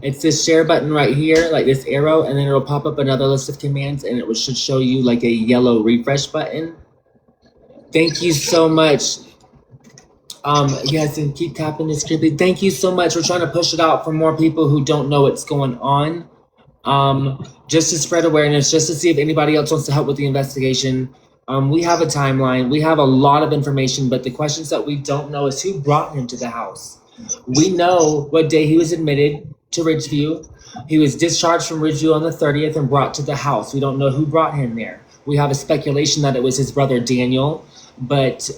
It's this share button right here, like this arrow, and then it'll pop up another list of commands and it should show you like a yellow refresh button. Thank you so much. Yes, and keep tapping this creepy. Thank you so much. We're trying to push it out for more people who don't know what's going on. just to spread awareness, just to see if anybody else wants to help with the investigation. We have a timeline. We have a lot of information, but the questions that we don't know is who brought him to the house. We know what day he was admitted to Ridgeview. He was discharged from Ridgeview on the 30th and brought to the house. We don't know who brought him there. We have a speculation that it was his brother Daniel, but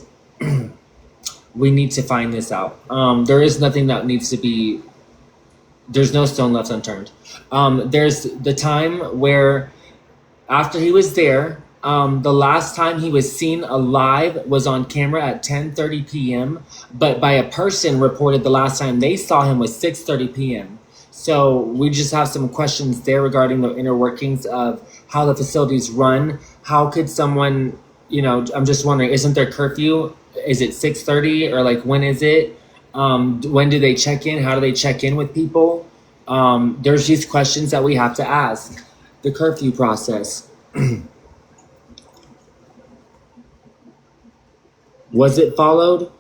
we need to find this out. There is nothing that needs to be, there's no stone left unturned. There's the time where after he was there, the last time he was seen alive was on camera at 10:30 p.m., but by a person reported the last time they saw him was 6:30 p.m. So we just have some questions there regarding the inner workings of how the facilities run. How could someone, I'm just wondering, isn't there curfew? Is it 6:30 or like when is it? When do they check in? How do they check in with people? There's these questions that we have to ask. The curfew process. Was it followed?